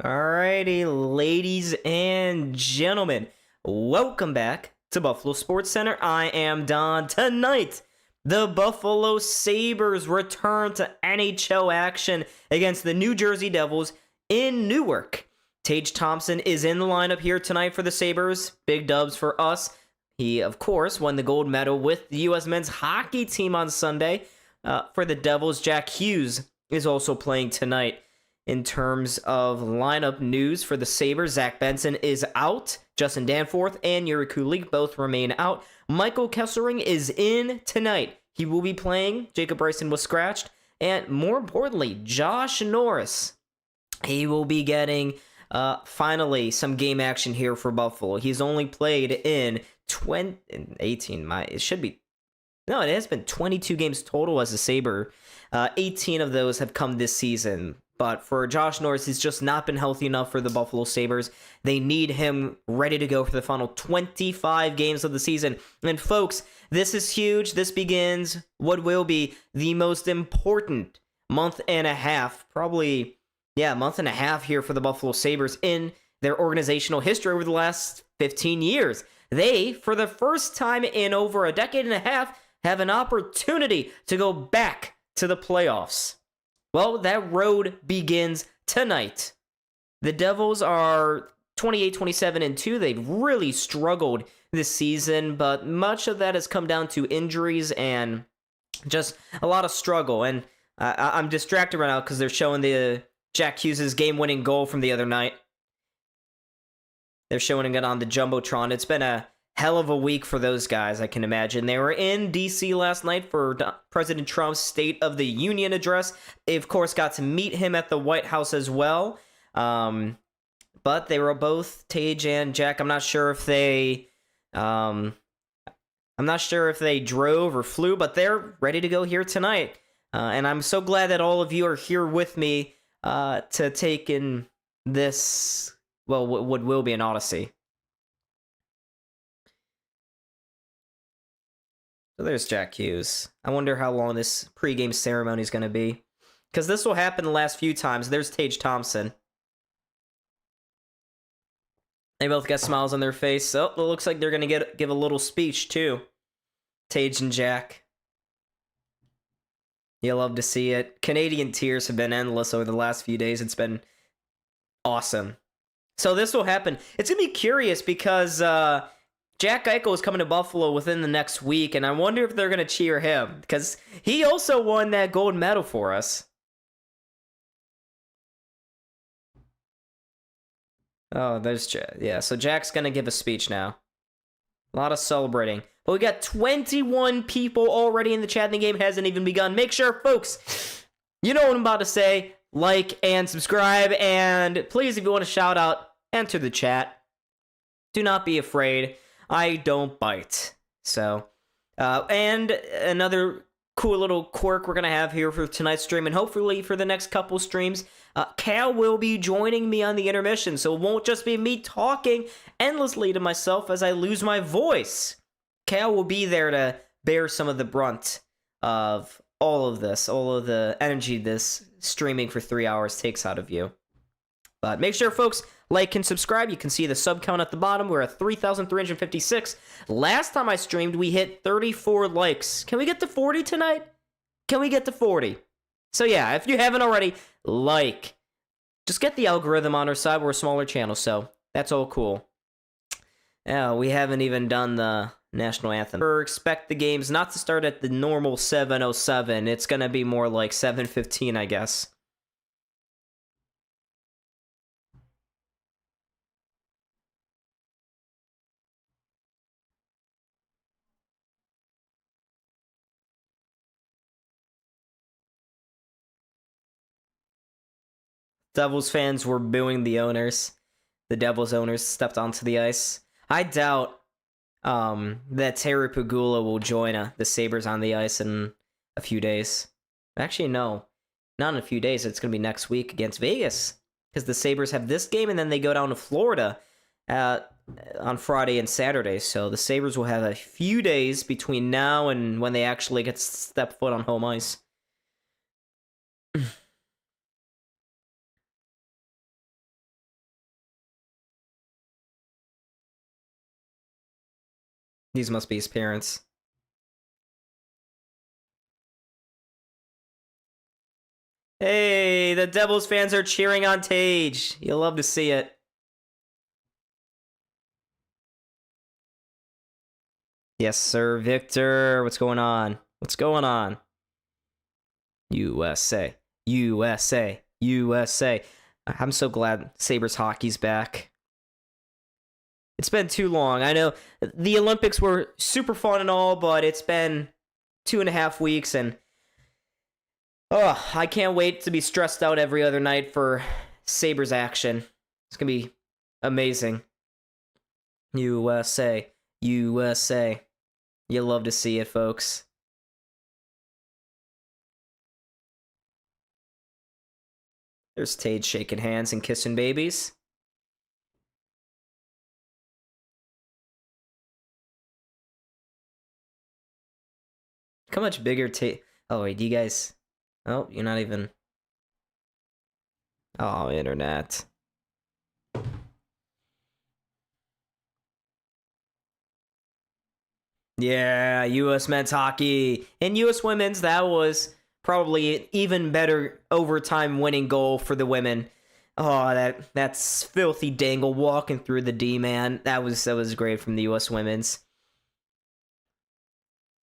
Alrighty, ladies and gentlemen, welcome back to Buffalo Sports Center. I am Don. Tonight, the Buffalo Sabres return to NHL action against the New Jersey Devils in Newark. Tage Thompson is in the lineup here tonight for the Sabres. Big dubs for us. He, of course, won the gold medal with the U.S. men's hockey team on Sunday. For the Devils, Jack Hughes is also playing tonight. In terms of lineup news for the Sabres, Zach Benson is out. Justin Danforth and Yuri Kulik both remain out. Michael Kessering is in tonight. He will be playing. Jacob Bryson was scratched. And more importantly, Josh Norris. He will be getting, finally, some game action here for Buffalo. He's only played in 18. It should be. No, it has been 22 games total as a Sabre. 18 of those have come this season. But for Josh Norris, he's just not been healthy enough for the Buffalo Sabres. They need him ready to go for the final 25 games of the season. And folks, this is huge. This begins what will be the most important month and a half, month and a half here for the Buffalo Sabres in their organizational history over the last 15 years. They, for the first time in over a decade and a half, have an opportunity to go back to the playoffs. Well, that road begins tonight. The Devils are 28-27-2. They've really struggled this season, but much of that has come down to injuries and just a lot of struggle. And I'm distracted right now because they're showing the Jack Hughes' game-winning goal from the other night. They're showing it on the Jumbotron. It's been a hell of a week for those guys, I can imagine. They were in D.C. last night for President Trump's State of the Union address. They, of course, got to meet him at the White House as well. But they were both, Tage and Jack, I'm not sure if they drove or flew, but they're ready to go here tonight. And I'm so glad that all of you are here with me to take in this, well, what will be an odyssey. So there's Jack Hughes. I wonder how long this pregame ceremony is going to be. Because this will happen the last few times. There's Tage Thompson. They both got smiles on their face. So it looks like they're going to give a little speech too. Tage and Jack. You'll love to see it. Canadian tears have been endless over the last few days. It's been awesome. So this will happen. It's going to be curious because Jack Eichel is coming to Buffalo within the next week, and I wonder if they're going to cheer him, because he also won that gold medal for us. Oh, there's Jack. Yeah, so Jack's going to give a speech now. A lot of celebrating. But we got 21 people already in the chat, and the game hasn't even begun. Make sure, folks, you know what I'm about to say. Like and subscribe, and please, if you want to shout out, enter the chat. Do not be afraid. I don't bite. So, and another cool little quirk we're going to have here for tonight's stream, and hopefully for the next couple streams, Cal will be joining me on the intermission, so it won't just be me talking endlessly to myself as I lose my voice. Cal will be there to bear some of the brunt of all of this, all of the energy this streaming for 3 hours takes out of you. But make sure, folks, like and subscribe. You can see the sub count at the bottom. We're at 3,356. Last time I streamed, we hit 34 likes. Can we get to 40 tonight? Can we get to 40? So yeah, if you haven't already, like. Just get the algorithm on our side. We're a smaller channel, so that's all cool. Yeah, we haven't even done the national anthem. Expect the games not to start at the normal 7:07. It's going to be more like 7:15, I guess. Devils fans were booing the owners. The Devils owners stepped onto the ice. I doubt that Terry Pegula will join the Sabres on the ice in a few days. Actually, no. Not in a few days. It's going to be next week against Vegas. Because the Sabres have this game, and then they go down to Florida on Friday and Saturday. So the Sabres will have a few days between now and when they actually get to step foot on home ice. These must be his parents. Hey, the Devils fans are cheering on Tage. You'll love to see it. Yes, sir, Victor. What's going on? What's going on? USA. USA. USA. I'm so glad Sabres hockey's back. It's been too long. I know the Olympics were super fun and all, but it's been 2.5 weeks, and I can't wait to be stressed out every other night for Sabres action. It's going to be amazing. USA. USA. You love to see it, folks. There's Tage shaking hands and kissing babies. How much bigger Tage... Oh, wait, do you guys... Oh, you're not even... Oh, internet. Yeah, U.S. men's hockey. And U.S. women's, that was probably an even better overtime winning goal for the women. Oh, that's filthy dangle walking through the D, man. That was great from the U.S. women's.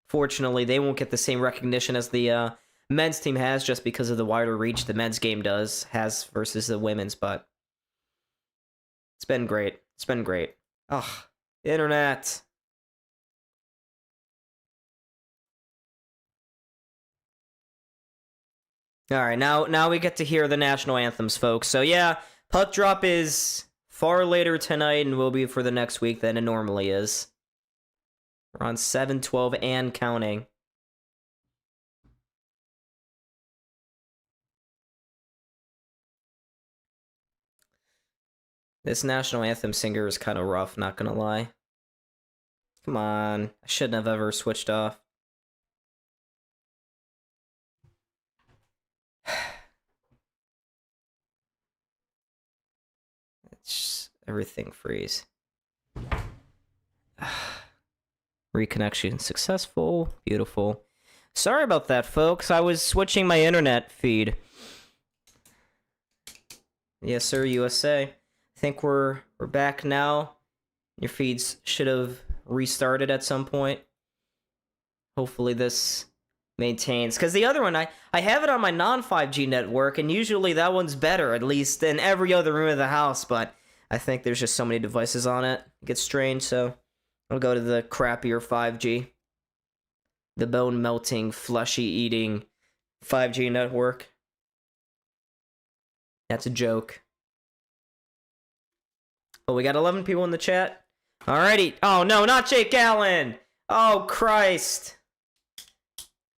Fortunately, they won't get the same recognition as the men's team has, just because of the wider reach the men's game has versus the women's, but it's been great. It's been great. Ugh, internet. All right, now we get to hear the national anthems, folks. So yeah, puck drop is far later tonight and will be for the next week than it normally is. We're on 7/12 and counting. This national anthem singer is kind of rough, not gonna lie. Come on, I shouldn't have ever switched off. Everything freeze. Reconnection successful. Beautiful. Sorry about that, folks. I was switching my internet feed. Yes, sir, USA. I think we're back now. Your feeds should have restarted at some point. Hopefully this maintains. Because the other one, I have it on my non-5G network, and usually that one's better, at least, than every other room of the house, but I think there's just so many devices on it. It gets strange, so I'll go to the crappier 5G. The bone-melting, fleshy-eating 5G network. That's a joke. Oh, we got 11 people in the chat. Alrighty. Oh, no, not Jake Allen! Oh, Christ.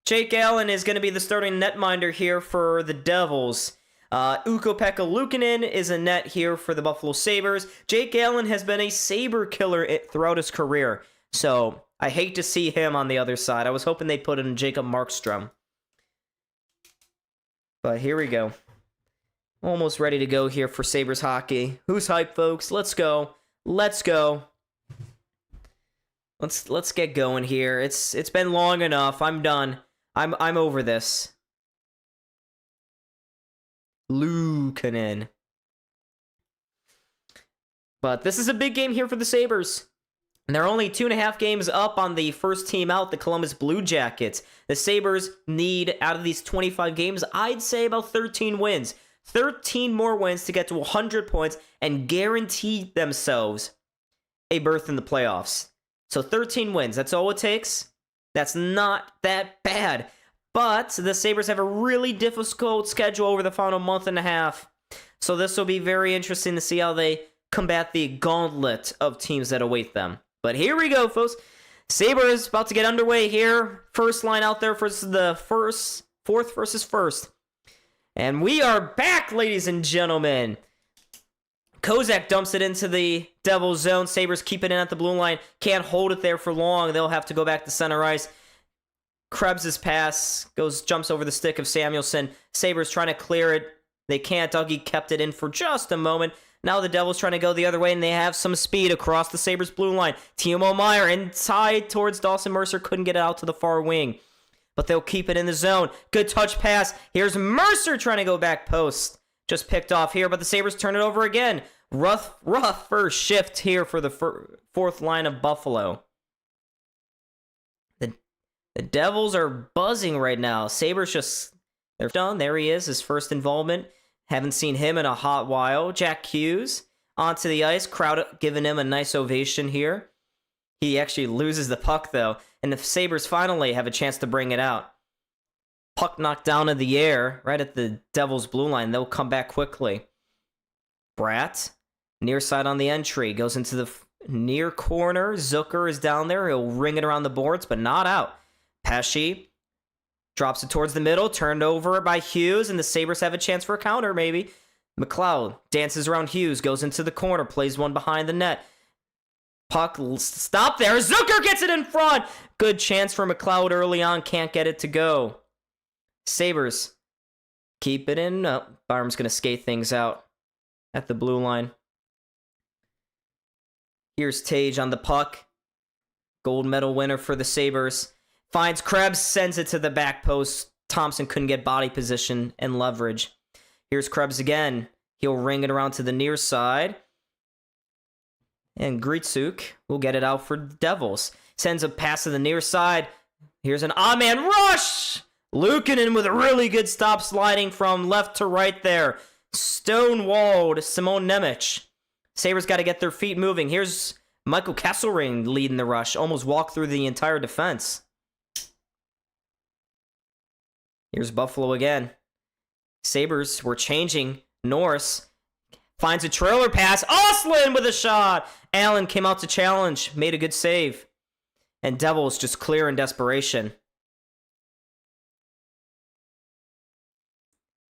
Jake Allen is going to be the starting netminder here for the Devils. Ukko-Pekka Luukkonen is a net here for the Buffalo Sabres. Jake Allen has been a Sabre killer throughout his career, so I hate to see him on the other side. I was hoping they'd put in Jacob Markstrom. But here we go. Almost ready to go here for Sabres hockey. Who's hyped, folks? Let's go. Let's go. Let's get going here. It's been long enough. I'm done. I'm over this. Luukkonen. But this is a big game here for the Sabres. And they're only 2.5 games up on the first team out, the Columbus Blue Jackets. The Sabres need, out of these 25 games, I'd say about 13 wins. 13 more wins to get to 100 points and guarantee themselves a berth in the playoffs. So 13 wins, that's all it takes. That's not that bad. But the Sabres have a really difficult schedule over the final month and a half. So this will be very interesting to see how they combat the gauntlet of teams that await them. But here we go, folks. Sabres about to get underway here. First line out there for the fourth versus first. And we are back, ladies and gentlemen. Kozak dumps it into the Devils zone. Sabres keep it in at the blue line. Can't hold it there for long. They'll have to go back to center ice. Krebs' pass jumps over the stick of Samuelson. Sabres trying to clear it. They can't. Dougie kept it in for just a moment. Now the Devils trying to go the other way, and they have some speed across the Sabres blue line. Timo Meier inside towards Dawson Mercer. Couldn't get it out to the far wing, but they'll keep it in the zone. Good touch pass. Here's Mercer trying to go back post. Just picked off here, but the Sabres turn it over again. Rough first shift here for the fourth line of Buffalo. The Devils are buzzing right now. Sabres they're done. There he is, his first involvement. Haven't seen him in a hot while. Jack Hughes onto the ice. Crowd giving him a nice ovation here. He actually loses the puck, though, and the Sabres finally have a chance to bring it out. Puck knocked down in the air right at the Devils' blue line. They'll come back quickly. Bratt, near side on the entry, goes into the near corner. Zucker is down there. He'll ring it around the boards, but not out. Pesce drops it towards the middle, turned over by Hughes, and the Sabres have a chance for a counter, maybe. McLeod dances around Hughes, goes into the corner, plays one behind the net. Puck, stop there. Zucker gets it in front. Good chance for McLeod early on, can't get it to go. Sabres keep it in. Oh, Barham's going to skate things out at the blue line. Here's Tage on the puck. Gold medal winner for the Sabres. Finds Krebs, sends it to the back post. Thompson couldn't get body position and leverage. Here's Krebs again. He'll ring it around to the near side. And Gritsuk will get it out for the Devils. Sends a pass to the near side. Here's an odd-man rush! Luukkonen with a really good stop sliding from left to right there. Stonewalled Simon Nemec. Sabres got to get their feet moving. Here's Michael Kesselring leading the rush. Almost walked through the entire defense. Here's Buffalo again. Sabres were changing. Norris finds a trailer pass. Oslin with a shot. Allen came out to challenge. Made a good save. And Devils just clear in desperation.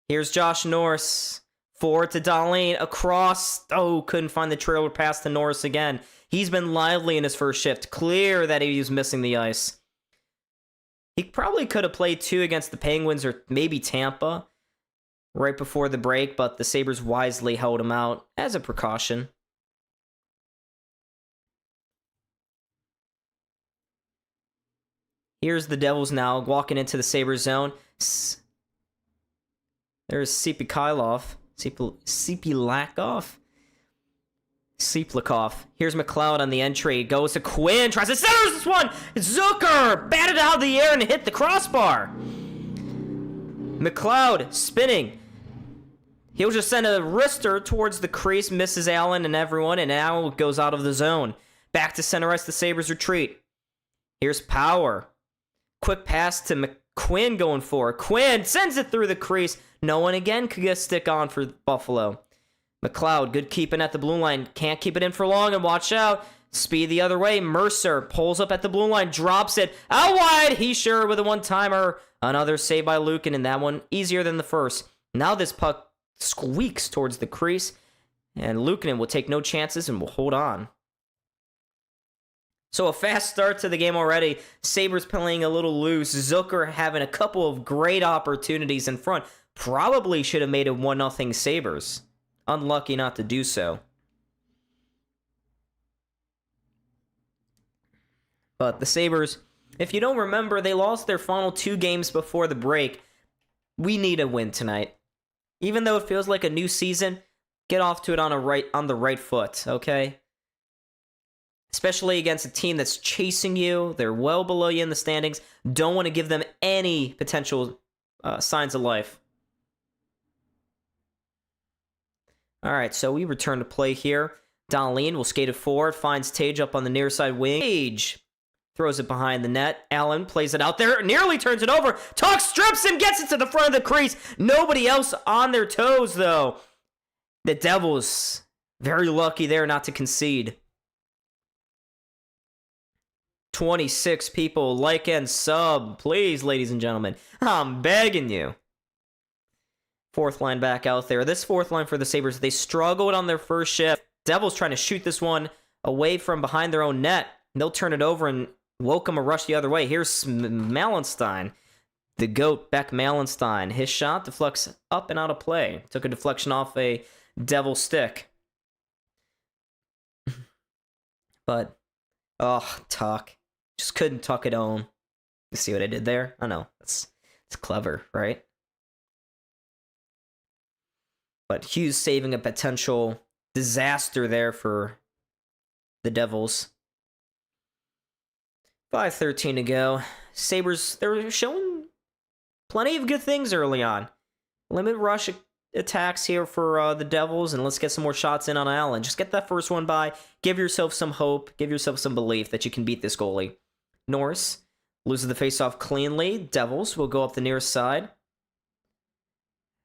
Here's Josh Norris. Forward to Dahlin. Across. Oh, couldn't find the trailer pass to Norris again. He's been lively in his first shift. Clear that he was missing the ice. He probably could have played 2 against the Penguins or maybe Tampa right before the break, but the Sabres wisely held him out as a precaution. Here's the Devils now walking into the Sabres zone. There's Sipikylov. Siplikov. Here's McLeod on the entry. Goes to Quinn. Tries to center this one. Zucker batted out of the air and hit the crossbar. McLeod spinning. He'll just send a wrister towards the crease. Misses Allen and everyone. And now goes out of the zone. Back to center ice. The Sabres retreat. Here's Power. Quick pass to McQuinn going for it. Quinn sends it through the crease. No one again could get a stick on for Buffalo. McLeod, good keeping at the blue line. Can't keep it in for long, and watch out. Speed the other way. Mercer pulls up at the blue line, drops it out wide. He's sure with a one-timer. Another save by Luukkonen, and that one easier than the first. Now this puck squeaks towards the crease, and Luukkonen will take no chances and will hold on. So a fast start to the game already. Sabres playing a little loose. Zucker having a couple of great opportunities in front. Probably should have made it 1-0 Sabres. Unlucky not to do so. But the Sabres, if you don't remember, they lost their final 2 games before the break. We need a win tonight. Even though it feels like a new season, get off to it on the right foot, okay? Especially against a team that's chasing you. They're well below you in the standings. Don't want to give them any potential signs of life. All right, so we return to play here. Dahlin will skate it forward, finds Tage up on the near side wing. Tage throws it behind the net. Allen plays it out there, nearly turns it over. Tuch strips him, gets it to the front of the crease. Nobody else on their toes, though. The Devils, very lucky there not to concede. 26 people, like and sub, please, ladies and gentlemen. I'm begging you. Fourth line back out there. This fourth line for the Sabres, they struggled on their first shift. Devils trying to shoot this one away from behind their own net. They'll turn it over and welcome a rush the other way. Here's Malenstein. The GOAT, Beck Malenstein. His shot deflects up and out of play. Took a deflection off a Devil stick. But, oh, tuck. Just couldn't tuck it home. You see what I did there? I know. It's clever, right? But Hughes saving a potential disaster there for the Devils. 5:13 to go. Sabres, they're showing plenty of good things early on. Limit rush attacks here for the Devils, and let's get some more shots in on Allen. Just get that first one by. Give yourself some hope. Give yourself some belief that you can beat this goalie. Norris loses the faceoff cleanly. Devils will go up the near side.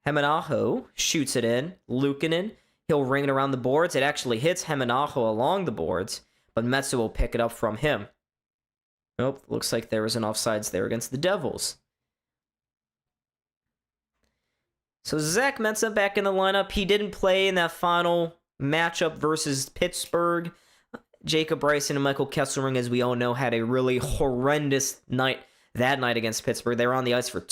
Hemenaho shoots it in. Luukkonen, he'll ring it around the boards. It actually hits Hemenaho along the boards, but Metsa will pick it up from him. Nope, looks like there was an offsides there against the Devils. So Zach Metsa back in the lineup. He didn't play in that final matchup versus Pittsburgh. Jacob Bryson and Michael Kesselring, as we all know, had a really horrendous night that night against Pittsburgh. They were on the ice for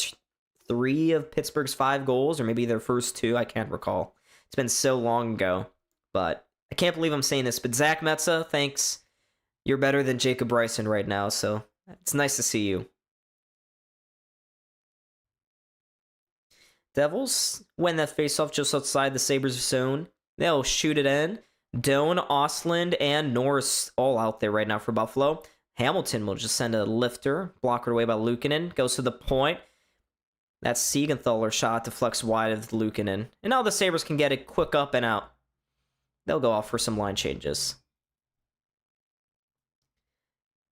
3 of Pittsburgh's 5 goals, or maybe their first 2. I can't recall. It's been so long ago. But I can't believe I'm saying this, but Zach Metsa, thanks. You're better than Jacob Bryson right now, so it's nice to see you. Devils win that faceoff just outside the Sabres zone. They'll shoot it in. Doan, Ostlund, and Norris all out there right now for Buffalo. Hamilton will just send a lifter. Blocked away by Luukkonen. Goes to the point. That Siegenthaler shot deflects wide of Luukkonen. And now the Sabres can get it quick up and out. They'll go off for some line changes.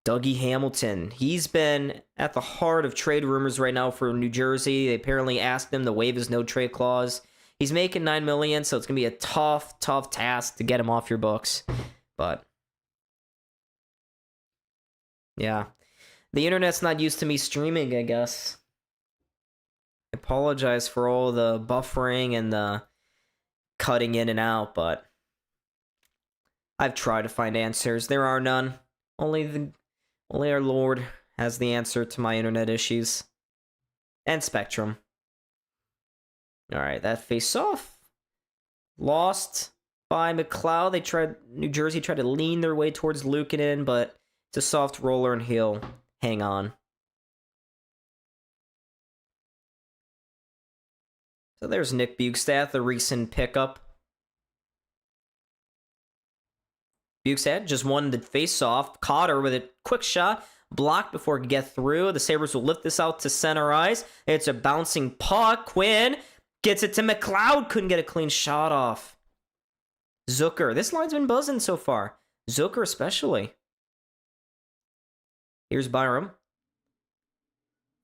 Dougie Hamilton. He's been at the heart of trade rumors right now for New Jersey. They apparently asked him to waive his no-trade clause. He's making $9 million, so it's going to be a tough task to get him off your books. But, yeah. The internet's not used to me streaming, I guess. I apologize for all the buffering and the cutting in and out, but I've tried to find answers. There are none. Only our Lord has the answer to my internet issues. And Spectrum. Alright, that face-off. Lost by McLeod. New Jersey tried to lean their way towards Luukkonen, but it's a soft roller and he'll hang on. So there's Nick Bjugstad, the recent pickup. Bjugstad just won the face-off. Cotter with a quick shot. Blocked before it could get through. The Sabres will lift this out to center ice. It's a bouncing puck. Quinn gets it to McLeod. Couldn't get a clean shot off. Zucker. This line's been buzzing so far. Zucker especially. Here's Byram.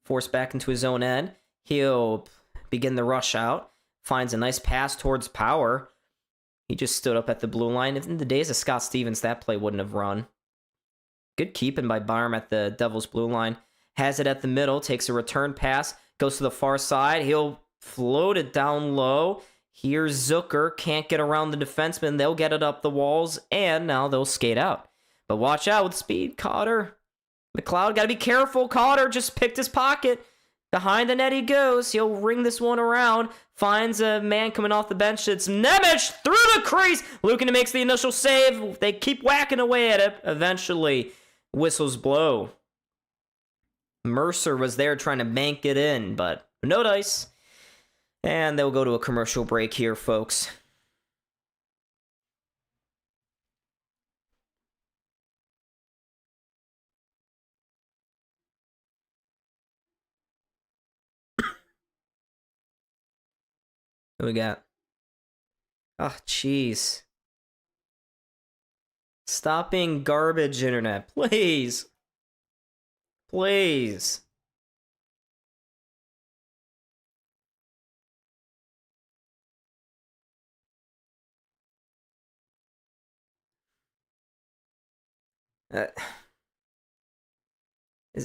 Forced back into his own end. He'll begin the rush out. Finds a nice pass towards Power. He just stood up at the blue line. In the days of Scott Stevens, that play wouldn't have run. Good keeping by Byram at the Devils' blue line. Has it at the middle. Takes a return pass. Goes to the far side. He'll float it down low. Here's Zucker. Can't get around the defenseman. They'll get it up the walls. And now they'll skate out. But watch out with speed, Cotter. McLeod, got to be careful. Cotter just picked his pocket. Behind the net he goes. He'll ring this one around. Finds a man coming off the bench. It's Nemec through the crease. Luukkonen makes the initial save. They keep whacking away at it. Eventually, whistles blow. Mercer was there trying to bank it in, but no dice. And they'll go to a commercial break here, folks. What we got? Oh, jeez. Stop being garbage, internet. Please. Please.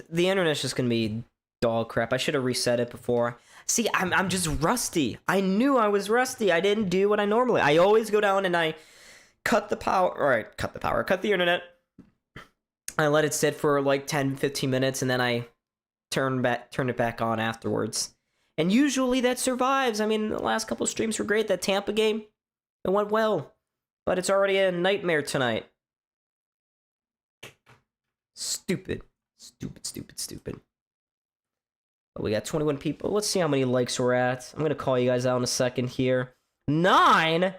The internet's just gonna be dog crap. I should have reset it before. See, I'm just rusty. I knew I was rusty. I didn't do what I normally. I always go down and I cut the power. All right, cut the internet. I let it sit for like 10, 15 minutes, and then I turn it back on afterwards. And usually that survives. I mean, the last couple of streams were great. That Tampa game, it went well. But it's already a nightmare tonight. Stupid. Stupid. But we got 21 people. Let's see how many likes we're at. I'm going to call you guys out in a second here. 9?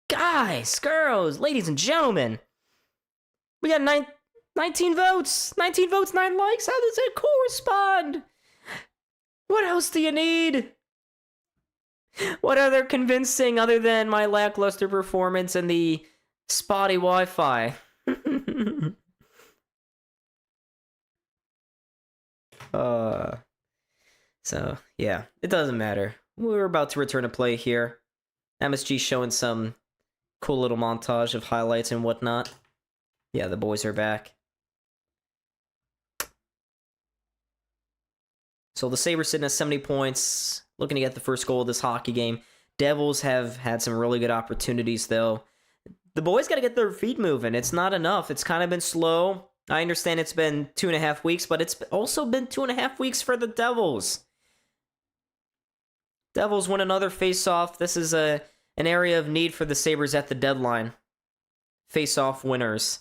Guys, girls, ladies and gentlemen. We got 19 votes. 19 votes, 9 likes. How does it correspond? What else do you need? What other convincing other than my lackluster performance and the spotty Wi-Fi? So, yeah, it doesn't matter. We're about to return to play here. MSG showing some cool little montage of highlights and whatnot. Yeah, the boys are back. So the Sabres sitting at 70 points, looking to get the first goal of this hockey game. Devils have had some really good opportunities, though. The boys got to get their feet moving. It's not enough. It's kind of been slow. I understand it's been 2.5 weeks, but it's also been 2.5 weeks for the Devils. Devils win another face-off. This is an area of need for the Sabres at the deadline. Face-off winners.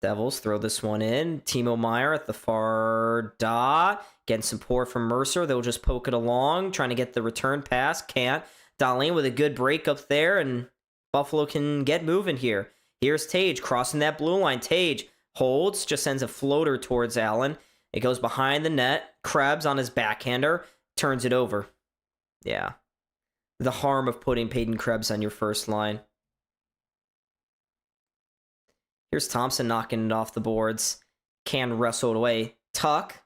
Devils throw this one in. Timo Meier at the far dot. Getting support from Mercer. They'll just poke it along. Trying to get the return pass. Can't. Dahlin with a good break up there. And Buffalo can get moving here. Here's Tage crossing that blue line. Tage holds. Just sends a floater towards Allen. It goes behind the net. Krebs on his backhander. Turns it over. Yeah. The harm of putting Peyton Krebs on your first line. Here's Thompson knocking it off the boards. Can wrestle it away. Tuck.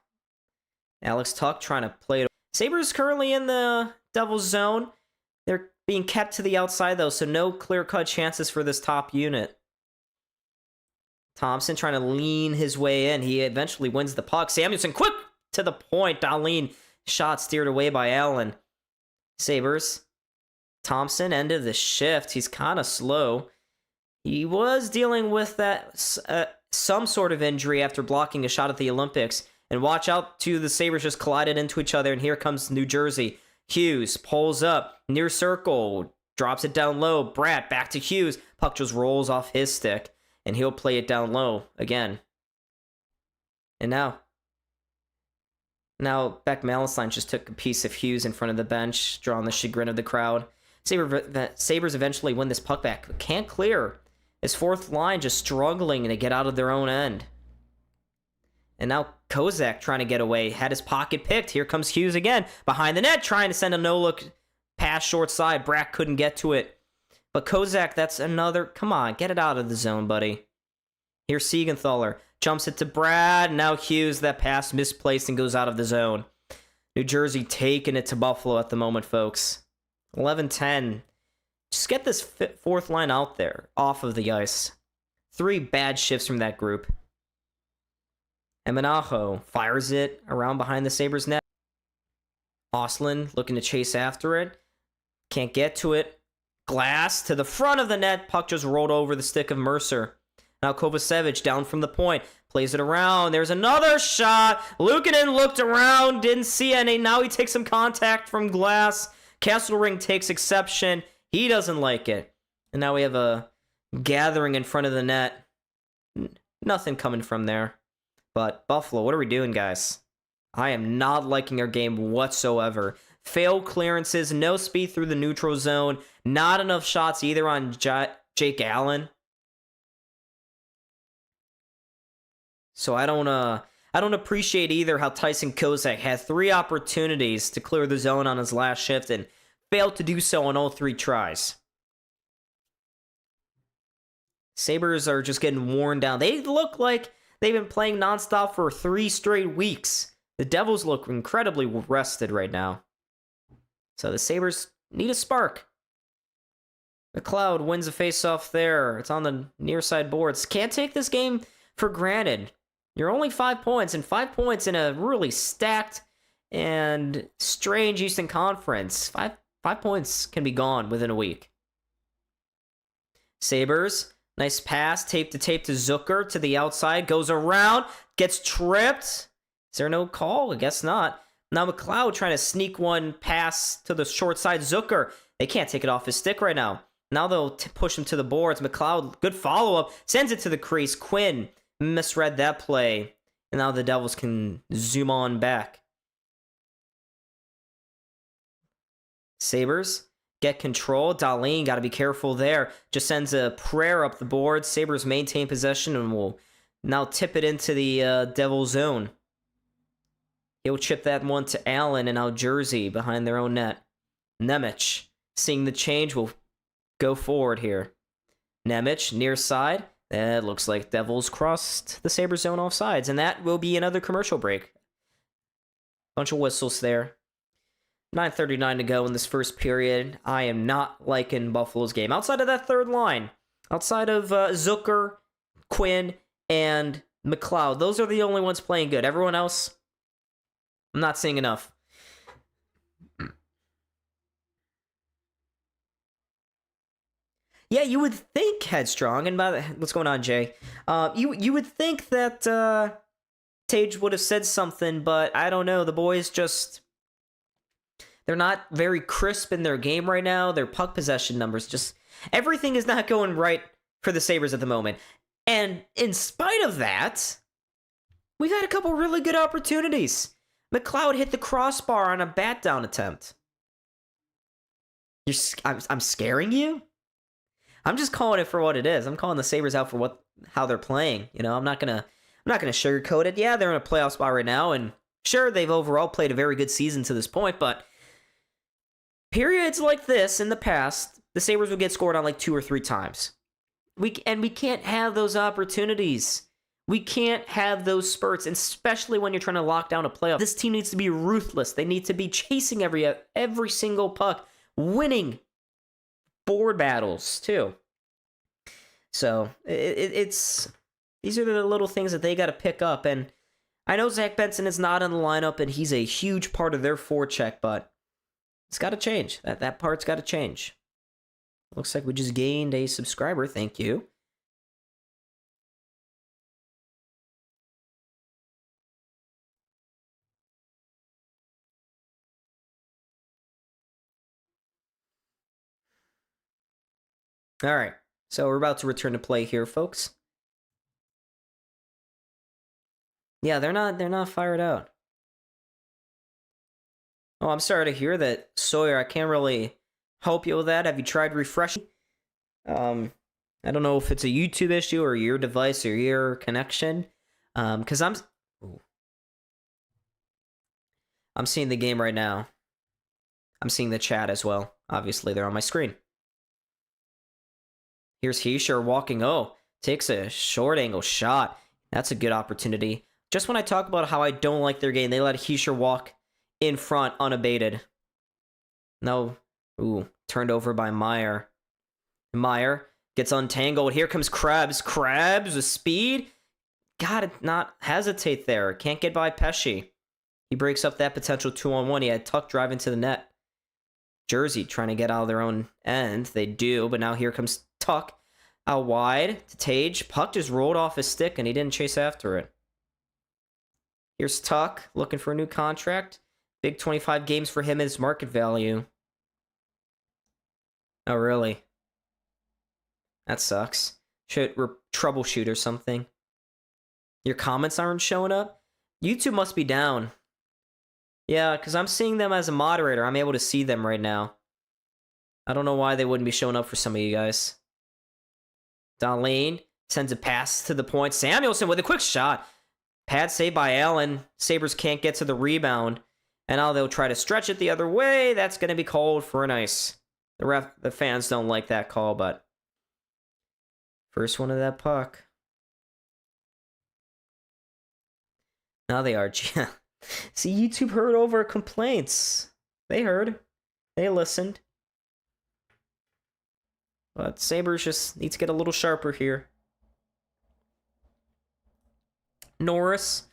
Alex Tuck trying to play it. Sabres currently in the Devils zone. They're being kept to the outside, though, so no clear-cut chances for this top unit. Thompson trying to lean his way in. He eventually wins the puck. Samuelson quick to the point. Dahlin shot steered away by Allen. Sabres. Thompson ended the shift. He's kind of slow. He was dealing with that some sort of injury after blocking a shot at the Olympics. And watch out, two of the Sabres just collided into each other, and here comes New Jersey. Hughes pulls up, near circle, drops it down low. Bratt back to Hughes. Puck just rolls off his stick, and he'll play it down low again. And now Beck Malestein just took a piece of Hughes in front of the bench, drawing the chagrin of the crowd. Sabres eventually win this puck back, but can't clear. His fourth line just struggling to get out of their own end. And now Kozak trying to get away. Had his pocket picked. Here comes Hughes again. Behind the net, trying to send a no-look pass short side. Brack couldn't get to it. But Kozak, that's another... Come on, get it out of the zone, buddy. Here's Siegenthaler. Jumps it to Brad. Now Hughes, that pass misplaced and goes out of the zone. New Jersey taking it to Buffalo at the moment, folks. 11-10. Just get this fourth line out there, off of the ice. 3 bad shifts from that group. Emenaho fires it around behind the Sabres net. Ostlund looking to chase after it. Can't get to it. Glass to the front of the net. Puck just rolled over the stick of Mercer. Now Kovacevic down from the point. Plays it around. There's another shot. Luukkonen looked around. Didn't see any. Now he takes some contact from Glass. Kesselring takes exception. He doesn't like it. And now we have a gathering in front of the net. Nothing coming from there. But Buffalo, what are we doing, guys? I am not liking our game whatsoever. Failed clearances, no speed through the neutral zone, not enough shots either on Jake Allen. So I don't appreciate either how Tyson Kozak had 3 opportunities to clear the zone on his last shift and failed to do so on all 3 tries. Sabres are just getting worn down. They look like they've been playing nonstop for 3 straight weeks. The Devils look incredibly rested right now. So the Sabres need a spark. McLeod wins a faceoff there. It's on the near side boards. Can't take this game for granted. You're only 5 points, and 5 points in a really stacked and strange Eastern Conference. Five points can be gone within a week. Sabres, nice pass, tape to Zucker to the outside, goes around, gets tripped. Is there no call? I guess not. Now McLeod trying to sneak one pass to the short side. Zucker, they can't take it off his stick right now. Now they'll push him to the boards. McLeod, good follow-up. Sends it to the crease. Quinn misread that play. And now the Devils can zoom on back. Sabres get control. Dahlin, got to be careful there. Just sends a prayer up the board. Sabres maintain possession and will now tip it into the Devil zone. He'll chip that one to Allen and now Jersey behind their own net. Nemec, seeing the change, will go forward here. Nemec, near side. It looks like Devils crossed the Sabres zone off sides, and that will be another commercial break. Bunch of whistles there. 9:39 to go in this first period. I am not liking Buffalo's game. Outside of that third line, outside of Zucker, Quinn, and McLeod, those are the only ones playing good. Everyone else, I'm not seeing enough. Yeah, you would think Headstrong, and what's going on, Jay? You would think that Tage would have said something, but I don't know. The boys just, they're not very crisp in their game right now. Their puck possession numbers, just everything is not going right for the Sabres at the moment. And in spite of that, we've had a couple really good opportunities. McLeod hit the crossbar on a bat down attempt. I'm scaring you? I'm just calling it for what it is. I'm calling the Sabres out for how they're playing. You know, I'm not gonna sugarcoat it. Yeah, they're in a playoff spot right now, and sure, they've overall played a very good season to this point, but periods like this in the past, the Sabres would get scored on like 2 or 3 times. We can't have those opportunities. We can't have those spurts, and especially when you're trying to lock down a playoff. This team needs to be ruthless. They need to be chasing every single puck, winning board battles too. So it's these are the little things that they got to pick up. And I know Zach Benson is not in the lineup, and he's a huge part of their forecheck, but it's got to change. That part's got to change. Looks like we just gained a subscriber. Thank you. All right, so we're about to return to play here, folks. Yeah, they're not fired out. Oh, I'm sorry to hear that, Sawyer. I can't really help you with that. Have you tried refreshing? I don't know if it's a YouTube issue or your device or your connection. Because I'm seeing the game right now. I'm seeing the chat as well. Obviously, they're on my screen. Here's Heischer walking. Oh, takes a short angle shot. That's a good opportunity. Just when I talk about how I don't like their game, they let Heischer walk in front unabated. No. Ooh, turned over by Meyer. Meyer gets untangled. Here comes Krebs. Krebs with speed. Gotta not hesitate there. Can't get by Pesce. He breaks up that potential 2-on-1. He had Tuck drive into the net. Jersey trying to get out of their own end. They do, but now here comes Tuck out wide to Tage. Puck just rolled off his stick and he didn't chase after it. Here's Tuck looking for a new contract. Big 25 games for him is market value. Oh, really? That sucks. Should troubleshoot or something. Your comments aren't showing up? YouTube must be down. Yeah, because I'm seeing them as a moderator. I'm able to see them right now. I don't know why they wouldn't be showing up for some of you guys. Dahlin sends a pass to the point. Samuelson with a quick shot. Pad save by Allen. Sabres can't get to the rebound. And now they'll try to stretch it the other way. That's going to be called for an ice. The fans don't like that call, but first one of that puck. Now they are. See, YouTube heard over complaints. They heard. They listened. But Sabres just need to get a little sharper here. Norris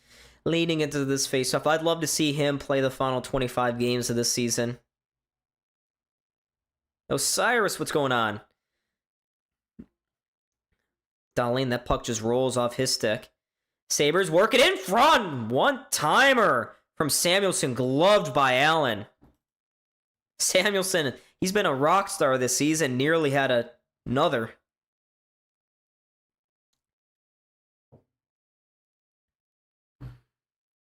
leading into this faceoff. I'd love to see him play the final 25 games of this season. Osiris, what's going on? Dahlin, that puck just rolls off his stick. Sabres work it in front. One-timer from Samuelson, gloved by Allen. Samuelson He's been a rock star this season, nearly had another.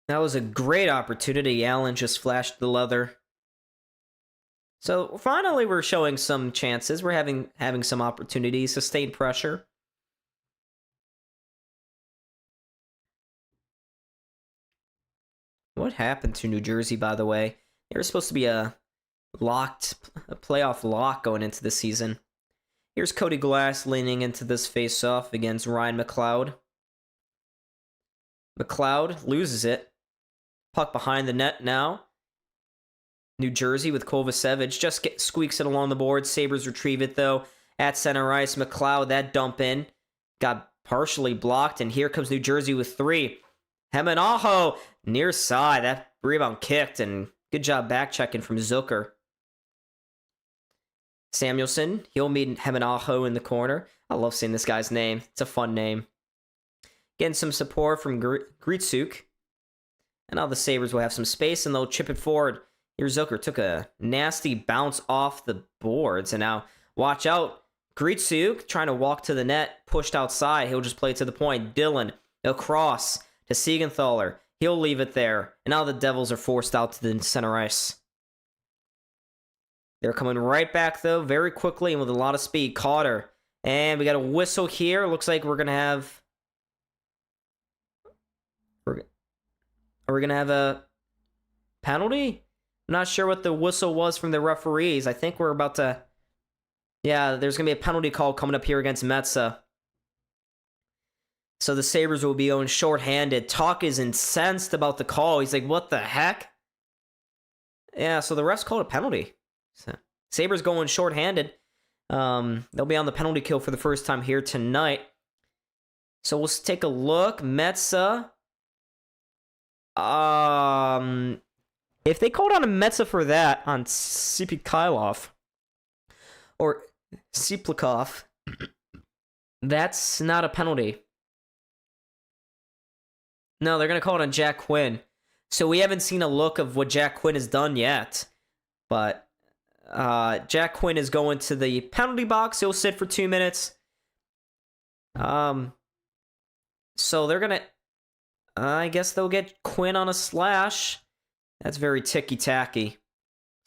That was a great opportunity. Allen just flashed the leather. So finally we're showing some chances. We're having some opportunities, sustained pressure. What happened to New Jersey, by the way? They were supposed to be a playoff lock going into the season. Here's Cody Glass leaning into this face-off against Ryan McLeod. McLeod loses it. Puck behind the net now. New Jersey with Kovacevic just squeaks it along the board. Sabres retrieve it, though. At center ice, McLeod, that dump in. Got partially blocked, and here comes New Jersey with 3. Hemanaho, near side. That rebound kicked, and good job back checking from Zucker. Samuelson, he'll meet Hemanaho in the corner. I love seeing this guy's name. It's a fun name. Getting some support from Gritsuk. And now the Sabres will have some space, and they'll chip it forward. Here, Zucker took a nasty bounce off the boards, and now watch out. Gritsuk trying to walk to the net, pushed outside. He'll just play it to the point. Dillon across to Siegenthaler. He'll leave it there. And now the Devils are forced out to the center ice. They're coming right back, though, very quickly and with a lot of speed. Carter. And we got a whistle here. Looks like we're going to have... Are we going to have a penalty? I'm not sure what the whistle was from the referees. I think we're about to... Yeah, there's going to be a penalty call coming up here against Metsä. So the Sabres will be going shorthanded. Talk is incensed about the call. He's like, what the heck? Yeah, so the refs called a penalty. So, Sabres going shorthanded. They'll be on the penalty kill for the first time here tonight. So we'll take a look. Metsä. If they called on a Metsä for that on Sipikhailov or Siplikov, that's not a penalty. No, they're going to call it on Jack Quinn. So we haven't seen a look of what Jack Quinn has done yet. But Jack Quinn is going to the penalty box. He'll sit for 2 minutes. So they're going to... I guess they'll get Quinn on a slash. That's very ticky-tacky.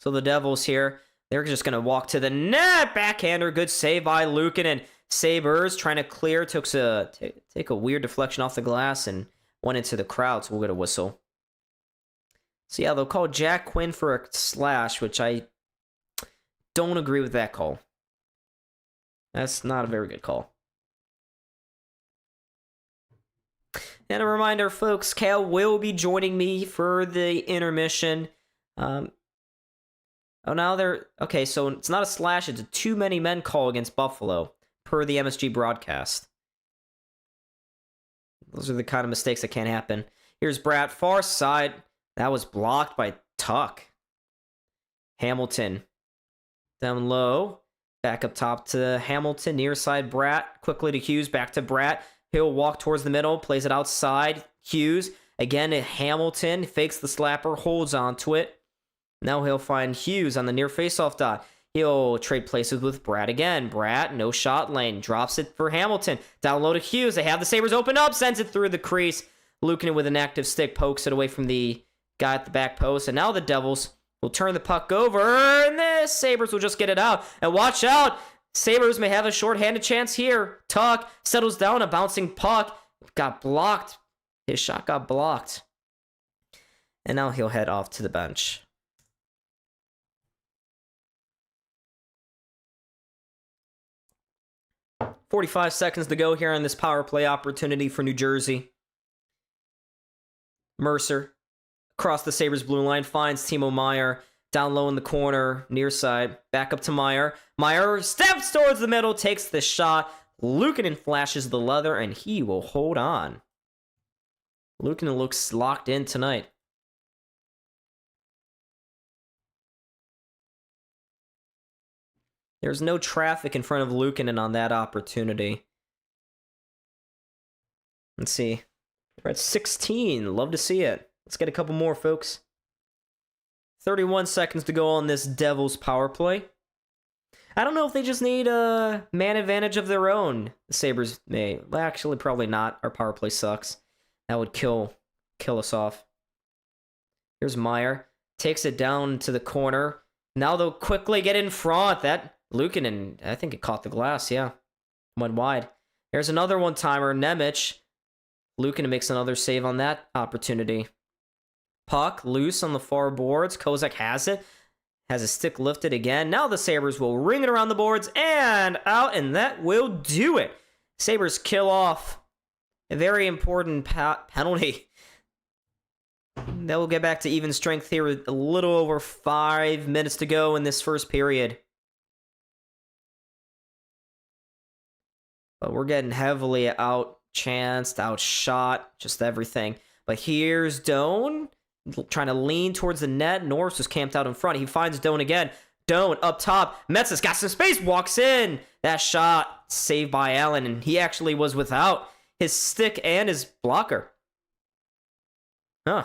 So the Devils here, they're just going to walk to the net. Backhander, good save by Luukkonen. Sabres trying to clear, take a weird deflection off the glass and went into the crowd, so we'll get a whistle. So yeah, they'll call Jack Quinn for a slash, which I don't agree with that call. That's not a very good call. And a reminder, folks, Cal will be joining me for the intermission. Oh, now they're... Okay, so it's not a slash, it's a too many men call against Buffalo, per the MSG broadcast. Those are the kind of mistakes that can't happen. Here's Bratt, far side. That was blocked by Tuck. Hamilton. Down low. Back up top to Hamilton, near side Bratt. Quickly to Hughes, back to Bratt. He'll walk towards the middle, plays it outside. Hughes, again to Hamilton, fakes the slapper, holds onto it. Now he'll find Hughes on the near faceoff dot. He'll trade places with Bratt again. Bratt, no shot lane, drops it for Hamilton. Down low to Hughes, they have the Sabres open up, sends it through the crease. Luukkonen with an active stick pokes it away from the guy at the back post. And now the Devils will turn the puck over, and the Sabres will just get it out. And watch out! Sabres may have a shorthanded chance here. Tuck settles down, a bouncing puck. Got blocked. His shot got blocked. And now he'll head off to the bench. .45 seconds to go here on this power play opportunity for New Jersey. Mercer, across the Sabres blue line, finds Timo Meier. Down low in the corner, near side. Back up to Meier. Meier steps towards the middle, takes the shot. Luukkonen flashes the leather, and he will hold on. Luukkonen looks locked in tonight. There's no traffic in front of Luukkonen on that opportunity. Let's see. We're at 16. Love to see it. Let's get a couple more, folks. 31 seconds to go on this Devils power play. I don't know if they just need a man advantage of their own. The Sabres may. Well, actually, probably not. Our power play sucks. That would kill us off. Here's Meyer. Takes it down to the corner. Now they'll quickly get in front. That Luukkonen, I think it caught the glass, yeah. Went wide. There's another one-timer. Nemec. Luukkonen makes another save on that opportunity. Puck loose on the far boards. Kozak has it. Has his stick lifted again. Now the Sabres will ring it around the boards and out, and that will do it. Sabres kill off a very important penalty. They will get back to even strength here with a little over 5 minutes to go in this first period. But we're getting heavily outchanced, outshot, just everything. But here's Doan. Trying to lean towards the net. Norris is camped out in front. He finds Doan again. Doan up top. Metz's got some space. Walks in. That shot saved by Allen. And he actually was without his stick and his blocker. Huh.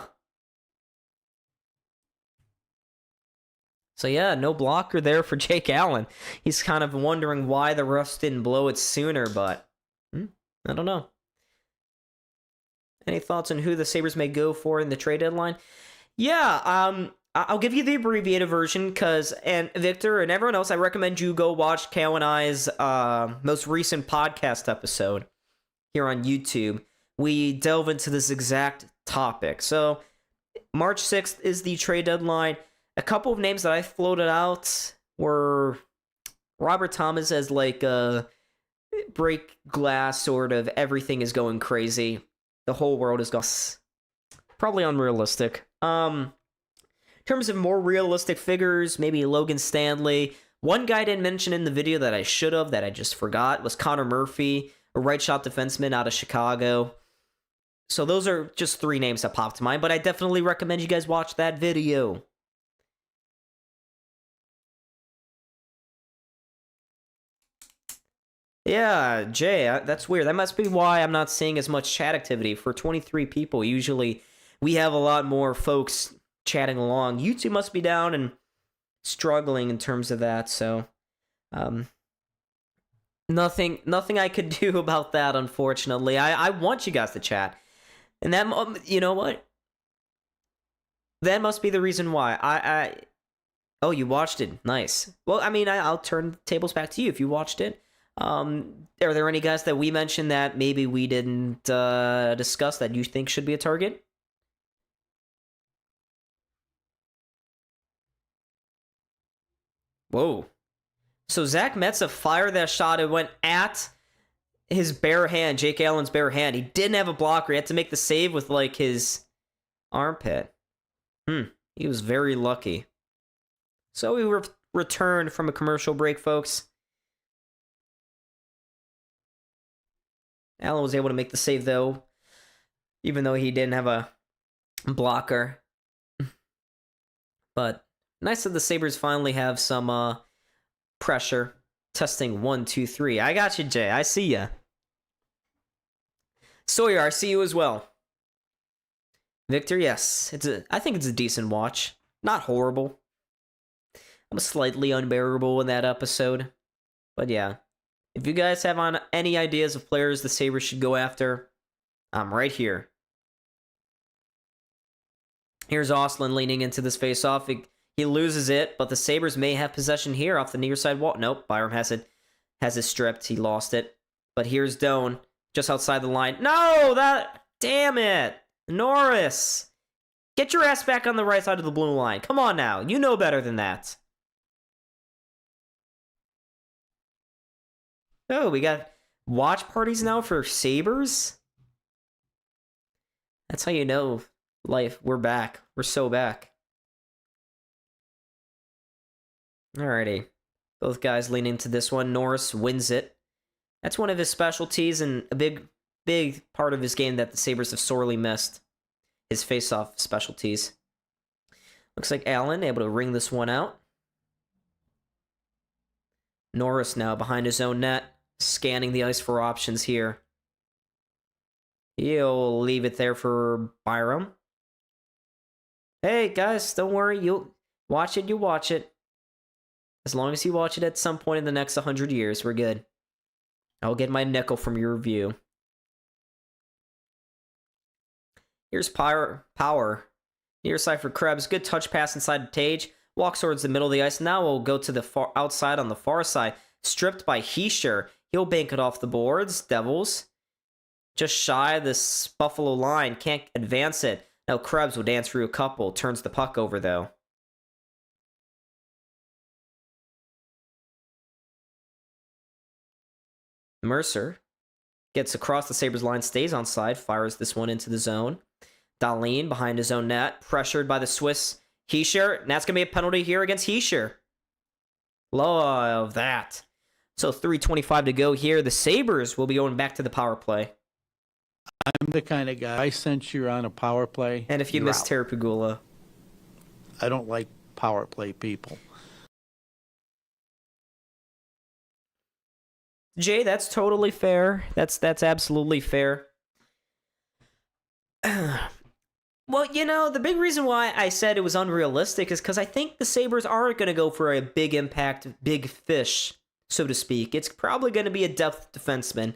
So yeah, no blocker there for Jake Allen. He's kind of wondering why the refs didn't blow it sooner, but I don't know. Any thoughts on who the Sabres may go for in the trade deadline? Yeah, I'll give you the abbreviated version, and Victor and everyone else, I recommend you go watch Kale and I's most recent podcast episode here on YouTube. We delve into this exact topic. So, March 6th is the trade deadline. A couple of names that I floated out were Robert Thomas as like a break glass sort of everything is going crazy. The whole world is gone. Probably unrealistic. In terms of more realistic figures, maybe Logan Stanley. One guy I didn't mention in the video that I should have, that I just forgot, was Connor Murphy, a right shot defenseman out of Chicago. So those are just 3 names that popped to mind, but I definitely recommend you guys watch that video. Yeah, Jay, that's weird. That must be why I'm not seeing as much chat activity. For 23 people, usually we have a lot more folks chatting along. YouTube must be down and struggling in terms of that, so nothing I could do about that, unfortunately. I want you guys to chat. And that, you know what? That must be the reason why. Oh, you watched it. Nice. Well, I mean, I'll turn the tables back to you if you watched it. Are there any guys that we mentioned that maybe we didn't discuss that you think should be a target? Whoa. So Zach Metza fired that shot. It went at his bare hand, Jake Allen's bare hand. He didn't have a blocker. He had to make the save with like his armpit. He was very lucky. So we returned from a commercial break, folks. Allen was able to make the save, though, even though he didn't have a blocker. But nice that the Sabres finally have some pressure. Testing 1, 2, 3. I got you, Jay. I see ya. Sawyer, I see you as well. Victor, yes. I think it's a decent watch. Not horrible. I'm slightly unbearable in that episode. But yeah. If you guys have any ideas of players the Sabres should go after, I'm right here. Here's Ostlund leaning into this faceoff. He loses it, but the Sabres may have possession here off the near side wall. Nope, Byram has it stripped. He lost it. But here's Doan, just outside the line. No, damn it. Norris, get your ass back on the right side of the blue line. Come on now, you know better than that. Oh, we got watch parties now for Sabres? That's how you know life. We're back. We're so back. Alrighty. Both guys lean into this one. Norris wins it. That's one of his specialties and a big part of his game that the Sabres have sorely missed. His face-off specialties. Looks like Allen able to ring this one out. Norris now behind his own net. Scanning the ice for options here. He'll leave it there for Byram. Hey, guys, don't worry. You watch it, you watch it. As long as you watch it at some point in the next 100 years, we're good. I'll get my nickel from your review. Here's Power. Near side for Krebs. Good touch pass inside to Tage. Walks towards the middle of the ice. Now we'll go to the far outside on the far side. Stripped by Heischer. He'll bank it off the boards. Devils. Just shy of this Buffalo line. Can't advance it. Now Krebs will dance through a couple. Turns the puck over, though. Mercer gets across the Sabres line, stays on side, fires this one into the zone. Dahlin behind his own net, pressured by the Swiss Heischer, and that's going to be a penalty here against Heischer. Love that. So 3:25 to go here. The Sabres will be going back to the power play. I'm the kind of guy, I sense you're on a power play. And if you miss Terry Pegula. I don't like power play people. Jay, that's totally fair. That's absolutely fair. Well, you know, the big reason why I said it was unrealistic is because I think the Sabres aren't going to go for a big impact, big fish, so to speak. It's probably going to be a depth defenseman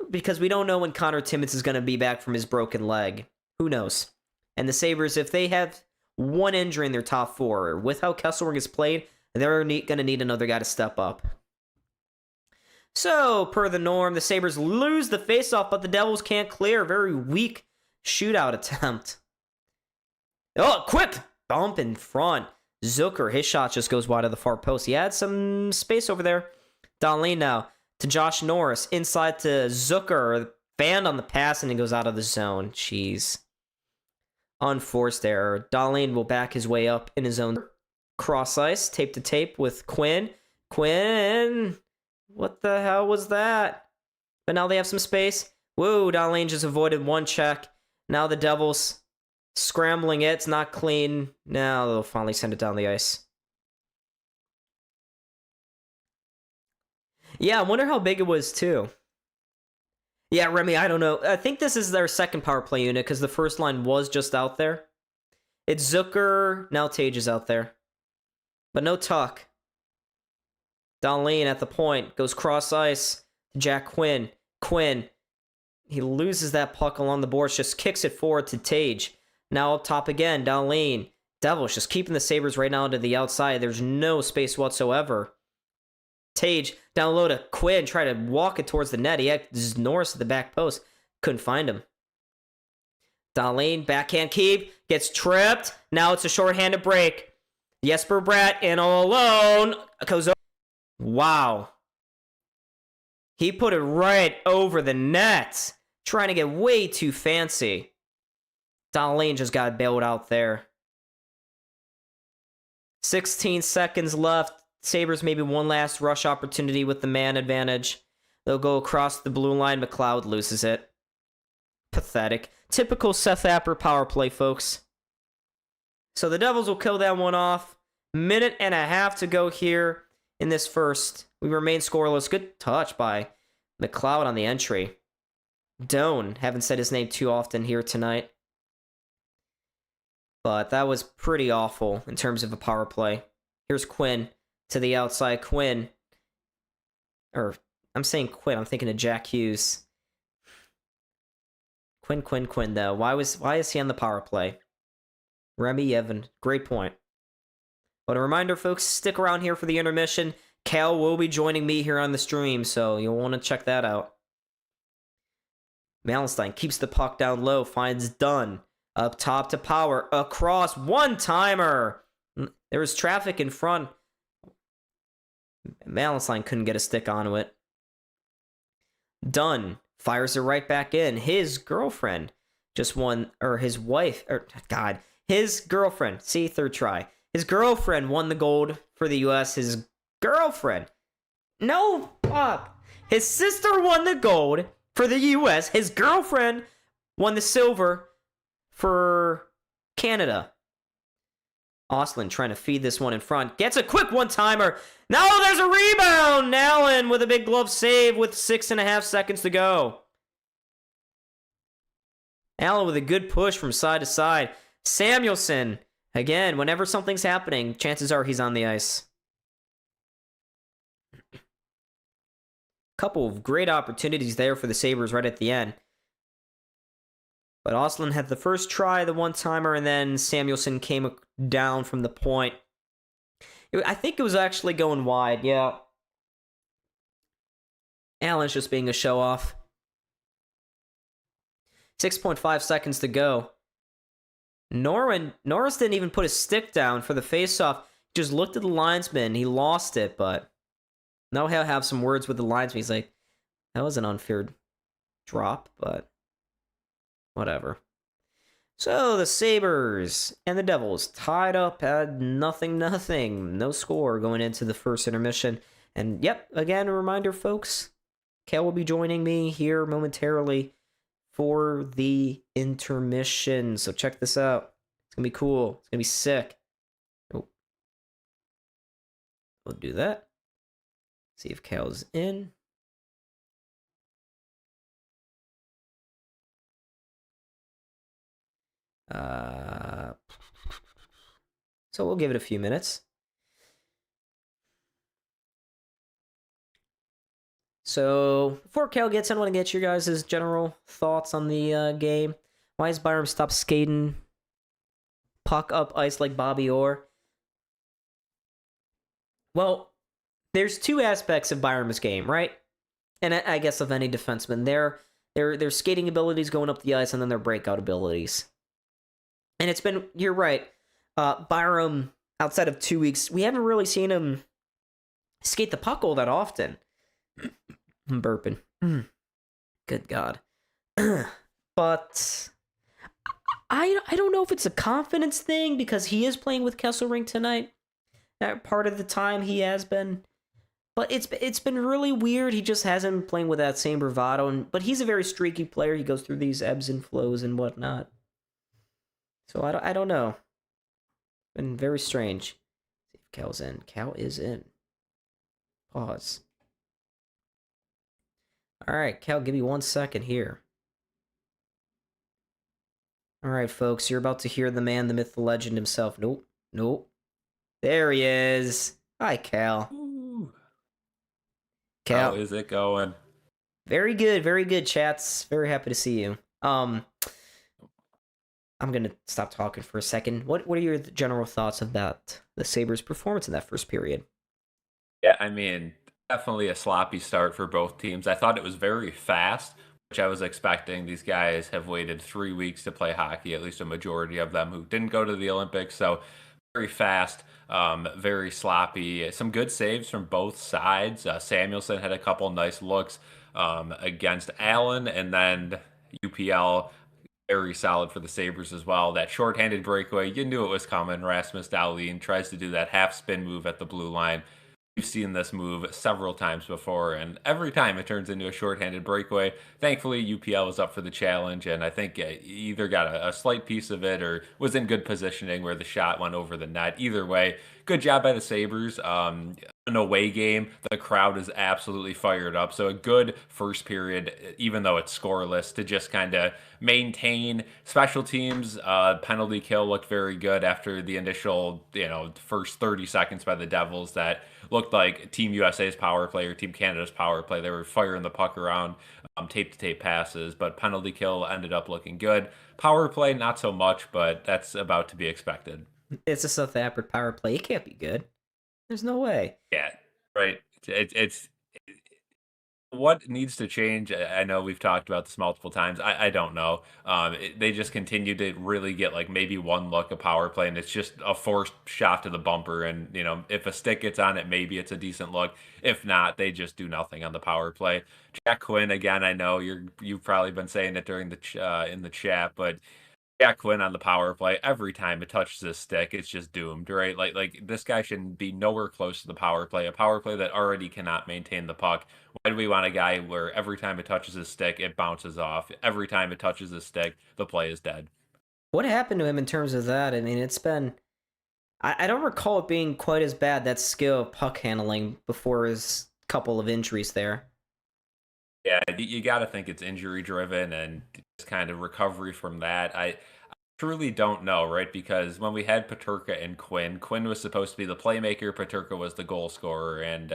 because we don't know when Connor Timmins is going to be back from his broken leg. Who knows? And the Sabres, if they have one injury in their top four, with how Kesselring has played, they're going to need another guy to step up. So, per the norm, the Sabres lose the faceoff, but the Devils can't clear. Very weak shootout attempt. Oh, quick bump in front. Zucker, his shot just goes wide of the far post. He had some space over there. Dahlin now to Josh Norris. Inside to Zucker. Banned on the pass, and he goes out of the zone. Jeez. Unforced error. Dahlin will back his way up in his own cross ice. Tape to tape with Quinn. Quinn... What the hell was that? But now they have some space. Whoa, Dahlin just avoided one check. Now the Devils scrambling it. It's not clean. Now they'll finally send it down the ice. Yeah, I wonder how big it was, too. Yeah, Remy, I don't know. I think this is their second power play unit because the first line was just out there. It's Zucker. Now Tage is out there. But no Tuck. Dahlin at the point, goes cross ice to Jack Quinn. Quinn, he loses that puck along the boards, just kicks it forward to Tage. Now up top again, Dahlin. Devils just keeping the Sabres right now to the outside. There's no space whatsoever. Tage down low to Quinn, try to walk it towards the net. He had Norris at the back post. Couldn't find him. Dahlin, backhand keep, gets tripped. Now it's a shorthanded break. Jesper Bratt in all alone. Goes over. Wow. He put it right over the net. Trying to get way too fancy. Dahlin just got bailed out there. 16 seconds left. Sabres maybe one last rush opportunity with the man advantage. They'll go across the blue line. McLeod loses it. Pathetic. Typical Seth Apper power play, folks. So the Devils will kill that one off. Minute and a half to go here. In this first, we remain scoreless. Good touch by McLeod on the entry. Doan, haven't said his name too often here tonight. But that was pretty awful in terms of a power play. Here's Quinn to the outside. Quinn. Or, I'm saying Quinn. I'm thinking of Jack Hughes. Quinn, though. Why is he on the power play? Remy Evan. Great point. But a reminder, folks, stick around here for the intermission. Cal will be joining me here on the stream, so you'll want to check that out. Malenstein keeps the puck down low, finds Dunn. Up top to Power, across, one-timer! There was traffic in front. Malenstein couldn't get a stick onto it. Dunn fires it right back in. His girlfriend just won, or his wife, his girlfriend, see, third try. His girlfriend won the gold for the U.S. His girlfriend. No, fuck. His sister won the gold for the U.S. His girlfriend won the silver for Canada. Ostlund trying to feed this one in front. Gets a quick one-timer. Now there's a rebound. Allen with a big glove save with 6.5 seconds to go. Allen with a good push from side to side. Samuelson. Again, whenever something's happening, chances are he's on the ice. couple of great opportunities there for the Sabres right at the end. But Ostlund had the first try, the one-timer, and then Samuelsson came down from the point. I think it was actually going wide, yeah. Allen's just being a show-off. 6.5 seconds to go. Norris didn't even put his stick down for the face-off. Just looked at the linesman. He lost it, but now he'll have some words with the linesman. He's like, that was an unfair drop, but whatever. So the Sabres and the Devils tied up at 0-0. No score going into the first intermission. And yep, again, a reminder, folks, Kel will be joining me here momentarily for the intermission. So check this out. It's going to be cool. It's going to be sick. Oh. We'll do that. See if Cal's in. So we'll give it a few minutes. So before Cal gets in, I want to get your guys' general thoughts on the game. Why has Byram stopped skating puck up ice like Bobby Orr? Well, there's two aspects of Byram's game, right? And I guess of any defenseman. Their skating abilities going up the ice and then their breakout abilities. And it's been, you're right, Byram, outside of 2 weeks, we haven't really seen him skate the puck all that often. I'm burping. Good God. But I don't know if it's a confidence thing because he is playing with Kesselring tonight. Part of the time he has been. But it's been really weird. He just hasn't been playing with that same bravado. But he's a very streaky player. He goes through these ebbs and flows and whatnot. So I don't know. Been very strange. See if Cal's in. Cal is in. Pause. Alright, Cal, give me 1 second here. Alright, folks, you're about to hear the man, the myth, the legend himself. Nope. There he is. Hi, Cal. Ooh. Cal. How is it going? Very good, chats. Very happy to see you. I'm gonna stop talking for a second. What are your general thoughts about the Sabres' performance in that first period? Yeah, I mean, definitely a sloppy start for both teams. I thought it was very fast, which I was expecting. These guys have waited 3 weeks to play hockey, at least a majority of them who didn't go to the Olympics. So very fast, very sloppy. Some good saves from both sides. Samuelsson had a couple nice looks against Allen, and then UPL very solid for the Sabres as well. That shorthanded breakaway, you knew it was coming. Rasmus Dahlin tries to do that half spin move at the blue line. We've seen this move several times before, and every time it turns into a shorthanded breakaway. Thankfully, UPL was up for the challenge, and I think either got a slight piece of it or was in good positioning where the shot went over the net. Either way, good job by the Sabres. An away game, the crowd is absolutely fired up. So a good first period, even though it's scoreless, to just kind of maintain special teams. Penalty kill looked very good after the initial, first 30 seconds by the Devils that looked like Team USA's power play or Team Canada's power play. They were firing the puck around, tape-to-tape passes, but penalty kill ended up looking good. Power play, not so much, but that's about to be expected. It's a South African power play. It can't be good. There's no way. Yeah, right. It's what needs to change. I know we've talked about this multiple times. I don't know. They just continue to really get like maybe one look a power play, and it's just a forced shot to the bumper. And if a stick gets on it, maybe it's a decent look. If not, they just do nothing on the power play. Jack Quinn again. I know you've probably been saying it during the in the chat, but Jack Quinn on the power play, every time it touches his stick, it's just doomed, right? Like this guy shouldn't be nowhere close to the power play, a power play that already cannot maintain the puck. Why do we want a guy where every time it touches his stick, it bounces off? Every time it touches his stick, the play is dead. What happened to him in terms of that? I mean, it's been... I don't recall it being quite as bad, that skill of puck handling, before his couple of injuries there. Yeah, you got to think it's injury driven and just kind of recovery from that. I truly don't know, right? Because when we had Peterka and Quinn was supposed to be the playmaker, Peterka was the goal scorer, and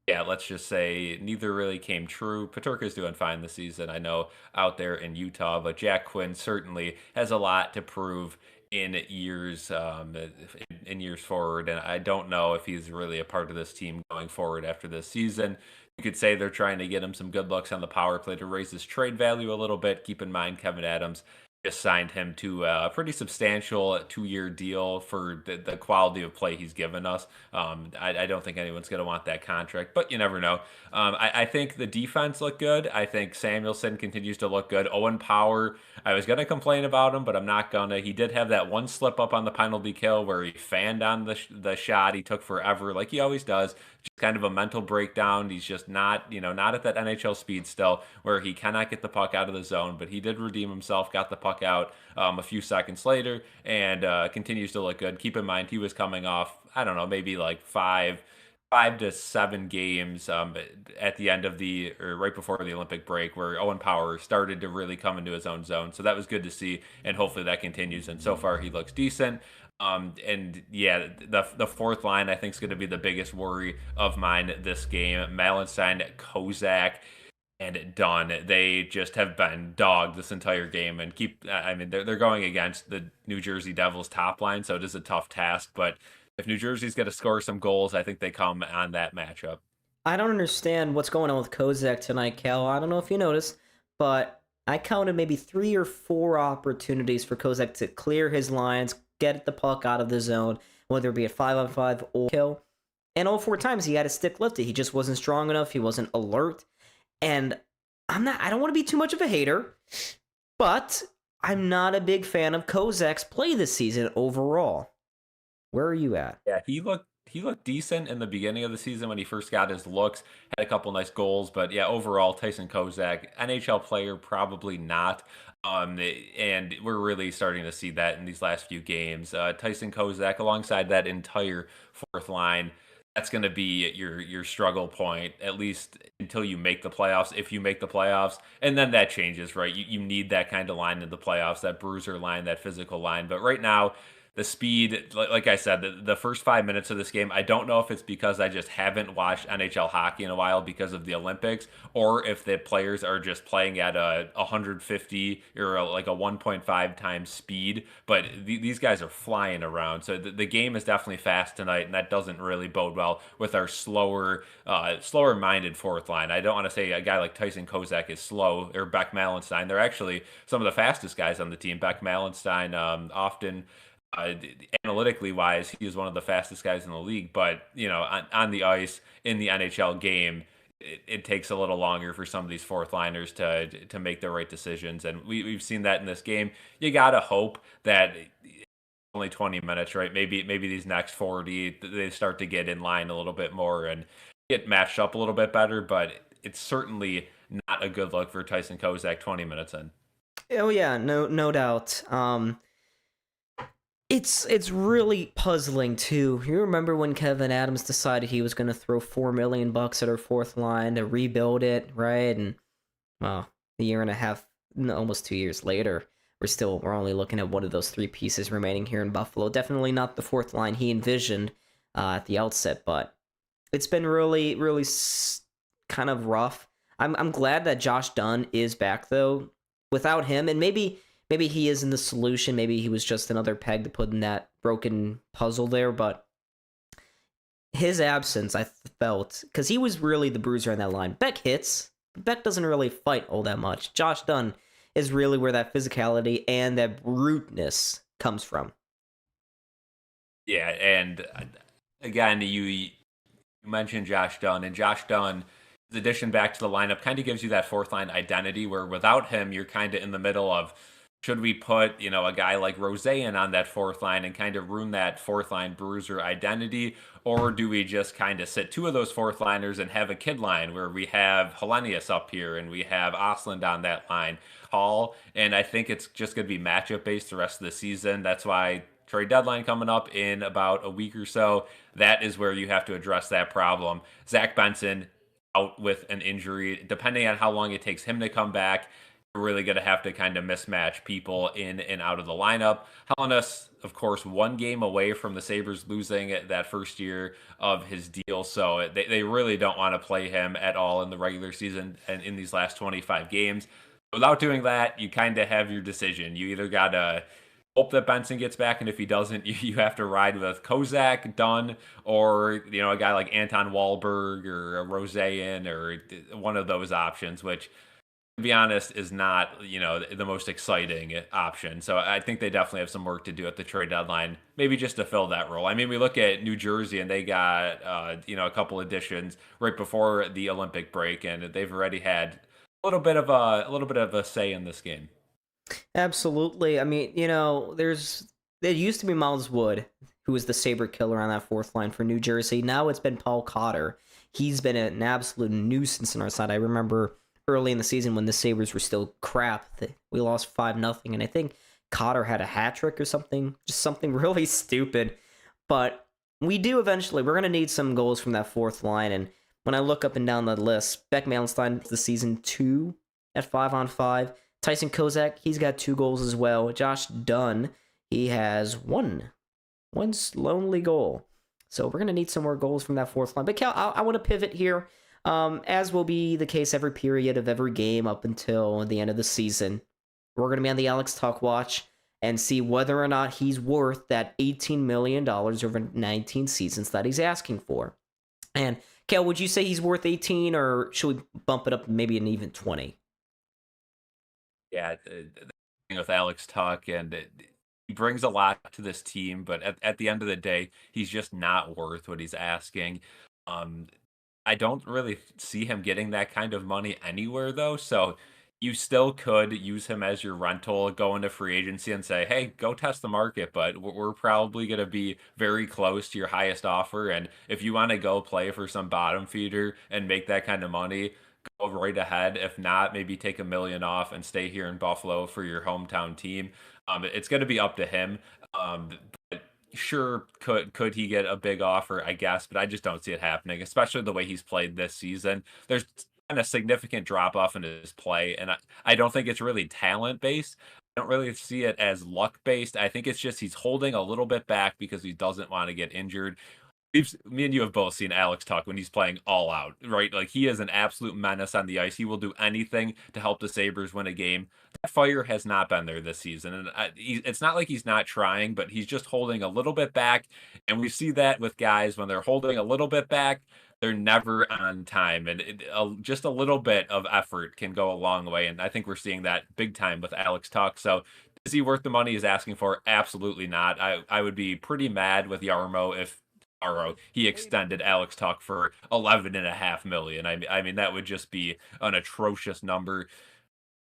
Yeah, let's just say neither really came true. Paterka's doing fine this season, I know, out there in Utah, but Jack Quinn certainly has a lot to prove in years in years forward, and I don't know if he's really a part of this team going forward after this season. You could say they're trying to get him some good looks on the power play to raise his trade value a little bit. Keep in mind, Kevin Adams just signed him to a pretty substantial 2-year deal for the quality of play he's given us. I don't think anyone's going to want that contract, but you never know. I think the defense looked good. I think Samuelson continues to look good. Owen Power, I was going to complain about him, but I'm not going to. He did have that one slip up on the penalty kill where he fanned on the shot. He took forever, like he always does. Just kind of a mental breakdown. He's just not at that NHL speed still, where he cannot get the puck out of the zone. But he did redeem himself, got the puck out a few seconds later, and continues to look good. Keep in mind he was coming off, I don't know, maybe like five to 7 games at the end of or right before the Olympic break, where Owen Power started to really come into his own zone. So that was good to see, and hopefully that continues. And so far he looks decent. And yeah, the fourth line I think is going to be the biggest worry of mine this game. Malenstein, Kozak, and Dunn. They just have been dogged this entire game, and I mean, they're going against the New Jersey Devils top line, so it is a tough task. But if New Jersey's going to score some goals, I think they come on that matchup. I don't understand what's going on with Kozak tonight, Cal. I don't know if you noticed, but I counted maybe 3 or 4 opportunities for Kozak to clear his lines, get the puck out of the zone, whether it be a 5-on-5 or kill. And all 4 times he had his stick lifted. He just wasn't strong enough. He wasn't alert. And I don't want to be too much of a hater, but I'm not a big fan of Kozak's play this season overall. Where are you at? Yeah, he looked decent in the beginning of the season when he first got his looks, had a couple nice goals, but yeah, overall Tyson Kozak, NHL player, probably not. And we're really starting to see that in these last few games. Tyson Kozak, alongside that entire fourth line, that's going to be your struggle point, at least until you make the playoffs. If you make the playoffs, and then that changes, right? You need that kind of line in the playoffs, that bruiser line, that physical line. But right now, the speed, like I said, the first 5 minutes of this game, I don't know if it's because I just haven't watched NHL hockey in a while because of the Olympics, or if the players are just playing at a 150 or like a 1.5 times speed. But these guys are flying around, so the game is definitely fast tonight, and that doesn't really bode well with our slower-minded fourth line. I don't want to say a guy like Tyson Kozak is slow, or Beck Malenstein. They're actually some of the fastest guys on the team. Beck Malenstein often analytically wise, he is one of the fastest guys in the league. But on the ice in the NHL game, it takes a little longer for some of these fourth liners to make the right decisions, and we've seen that in this game. You gotta hope that only 20 minutes, right? Maybe these next 40 they start to get in line a little bit more and get matched up a little bit better. But it's certainly not a good look for Tyson Kozak 20 minutes in. Oh yeah, no doubt. It's really puzzling too. You remember when Kevin Adams decided he was going to throw $4 million at our fourth line to rebuild it, right? And well, a year and a half, no, almost 2 years later, we're only looking at one of those 3 pieces remaining here in Buffalo. Definitely not the fourth line he envisioned at the outset, but it's been really, really kind of rough. I'm glad that Josh Dunn is back though. Without him, and maybe he isn't the solution. Maybe he was just another peg to put in that broken puzzle there. But his absence, I felt, because he was really the bruiser on that line. Beck hits, but Beck doesn't really fight all that much. Josh Dunn is really where that physicality and that bruteness comes from. Yeah, and again, you mentioned Josh Dunn, and Josh Dunn, his addition back to the lineup kind of gives you that fourth line identity, where without him, you're kind of in the middle of, should we put, a guy like Roseanne on that fourth line and kind of ruin that fourth line bruiser identity? Or do we just kind of sit 2 of those fourth liners and have a kid line where we have Hellenius up here and we have Osland on that line, Hall? And I think it's just going to be matchup based the rest of the season. That's why trade deadline coming up in about a week or so, that is where you have to address that problem. Zach Benson out with an injury. Depending on how long it takes him to come back, really going to have to kind of mismatch people in and out of the lineup. Hellenis, of course, 1 game away from the Sabres losing that first year of his deal. So they really don't want to play him at all in the regular season and in these last 25 games. Without doing that, you kind of have your decision. You either got to hope that Benson gets back, and if he doesn't, you have to ride with Kozak, Dunn, or a guy like Anton Wahlberg or a Roseanne or one of those options, which, to be honest, is not the most exciting option. So I think they definitely have some work to do at the trade deadline, maybe just to fill that role. I mean, we look at New Jersey, and they got a couple additions right before the Olympic break, and they've already had a little bit of a say in this game. Absolutely. I mean, there used to be Miles Wood, who was the saber killer on that fourth line for New Jersey. Now it's been Paul Cotter. He's been an absolute nuisance on our side. I remember early in the season when the Sabres were still crap, that we lost 5-0, and I think Cotter had a hat trick or something, just something really stupid. But we do eventually. We're going to need some goals from that fourth line, and when I look up and down the list, Beck Malenstein the season 2 at 5-on-5. Tyson Kozak, he's got 2 goals as well. Josh Dunn, he has one lonely goal. So we're going to need some more goals from that fourth line. But Cal, I want to pivot here, as will be the case every period of every game up until the end of the season. We're going to be on the Alex Tuch watch and see whether or not he's worth that $18 million over 19 seasons that he's asking for. And Cal, would you say he's worth 18, or should we bump it up maybe an even 20? Yeah, the thing with Alex Tuch, and he brings a lot to this team, but at the end of the day, he's just not worth what he's asking. Um, I don't really see him getting that kind of money anywhere, though. So you still could use him as your rental, go into free agency and say, hey, go test the market, but we're probably going to be very close to your highest offer. And if you want to go play for some bottom feeder and make that kind of money, go right ahead. If not, maybe take $1 million off and stay here in Buffalo for your hometown team. It's going to be up to him. But sure, could he get a big offer? I guess, but I just don't see it happening, especially the way he's played this season. There's been a significant drop off in his play, and I don't think it's really talent based. I don't really see it as luck based. I think it's just he's holding a little bit back because he doesn't want to get injured. Me and you have both seen Alex Tuch when he's playing all out, right? Like, he is an absolute menace on the ice. He will do anything to help the Sabres win a game. That fire has not been there this season. And it's not like he's not trying, but he's just holding a little bit back. And we see that with guys when they're holding a little bit back, they're never on time. And just a little bit of effort can go a long way. And I think we're seeing that big time with Alex Tuch. So is he worth the money he's asking for? Absolutely not. I would be pretty mad with Yarmo if he extended Alex Tuch for $11.5 million. I mean, that would just be an atrocious number.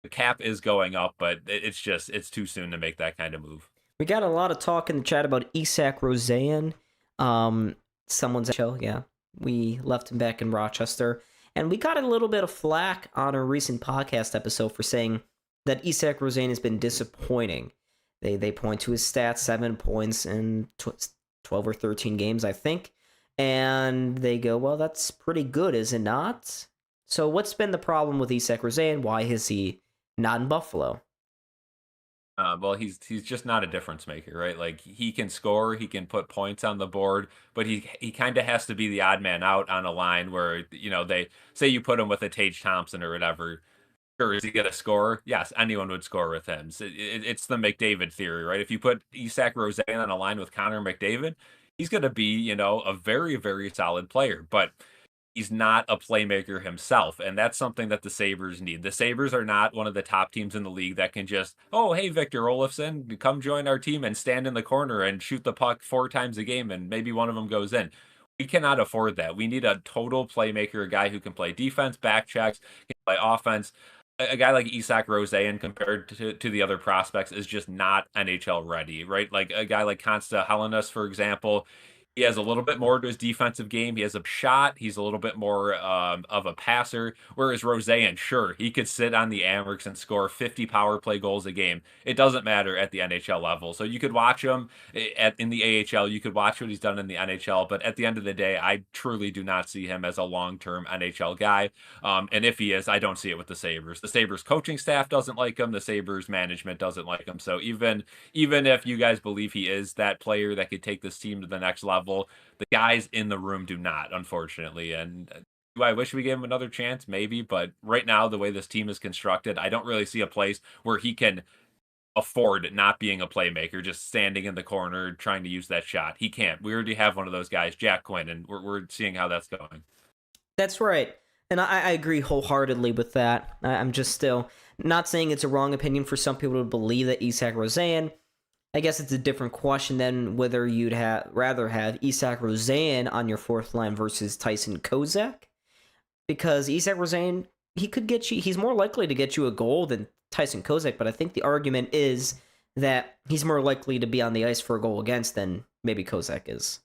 The cap is going up, but it's too soon to make that kind of move. We got a lot of talk in the chat about Isak Roseanne. Someone's show, yeah. We left him back in Rochester. And we got a little bit of flack on a recent podcast episode for saying that Isak Roseanne has been disappointing. They point to his stats, 7 points in 12 or 13 games, I think. And they go, well, that's pretty good, is it not? So what's been the problem with Isak Roseanne? Why is he not in Buffalo? Well, he's just not a difference maker, right? Like, he can score, he can put points on the board, but he kind of has to be the odd man out on a line where, they say you put him with a Tage Thompson or whatever. Sure, is he going to score? Yes, anyone would score with him. So it's the McDavid theory, right? If you put Isak Roseanne on a line with Connor McDavid, he's going to be, a very, very solid player. But he's not a playmaker himself, and that's something that the Sabres need. The Sabres are not one of the top teams in the league that can just, oh, hey, Victor Olofsson, come join our team and stand in the corner and shoot the puck 4 times a game, and maybe one of them goes in. We cannot afford that. We need a total playmaker, a guy who can play defense, back checks, can play offense. A guy like Isak Roseanne compared to the other prospects is just not NHL ready, right? Like a guy like Konsta Hellenis, for example, He has a little bit more to his defensive game. He has a shot. He's a little bit more of a passer. Whereas Roseanne, sure, he could sit on the Amerks and score 50 power play goals a game. It doesn't matter at the NHL level. So you could watch him in the AHL. You could watch what he's done in the NHL. But at the end of the day, I truly do not see him as a long-term NHL guy. And if he is, I don't see it with the Sabres. The Sabres coaching staff doesn't like him. The Sabres management doesn't like him. So even if you guys believe he is that player that could take this team to the next level, the guys in the room do not, unfortunately. And do I wish we gave him another chance? Maybe. But right now, the way this team is constructed, I don't really see a place where he can afford not being a playmaker, just standing in the corner trying to use that shot. He can't. We already have one of those guys, Jack Quinn, and we're seeing how that's going. That's right. And I agree wholeheartedly with that. I'm just still not saying it's a wrong opinion for some people to believe that Isak Roseanne. I guess it's a different question than whether you'd rather have Isak Roseanne on your fourth line versus Tyson Kozak. Because Isak Roseanne, he's more likely to get you a goal than Tyson Kozak, but I think the argument is that he's more likely to be on the ice for a goal against than maybe Kozak is.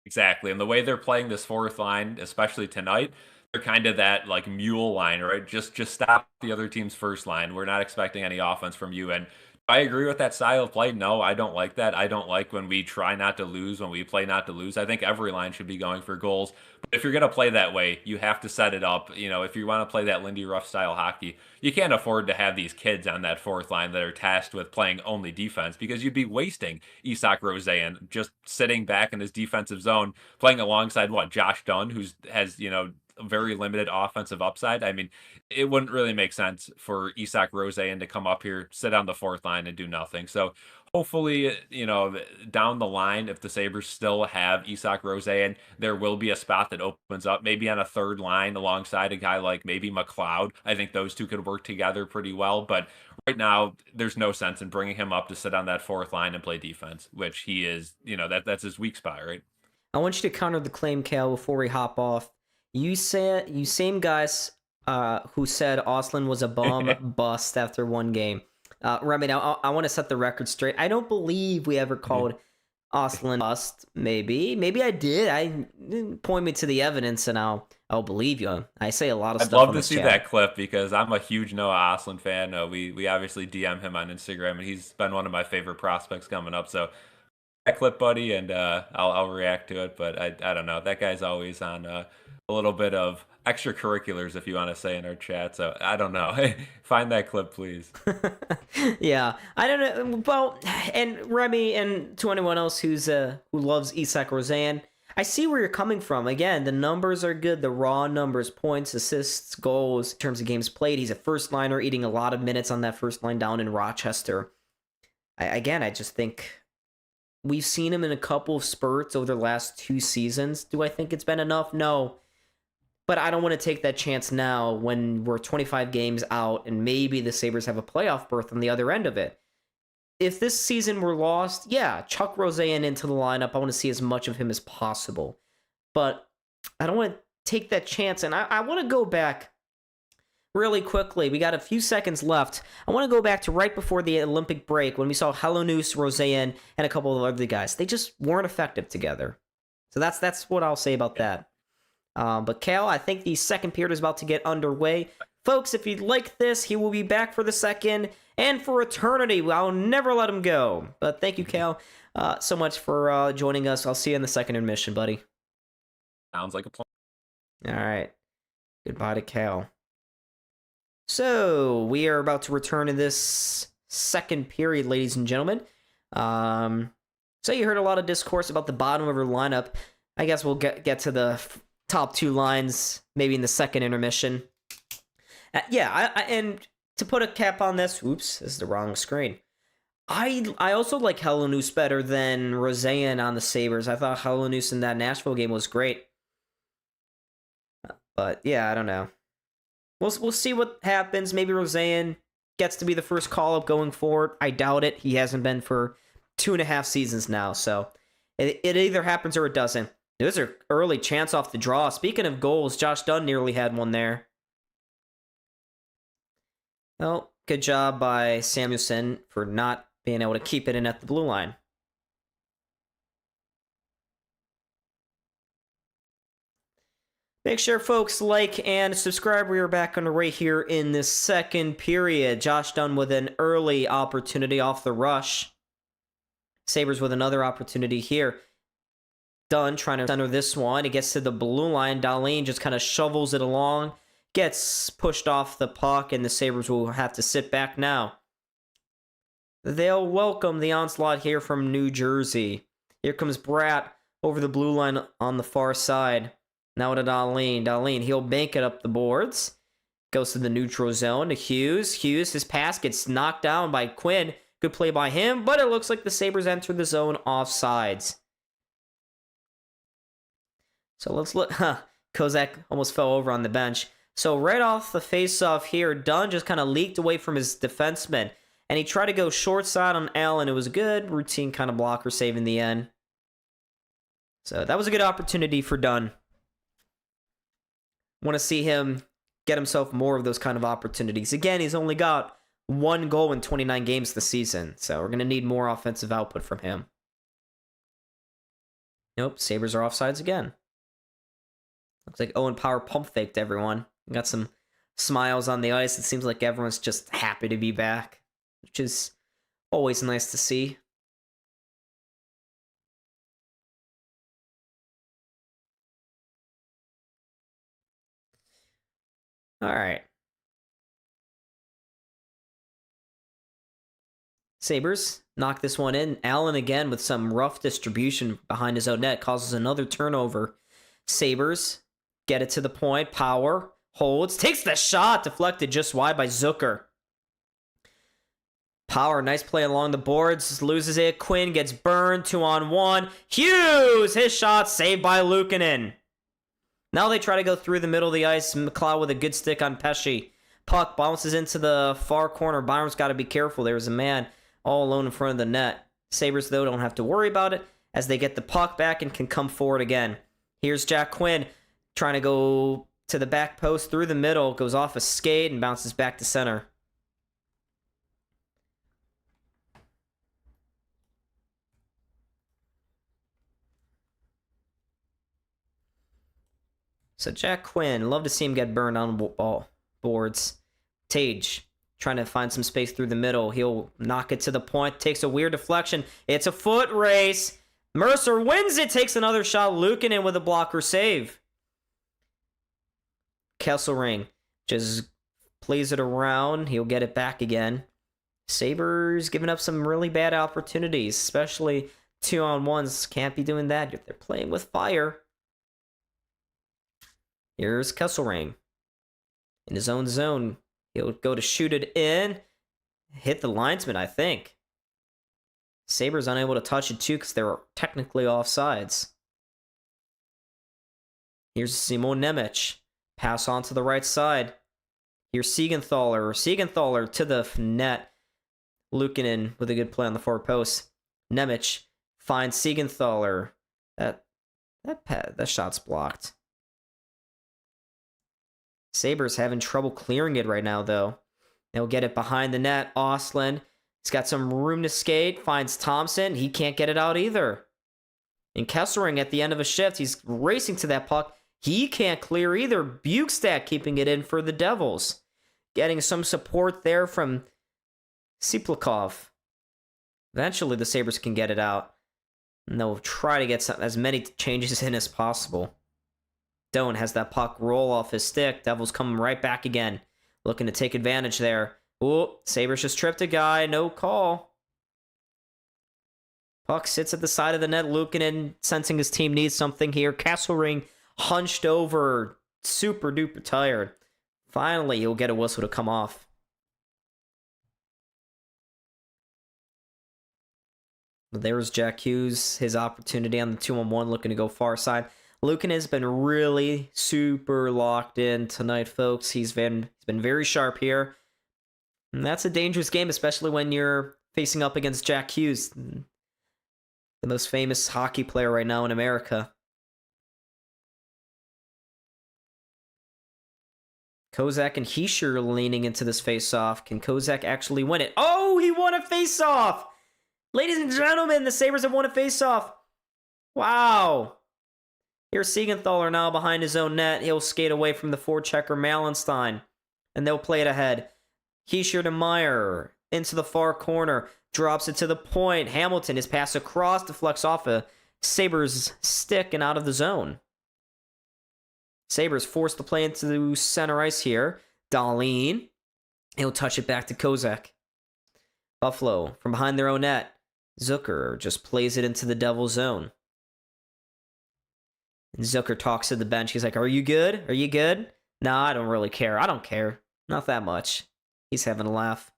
Exactly. And the way they're playing this fourth line, especially tonight, they're kind of that like mule line, right? Just stop the other team's first line. We're not expecting any offense from you. And I agree with that style of play. No, I don't like that. I don't like when we try not to lose, when we play not to lose. I think every line should be going for goals. But if you're going to play that way, you have to set it up. You know, if you want to play that Lindy Ruff style hockey, you can't afford to have these kids on that fourth line that are tasked with playing only defense, because you'd be wasting Isak Roseanne just sitting back in his defensive zone, playing alongside Josh Dunn, who has, very limited offensive upside. I mean, it wouldn't really make sense for Isak Roseanne to come up here, sit on the fourth line, and do nothing. So hopefully, down the line, if the Sabres still have Isak Roseanne, there will be a spot that opens up, maybe on a third line alongside a guy like maybe McLeod. I think those two could work together pretty well. But right now, there's no sense in bringing him up to sit on that fourth line and play defense, which he is, that's his weak spot, right? I want you to counter the claim, Cal, before we hop off. You same guys who said Ostlund was a bum bust after one game. Remy, now I want to set the record straight. I don't believe we ever called Ostlund bust. Maybe I did. Point me to the evidence, and I'll believe you. I say a lot of I'd stuff. love on to this see chat. that clip, because I'm a huge Noah Ostlund fan. We obviously DM him on Instagram, and he's been one of my favorite prospects coming up. So that clip, buddy, and I'll react to it. But I don't know. That guy's always on a little bit of extracurriculars, if you want to say, in our chat. So I don't know. Find that clip, please. Yeah, I don't know. Well, and Remy, and to anyone else who loves Isak Roseanne, I see where you're coming from. Again, the numbers are good. The raw numbers, points, assists, goals, in terms of games played. He's a first liner, eating a lot of minutes on that first line down in Rochester. I just think we've seen him in a couple of spurts over the last 2 seasons. Do I think it's been enough? No. But I don't want to take that chance now when we're 25 games out and maybe the Sabres have a playoff berth on the other end of it. If this season were lost, yeah, chuck Roseanne into the lineup. I want to see as much of him as possible. But I don't want to take that chance. And I want to go back really quickly. We got a few seconds left. I want to go back to right before the Olympic break when we saw Helenius, Roseanne, and a couple of other guys. They just weren't effective together. So that's what I'll say about that. But Cal, I think the second period is about to get underway. Folks, if you like this, he will be back for the second and for eternity. I'll never let him go. But thank you, Cal, so much for joining us. I'll see you in the second intermission, buddy. Sounds like a plan. All right. Goodbye to Cal. So, we are about to return to this second period, ladies and gentlemen. So you heard a lot of discourse about the bottom of our lineup. I guess we'll get to the top 2 lines maybe in the second intermission. And to put a cap on this, oops, this is the wrong screen. I also like Helenius better than Roseanne on the Sabres. I thought Helenius in that Nashville game was great. But yeah, I don't know. We'll see what happens. Maybe Roseanne gets to be the first call-up going forward. I doubt it. He hasn't been for 2.5 seasons now, so it either happens or it doesn't. Those are early chance off the draw. Speaking of goals, Josh Dunn nearly had one there. Well, good job by Samuelson for not being able to keep it in at the blue line. Make sure folks like and subscribe. We are back underway here in the second period. Josh Dunn with an early opportunity off the rush. Sabres with another opportunity here. Dunn trying to center this one. It gets to the blue line. Dahlin just kind of shovels it along. Gets pushed off the puck, and the Sabres will have to sit back now. They'll welcome the onslaught here from New Jersey. Here comes Bratt over the blue line on the far side. Now to Dahlin. Dahlin, he'll bank it up the boards. Goes to the neutral zone to Hughes. Hughes, his pass gets knocked down by Quinn. Good play by him, but it looks like the Sabres enter the zone offsides. So let's look. Kozak almost fell over on the bench. So right off the face-off here, Dunn just kind of leaked away from his defenseman. And he tried to go short side on Allen. It was a good routine kind of blocker save in the end. So that was a good opportunity for Dunn. Want to see him get himself more of those kind of opportunities. Again, he's only got 1 goal in 29 games this season. So we're going to need more offensive output from him. Nope, Sabres are offsides again. Looks like Owen Power pump faked everyone. Got some smiles on the ice. It seems like everyone's just happy to be back, which is always nice to see. All right. Sabres knock this one in. Allen again with some rough distribution behind his own net causes another turnover. Sabres get it to the point. Power holds. Takes the shot. Deflected just wide by Zucker. Power, nice play along the boards. Loses it. Quinn gets burned. 2-on-1. Hughes! His shot saved by Luukkonen. Now they try to go through the middle of the ice. McLeod with a good stick on Pesce. Puck bounces into the far corner. Byram's got to be careful. There's a man all alone in front of the net. Sabres, though, don't have to worry about it as they get the puck back and can come forward again. Here's Jack Quinn trying to go to the back post through the middle. Goes off a skate and bounces back to center. So Jack Quinn, love to see him get burned on ball boards. Tage trying to find some space through the middle. He'll knock it to the point. Takes a weird deflection. It's a foot race. Mercer wins it. Takes another shot. Luukkonen with a blocker save. Kesselring just plays it around. He'll get it back again. Sabres giving up some really bad opportunities, especially 2-on-1s. Can't be doing that if they're playing with fire. Here's Kesselring. In his own zone. He'll go to shoot it in. Hit the linesman, I think. Sabres unable to touch it too because they were technically offsides. Here's Simon Nemec. Pass on to the right side. Here's Siegenthaler. Siegenthaler to the net. Luukkonen with a good play on the forward post. Nemec finds Siegenthaler. That shot's blocked. Sabres having trouble clearing it right now, though. They'll get it behind the net. Ostlund. He's got some room to skate. Finds Thompson. He can't get it out either. And Kesselring at the end of a shift. He's racing to that puck. He can't clear either. Bukestad keeping it in for the Devils. Getting some support there from Siplikov. Eventually, the Sabres can get it out. And they'll try to get as many changes in as possible. Doan has that puck roll off his stick. Devils coming right back again. Looking to take advantage there. Ooh, Sabres just tripped a guy. No call. Puck sits at the side of the net. Luukkonen sensing his team needs something here. Kesselring hunched over. Super duper tired. Finally, he'll get a whistle to come off. There's Jack Hughes. His opportunity on the 2-on-1 looking to go far side. Luukkonen has been really super locked in tonight, folks. He's been very sharp here. And that's a dangerous game, especially when you're facing up against Jack Hughes, the most famous hockey player right now in America. Kozak and Hischier leaning into this face-off. Can Kozak actually win it? Oh, he won a face-off! Ladies and gentlemen, the Sabres have won a face-off. Wow. Here's Siegenthaler now behind his own net. He'll skate away from the forechecker Malenstein, and they'll play it ahead. Heischer to Meyer, into the far corner, drops it to the point. Hamilton, his pass across, deflects off a Sabres stick and out of the zone. Sabres forced to play into the center ice here. Dahlin, he'll touch it back to Kozak. Buffalo, from behind their own net. Zucker just plays it into the Devil's zone. And Zucker talks to the bench. He's like, "Are you good? Are you good?" "No, I don't really care. I don't care. Not that much." He's having a laugh.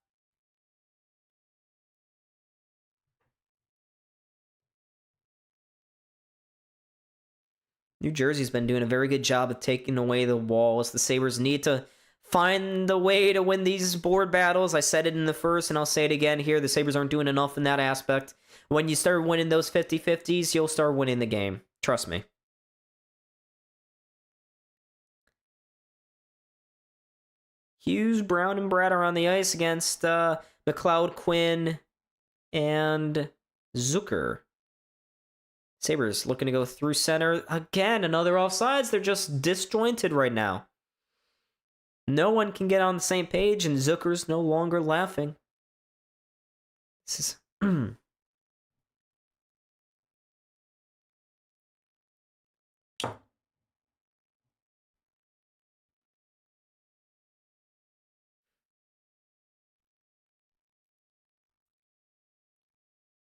New Jersey's been doing a very good job of taking away the walls. The Sabres need to find a way to win these board battles. I said it in the first, and I'll say it again here. The Sabres aren't doing enough in that aspect. When you start winning those 50-50s, you'll start winning the game. Trust me. Hughes, Brown, and Brad are on the ice against McLeod, Quinn, and Zucker. Sabres looking to go through center. Again, another offsides. They're just disjointed right now. No one can get on the same page, and Zucker's no longer laughing. This is...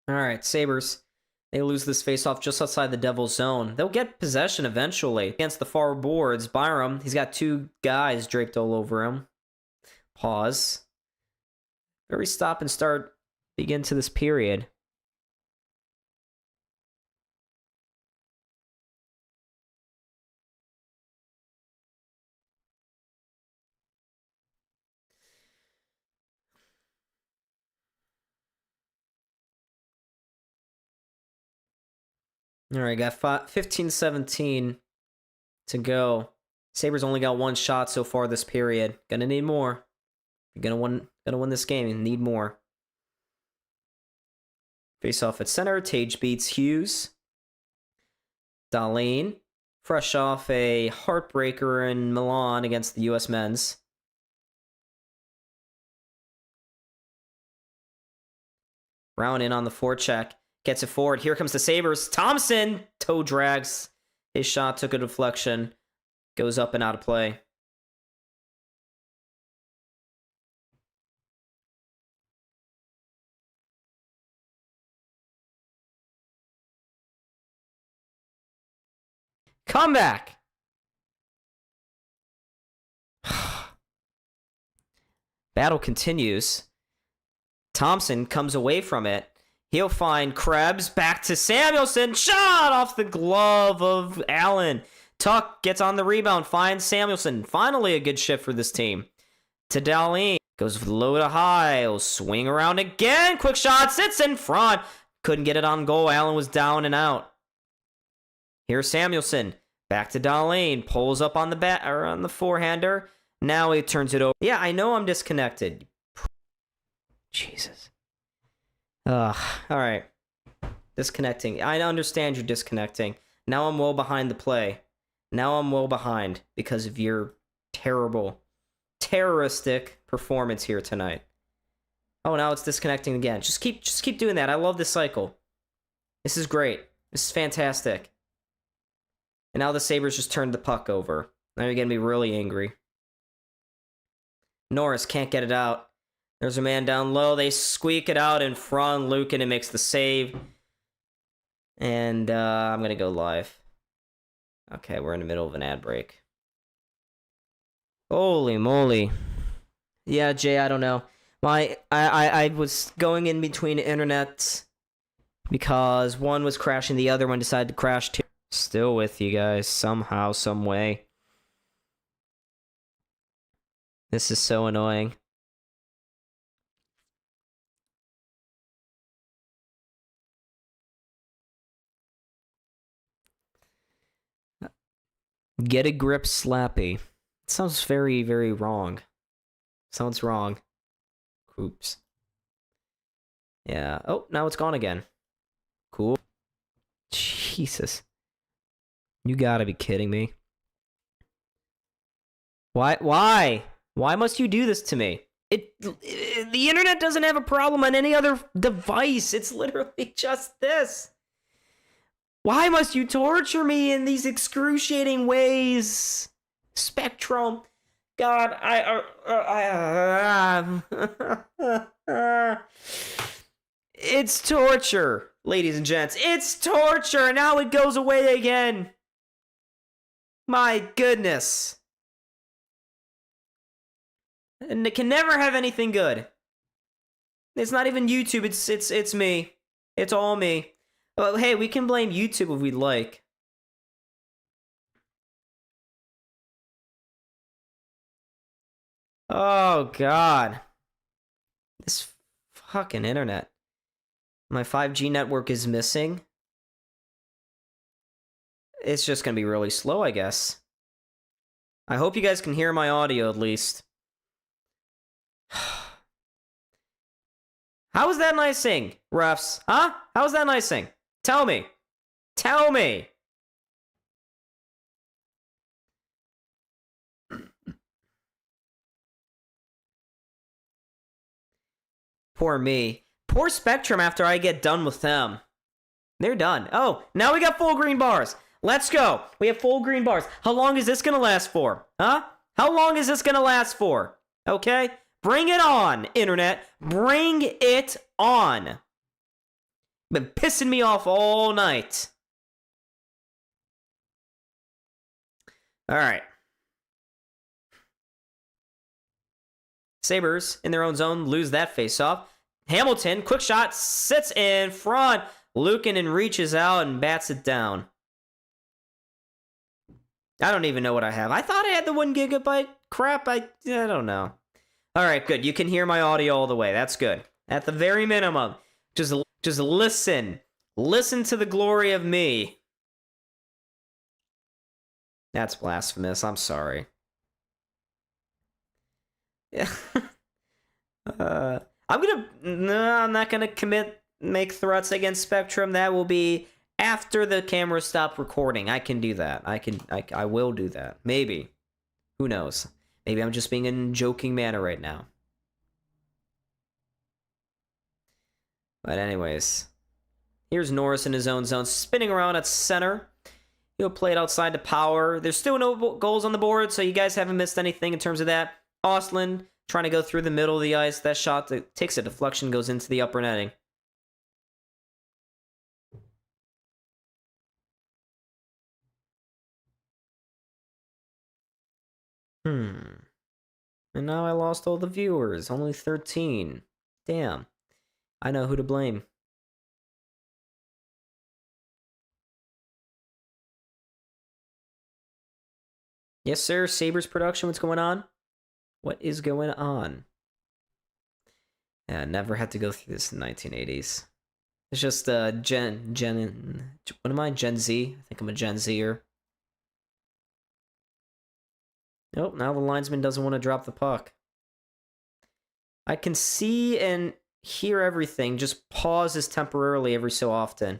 All right, Sabres. They lose this faceoff just outside the Devil's zone. They'll get possession eventually against the far boards. Byram, he's got two guys draped all over him. Pause. Very stop and start begin to this period. All right, got 15-17 to go. Sabres only got one shot so far this period. Gonna need more. You're gonna win this game. You need more. Face off at center. Tage beats Hughes. Dahlin, fresh off a heartbreaker in Milan against the U.S. men's. Brown in on the forecheck. Gets it forward. Here comes the Sabres. Thompson toe drags. His shot took a deflection. Goes up and out of play. Comeback! Battle continues. Thompson comes away from it. He'll find Krebs, back to Samuelson, shot off the glove of Allen. Tuck gets on the rebound, finds Samuelson. Finally a good shift for this team. To Dahlin, goes low to high, he'll swing around again, quick shot, sits in front. Couldn't get it on goal, Allen was down and out. Here's Samuelson, back to Dahlin, pulls up on the on the forehander. Now he turns it over. Yeah, I know I'm disconnected. Jesus. Alright. Disconnecting. I understand you're disconnecting. Now I'm well behind the play. Now I'm well behind because of your terrible, terroristic performance here tonight. Oh, now it's disconnecting again. Just keep doing that. I love this cycle. This is great. This is fantastic. And now the Sabres just turned the puck over. Now you're going to be really angry. Norris can't get it out. There's a man down low. They squeak it out in front. Lukin makes the save. And I'm going to go live. Okay, we're in the middle of an ad break. Holy moly. Yeah, Jay, I don't know. I was going in between internets because one was crashing, the other one decided to crash too. Still with you guys somehow, some way. This is so annoying. Get a grip, Slappy. It sounds very, very wrong. Sounds wrong. Oops. Yeah. Oh, now it's gone again. Cool. Jesus. You gotta be kidding me. Why? Why must you do this to me? The internet doesn't have a problem on any other device. It's literally just this. Why must you torture me in these excruciating ways? Spectrum. God, it's torture, ladies and gents. It's torture. Now it goes away again. My goodness. And it can never have anything good. It's not even YouTube. It's me. It's all me. Well, hey, we can blame YouTube if we'd like. Oh God. This fucking internet. My 5G network is missing. It's just gonna be really slow, I guess. I hope you guys can hear my audio at least. How was that icing, refs? Huh? How was that icing? Tell me. Tell me. Poor me. Poor Spectrum after I get done with them. They're done. Oh, now we got full green bars. Let's go. We have full green bars. How long is this going to last for? Huh? How long is this going to last for? Okay? Bring it on, internet. Bring it on. Been pissing me off all night. All right. Sabres, in their own zone, lose that face-off. Hamilton, quick shot, sits in front. Luukkonen reaches out and bats it down. I don't even know what I have. I thought I had the 1 gigabyte. Crap, I don't know. All right, good. You can hear my audio all the way. That's good. At the very minimum, just listen. Listen to the glory of me. That's blasphemous. I'm sorry. Yeah. I'm not gonna make threats against Spectrum. That will be after the cameras stop recording. I can do that. I will do that. Maybe. Who knows? Maybe I'm just being in a joking manner right now. But anyways, here's Norris in his own zone, spinning around at center. He'll play it outside to Power. There's still no goals on the board, so you guys haven't missed anything in terms of that. Ostlund trying to go through the middle of the ice. That shot that takes a deflection goes into the upper netting. And now I lost all the viewers. Only 13. Damn. I know who to blame. Yes, sir. Sabres production. What's going on? What is going on? Yeah, never had to go through this in the 1980s. It's just what am I? Gen Z? I think I'm a Gen Zer. Nope, now the linesman doesn't want to drop the puck. I can see and hear everything, just pauses temporarily every so often.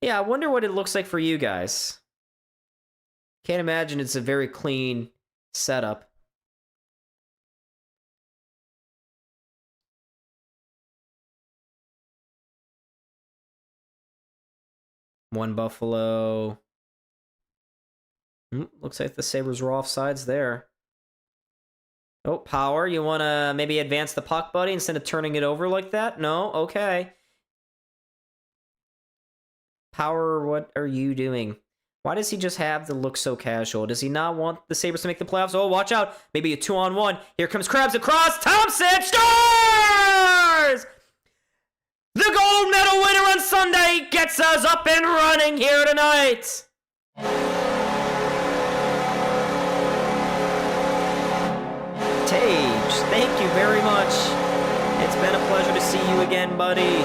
Yeah, I wonder what it looks like for you guys. Can't imagine it's a very clean setup. One Buffalo. Looks like the Sabres were offsides there. Oh, Power, you want to maybe advance the puck, buddy, instead of turning it over like that? No? Okay. Power, what are you doing? Why does he just have to look so casual? Does he not want the Sabres to make the playoffs? Oh, watch out. Maybe a 2-on-1. Here comes Krebs across. Thompson scores! The gold medal winner on Sunday gets us up and running here tonight. Tage, thank you very much. It's been a pleasure to see you again, buddy.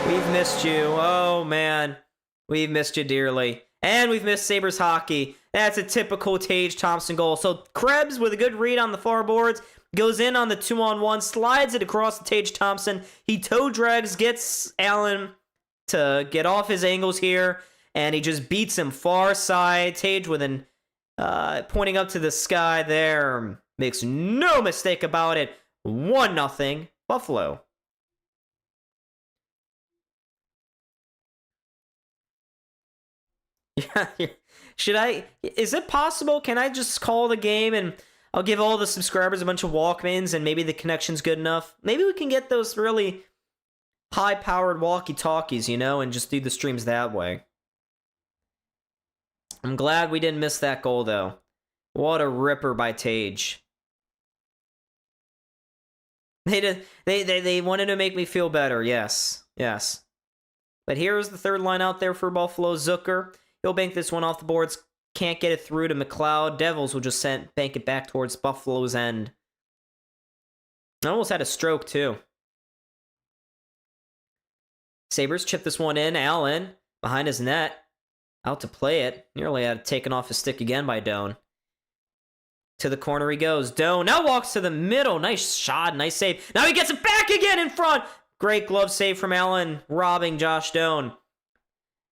We've missed you. Oh, man. We've missed you dearly. And we've missed Sabres hockey. That's a typical Tage Thompson goal. So Krebs with a good read on the far boards. Goes in on the 2-on-1. Slides it across to Tage Thompson. He toe drags, gets Allen to get off his angles here. and he just beats him far side. Tage with an pointing up to the sky there. Makes no mistake about it. 1-0 Buffalo. Yeah, is it possible? Can I just call the game and I'll give all the subscribers a bunch of Walkmans and maybe the connection's good enough? Maybe we can get those really high-powered walkie-talkies, and just do the streams that way. I'm glad we didn't miss that goal, though. What a ripper by Tage. They wanted to make me feel better, yes. But here's the third line out there for Buffalo. Zucker. He'll bank this one off the boards. Can't get it through to McLeod. Devils will just bank it back towards Buffalo's end. I almost had a stroke, too. Sabres chip this one in. Allen behind his net. Out to play it. Nearly had it taken off his stick again by Doan. To the corner he goes. Doan now walks to the middle. Nice shot. Nice save. Now he gets it back again in front. Great glove save from Allen, robbing Josh Doan.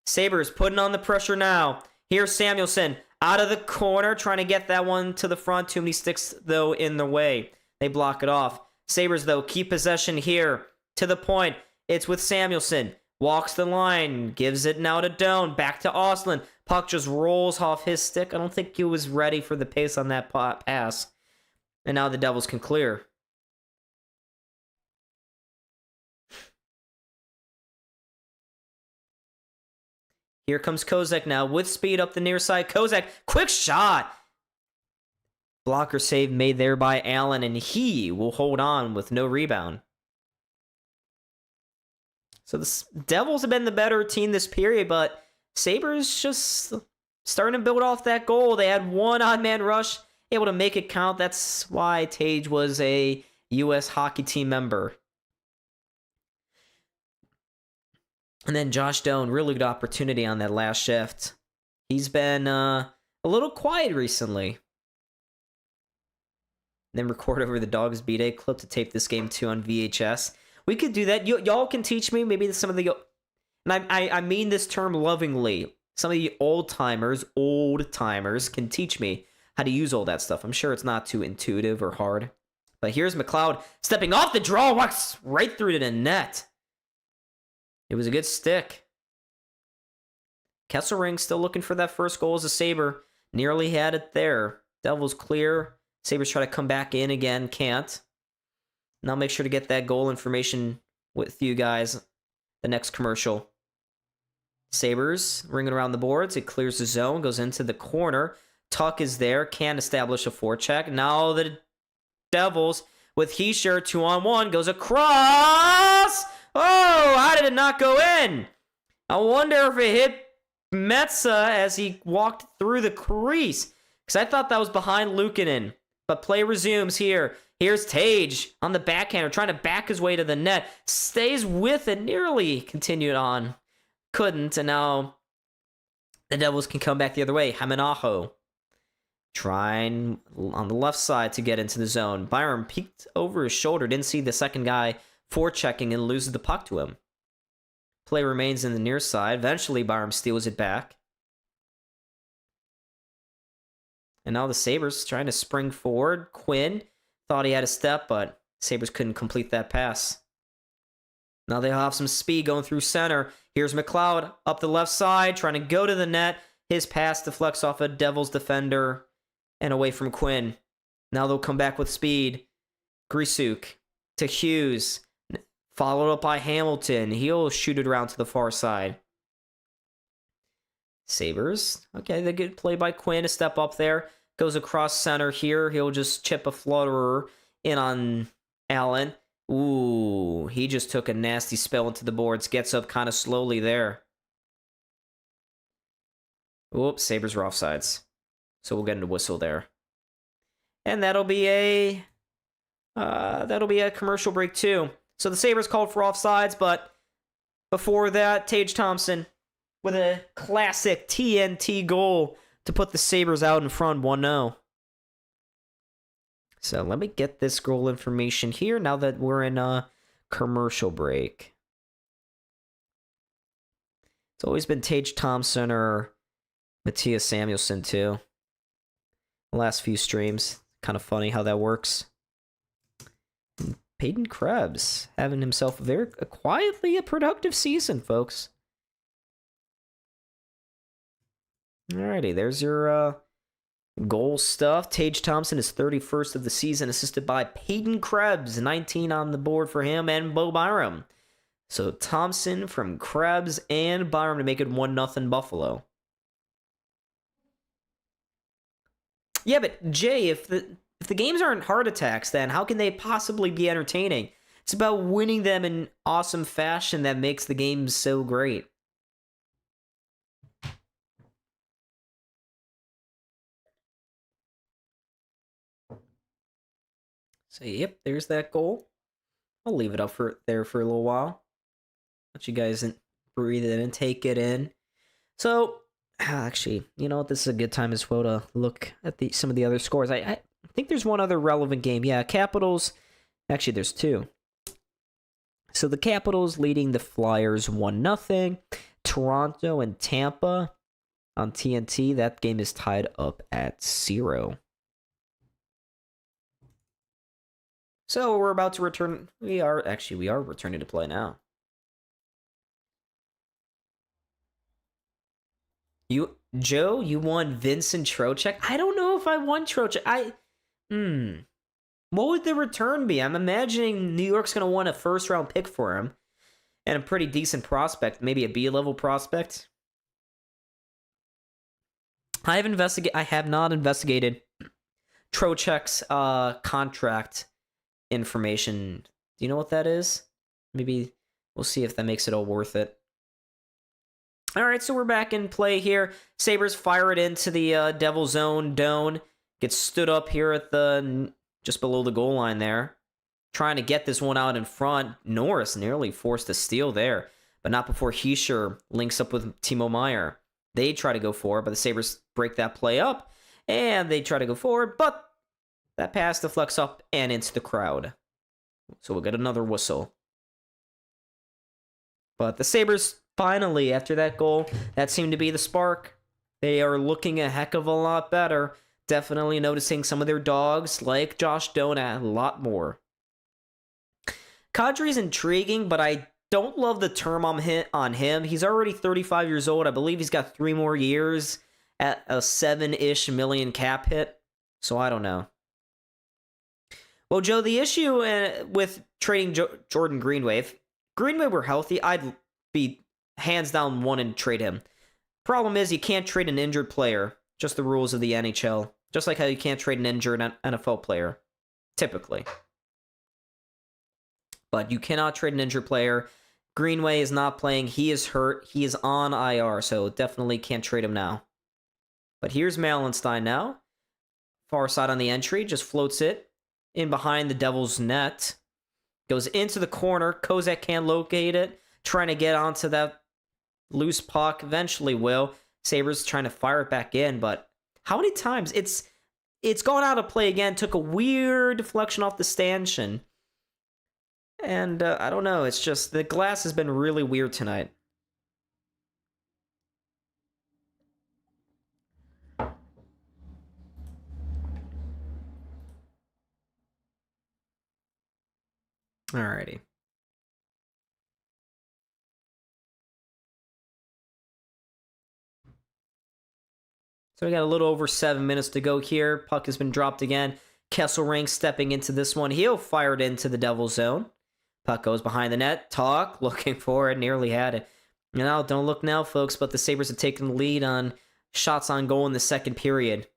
Sabres putting on the pressure now. Here's Samuelsson out of the corner, trying to get that one to the front. Too many sticks, though, in the way. They block it off. Sabres, though, keep possession here. To the point. It's with Samuelsson. Walks the line. Gives it now to Doan. Back to Ostlund. Puck just rolls off his stick. I don't think he was ready for the pace on that pass. And now the Devils can clear. Here comes Kozak now with speed up the near side. Kozak, quick shot. Blocker save made there by Allen, and he will hold on with no rebound. So the Devils have been the better team this period, but Sabres just starting to build off that goal. They had one odd man rush, able to make it count. That's why Tage was a U.S. hockey team member. And then Josh Doan, really good opportunity on that last shift. He's been a little quiet recently. Then record over the Dogs B-Day clip to tape this game too on VHS. We could do that. Y'all can teach me maybe some of the... And I mean this term lovingly. Some of the old timers can teach me how to use all that stuff. I'm sure it's not too intuitive or hard. But here's McLeod stepping off the draw, walks right through to the net. It was a good stick. Kesselring still looking for that first goal as a Sabre. Nearly had it there. Devils clear. Sabres try to come back in again. Can't. And I'll make sure to get that goal information with you guys. The next commercial. Sabres ringing around the boards. It clears the zone. Goes into the corner. Tuck is there. Can't establish a forecheck. Now the Devils with Heischer 2-on-1. Goes across. Oh, how did it not go in? I wonder if it hit Metsa as he walked through the crease. Because I thought that was behind Luukkonen. But play resumes here. Here's Tage on the backhander, trying to back his way to the net. Stays with it, nearly continued on. Couldn't, and now the Devils can come back the other way. Haminaho trying on the left side to get into the zone. Byram peeked over his shoulder, didn't see the second guy forechecking and loses the puck to him. Play remains in the near side. Eventually, Byram steals it back. And now the Sabres trying to spring forward. Quinn thought he had a step, but Sabres couldn't complete that pass. Now they have some speed going through center. Here's McLeod up the left side, trying to go to the net. His pass deflects off a Devils defender and away from Quinn. Now they'll come back with speed. Grisuk to Hughes. Followed up by Hamilton. He'll shoot it around to the far side. Sabres. Okay, the good play by Quinn. A step up there. Goes across center here. He'll just chip a flutterer in on Allen. Ooh, he just took a nasty spell into the boards. Gets up kind of slowly there. Oops, Sabres are offsides. So we'll get into whistle there. And that'll be a commercial break too. So the Sabres called for offsides, but before that, Tage Thompson with a classic TNT goal to put the Sabres out in front 1-0. So let me get this goal information here now that we're in a commercial break. It's always been Tage Thompson or Matthias Samuelsson, too. The last few streams. Kind of funny how that works. And Peyton Krebs having himself quietly a productive season, folks. Alrighty, there's your goal stuff. Tage Thompson is 31st of the season, assisted by Peyton Krebs, 19 on the board for him, and Bo Byram. So Thompson from Krebs and Byram to make it 1-0 Buffalo. Yeah, but Jay, if the games aren't heart attacks, then how can they possibly be entertaining? It's about winning them in awesome fashion that makes the games so great. So, yep, there's that goal. I'll leave it up there for a little while. Let you guys breathe it in, take it in. So, actually, you know what? This is a good time as well to look at some of the other scores. I think there's one other relevant game. Yeah, Capitals. Actually, there's two. So the Capitals leading the Flyers 1-0. Toronto and Tampa on TNT. That game is tied up at 0. So we're about to return. We are returning to play now. Joe, you won Vincent Trocheck? I don't know if I won Trocheck. What would the return be? I'm imagining New York's going to want a first-round pick for him. And a pretty decent prospect. Maybe a B-level prospect. I have not investigated Trocheck's contract information. Do you know what that is? Maybe we'll see if that makes it all worth it. Alright, so we're back in play here. Sabres fire it into the Devil Zone. Doan gets stood up here at just below the goal line there. Trying to get this one out in front. Norris nearly forced a steal there, but not before Heischer links up with Timo Meier. They try to go forward, but the Sabres break that play up, and they try to go forward, but that pass deflects up and into the crowd. So we'll get another whistle. But the Sabres finally, after that goal, that seemed to be the spark. They are looking a heck of a lot better. Definitely noticing some of their dogs, like Josh Doan, a lot more. Kadri's intriguing, but I don't love the term on him. He's already 35 years old. I believe he's got 3 more years at a 7-ish million cap hit. So I don't know. Well, Joe, the issue with trading Jordan Greenway, if Greenway were healthy, I'd be hands down one and trade him. Problem is, you can't trade an injured player. Just the rules of the NHL. Just like how you can't trade an injured NFL player. Typically. But you cannot trade an injured player. Greenway is not playing. He is hurt. He is on IR, so definitely can't trade him now. But here's Malenstein now. Far side on the entry. Just floats it in behind the Devils' net. Goes into the corner. Kozak can't locate it. Trying to get onto that loose puck. Eventually will. Sabres trying to fire it back in, but how many times? It's gone out of play again. Took a weird deflection off the stanchion. And I don't know. It's just the glass has been really weird tonight. Alrighty. So we got a little over 7 minutes to go here. Puck has been dropped again. Kesselring stepping into this one. He'll fire it into the Devil Zone. Puck goes behind the net. Talk, looking for it. Nearly had it. Now, don't look now, folks, but the Sabres have taken the lead on shots on goal in the second period.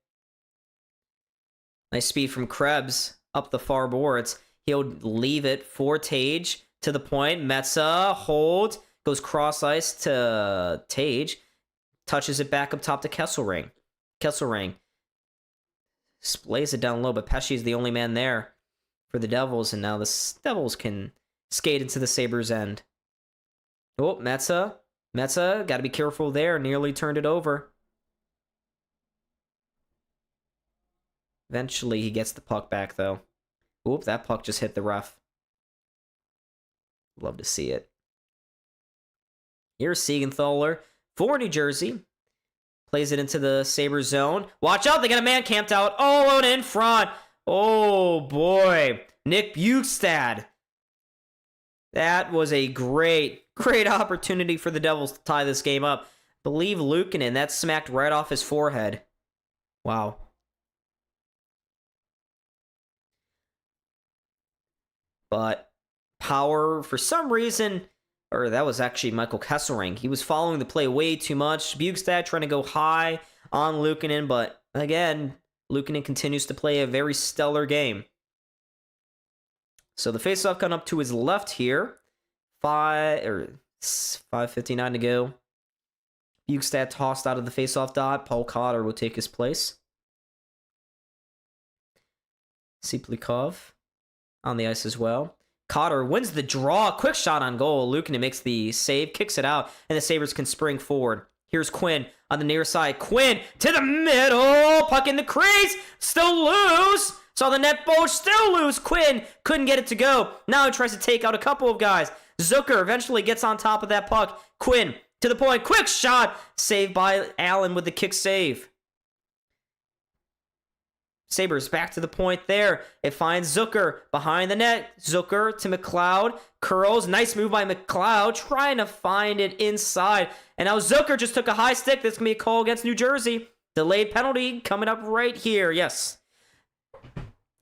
Nice speed from Krebs up the far boards. He'll leave it for Tage to the point. Metsa, hold. Goes cross ice to Tage. Touches it back up top to Kesselring. Kesselring splays it down low, but Pesce is the only man there for the Devils, and now the Devils can skate into the Sabres' end. Oh, Metsa, got to be careful there. Nearly turned it over. Eventually, he gets the puck back, though. Oop, that puck just hit the ref. Love to see it. Here's Siegenthaler. for New Jersey. Plays it into the Sabres zone. Watch out, they got a man camped out all alone in front. Oh, boy. Nick Bukestad. That was a great opportunity for the Devils to tie this game up. I believe Luukkonen, that smacked right off his forehead. Wow. But Power, for some reason, or that was actually Michael Kesselring. He was following the play way too much. Bukestad trying to go high on Luukkonen, but again, Luukkonen continues to play a very stellar game. So the faceoff got up to his left here. 5:59 to go. Bukestad tossed out of the faceoff dot. Paul Cotter will take his place. Siplikov on the ice as well. Cotter wins the draw. Quick shot on goal. Luukkonen makes the save, kicks it out, and the Sabres can spring forward. Here's Quinn on the near side. Quinn to the middle. Puck in the crease. Still loose. Saw the net bulge. Still loose. Quinn couldn't get it to go. Now he tries to take out a couple of guys. Zucker eventually gets on top of that puck. Quinn to the point. Quick shot. Saved by Allen with the kick save. Sabres back to the point there. It finds Zucker behind the net. Zucker to McLeod. Curls. Nice move by McLeod. Trying to find it inside. And now Zucker just took a high stick. This can be a call against New Jersey. Delayed penalty coming up right here. Yes.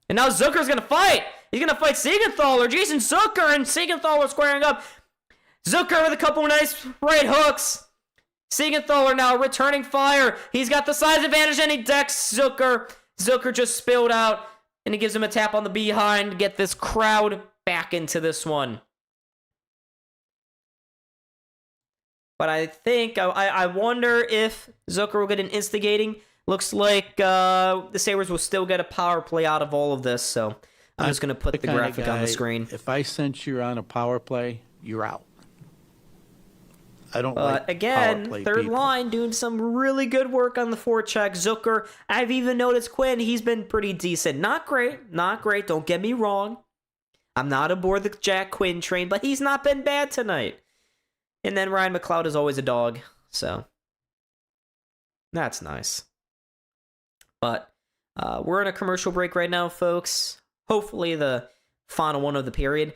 And now Zucker's going to fight. He's going to fight Siegenthaler. Jason Zucker and Siegenthaler squaring up. Zucker with a couple nice right hooks. Siegenthaler now returning fire. He's got the size advantage and he decks Zucker. Zucker just spilled out, and he gives him a tap on the behind to get this crowd back into this one. But I think, I wonder if Zucker will get an instigating. Looks like the Sabres will still get a power play out of all of this, so I'm just going to put the graphic on the screen. If I sense you're on a power play, you're out. I don't like again, power play third people. line doing some really good work on the forecheck. Zucker, I've even noticed Quinn, he's been pretty decent. Not great, don't get me wrong. I'm not aboard the Jack Quinn train, but he's not been bad tonight. And then Ryan McLeod is always a dog, so that's nice. But we're in a commercial break right now, folks. Hopefully the final one of the period.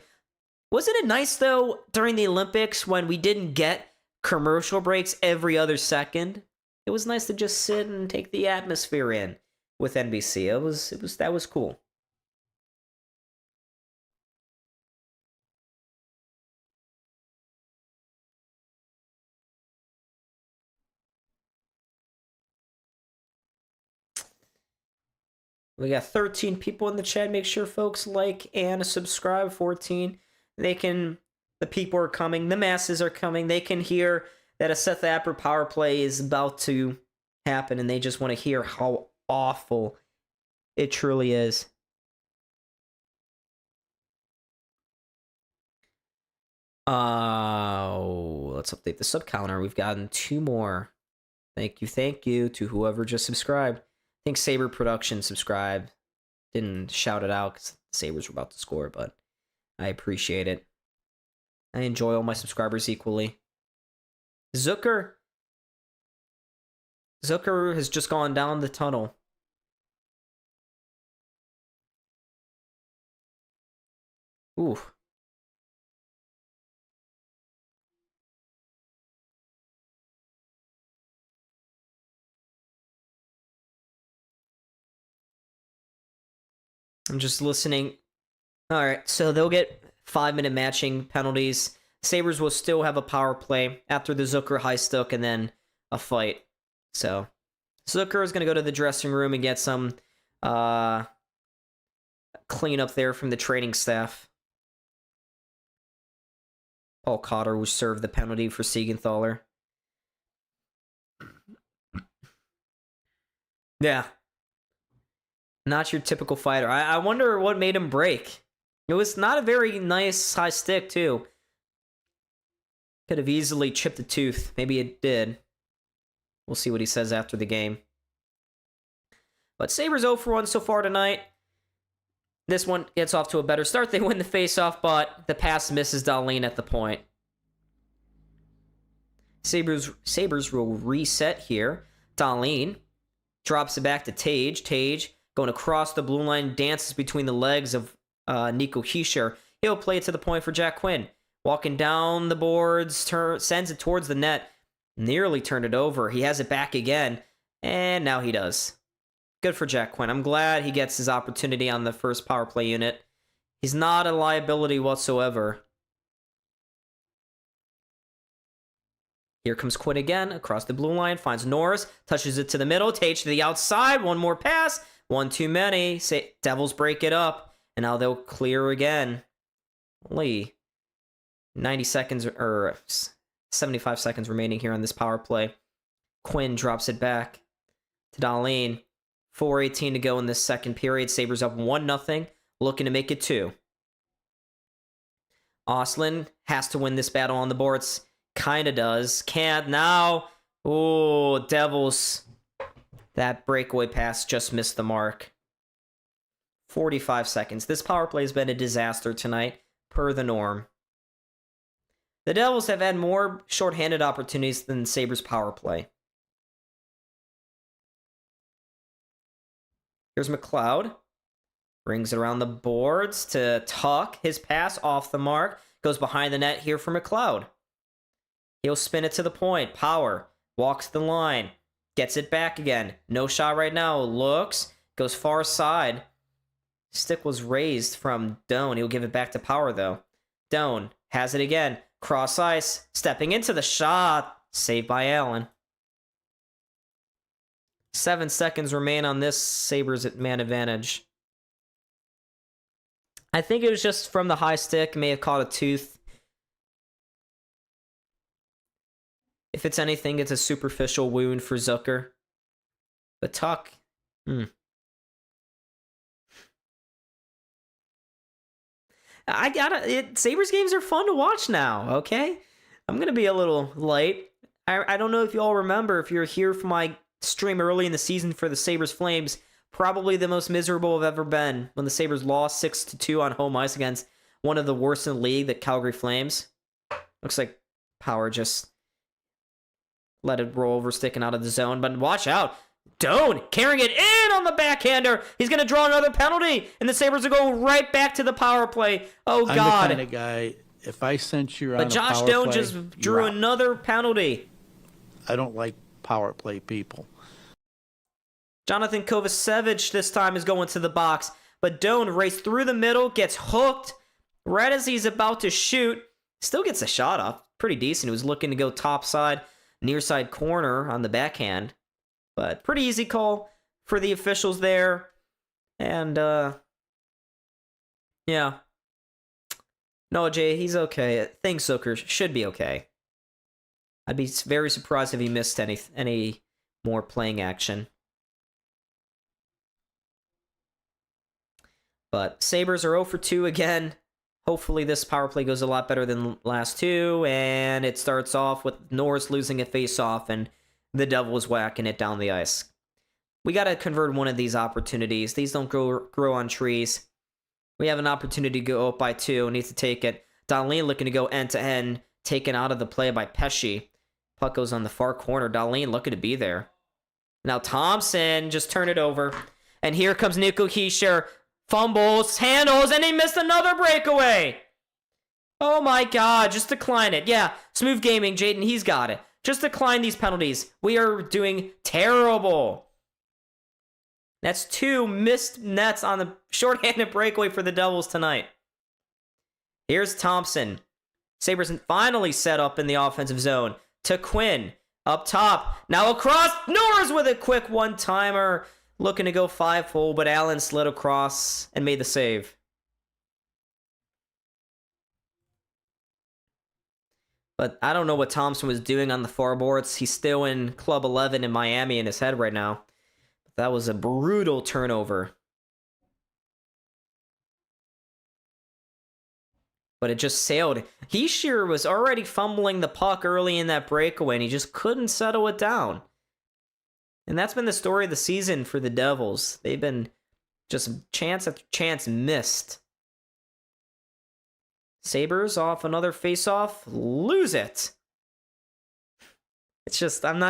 Wasn't it nice, though, during the Olympics when we didn't get commercial breaks every other second? It was nice to just sit and take the atmosphere in with NBC. That was cool. We got 13 people in the chat. Make sure folks like and subscribe. 14. The people are coming. The masses are coming. They can hear that a Seth Apper power play is about to happen, and they just want to hear how awful it truly is. Let's update the sub counter. We've gotten 2 more. Thank you to whoever just subscribed. I think Saber Production subscribed. Didn't shout it out because the Sabres were about to score, but I appreciate it. I enjoy all my subscribers equally. Zucker has just gone down the tunnel. Ooh. I'm just listening. All right, so they'll get 5-minute matching penalties. Sabres will still have a power play after the Zucker high stick and then a fight. So Zucker is going to go to the dressing room and get some cleanup there from the training staff. Paul Cotter will serve the penalty for Siegenthaler. Yeah. Not your typical fighter. I wonder what made him break. It was not a very nice high stick, too. Could have easily chipped a tooth. Maybe it did. We'll see what he says after the game. But Sabres 0 for 1 so far tonight. This one gets off to a better start. They win the faceoff, but the pass misses Dahlin at the point. Sabres will reset here. Dahlin drops it back to Tage. Tage going across the blue line, dances between the legs of Nico Hischier. He'll play it to the point for Jack Quinn. Walking down the boards, sends it towards the net. Nearly turned it over. He has it back again, and now he does. Good for Jack Quinn. I'm glad he gets his opportunity on the first power play unit. He's not a liability whatsoever. Here comes Quinn again, across the blue line, finds Norris, touches it to the middle, Tage to the outside, one more pass, one too many. Devils break it up, and now they'll clear again. Only 90 seconds, or 75 seconds remaining here on this power play. Quinn drops it back to Dahlin. 4:18 to go in this second period. Sabres up 1-0, looking to make it 2. Ostlund has to win this battle on the boards. Kinda does. Can't now. Oh, Devils. That breakaway pass just missed the mark. 45 seconds. This power play has been a disaster tonight, per the norm. The Devils have had more shorthanded opportunities than the Sabres power play. Here's McLeod. Brings it around the boards to Tuck. His pass off the mark. Goes behind the net here for McLeod. He'll spin it to the point. Power. Walks the line. Gets it back again. No shot right now. Looks. Goes far side. Stick was raised from Doan. He'll give it back to Power, though. Doan has it again. Cross ice. Stepping into the shot. Saved by Allen. 7 seconds remain on this Sabres at man advantage. I think it was just from the high stick. May have caught a tooth. If it's anything, it's a superficial wound for Zucker. But Tuck, Sabres games are fun to watch now, okay? I'm going to be a little light. I don't know if you all remember, if you're here for my stream early in the season for the Sabres Flames, probably the most miserable I've ever been when the Sabres lost 6-2 on home ice against one of the worst in the league, the Calgary Flames. Looks like Power just let it roll over, sticking out of the zone. But watch out. Doan carrying it in on the backhander. He's going to draw another penalty. And the Sabres are going right back to the power play. Oh, God. I'm the kind of guy, if I sense you're on a power play... But Josh Doan just drew another penalty. I don't like power play people. Jonathan Kovacevic this time is going to the box. But Doan raced through the middle, gets hooked right as he's about to shoot. Still gets a shot off. Pretty decent. He was looking to go topside. Near side corner on the backhand. But pretty easy call for the officials there. And, yeah. No, Jay, he's okay. I think Zucker should be okay. I'd be very surprised if he missed any more playing action. But Sabres are 0 for 2 again. Hopefully this power play goes a lot better than last two, and it starts off with Norris losing a face-off, and the Devils whacking it down the ice. We got to convert one of these opportunities. These don't grow on trees. We have an opportunity to go up by 2, need to take it. Dahlin looking to go end-to-end, taken out of the play by Pesce. Puck goes on the far corner. Dahlin looking to be there. Now Thompson just turned it over, and here comes Nico Hischier. Fumbles, handles, and he missed another breakaway. Oh my God, just decline it. Yeah, smooth gaming, Jaden, he's got it. Just decline these penalties. We are doing terrible. That's 2 missed nets on the shorthanded breakaway for the Devils tonight. Here's Thompson. Sabres finally set up in the offensive zone. To Quinn, up top. Now across, Norris with a quick one-timer. Looking to go 5-hole, but Allen slid across and made the save. But I don't know what Thompson was doing on the far boards. He's still in Club 11 in Miami in his head right now. That was a brutal turnover. But it just sailed. Hischier was already fumbling the puck early in that breakaway, and he just couldn't settle it down. And that's been the story of the season for the Devils. They've been just chance after chance missed. Sabres off another face-off. Lose it. It's just, I'm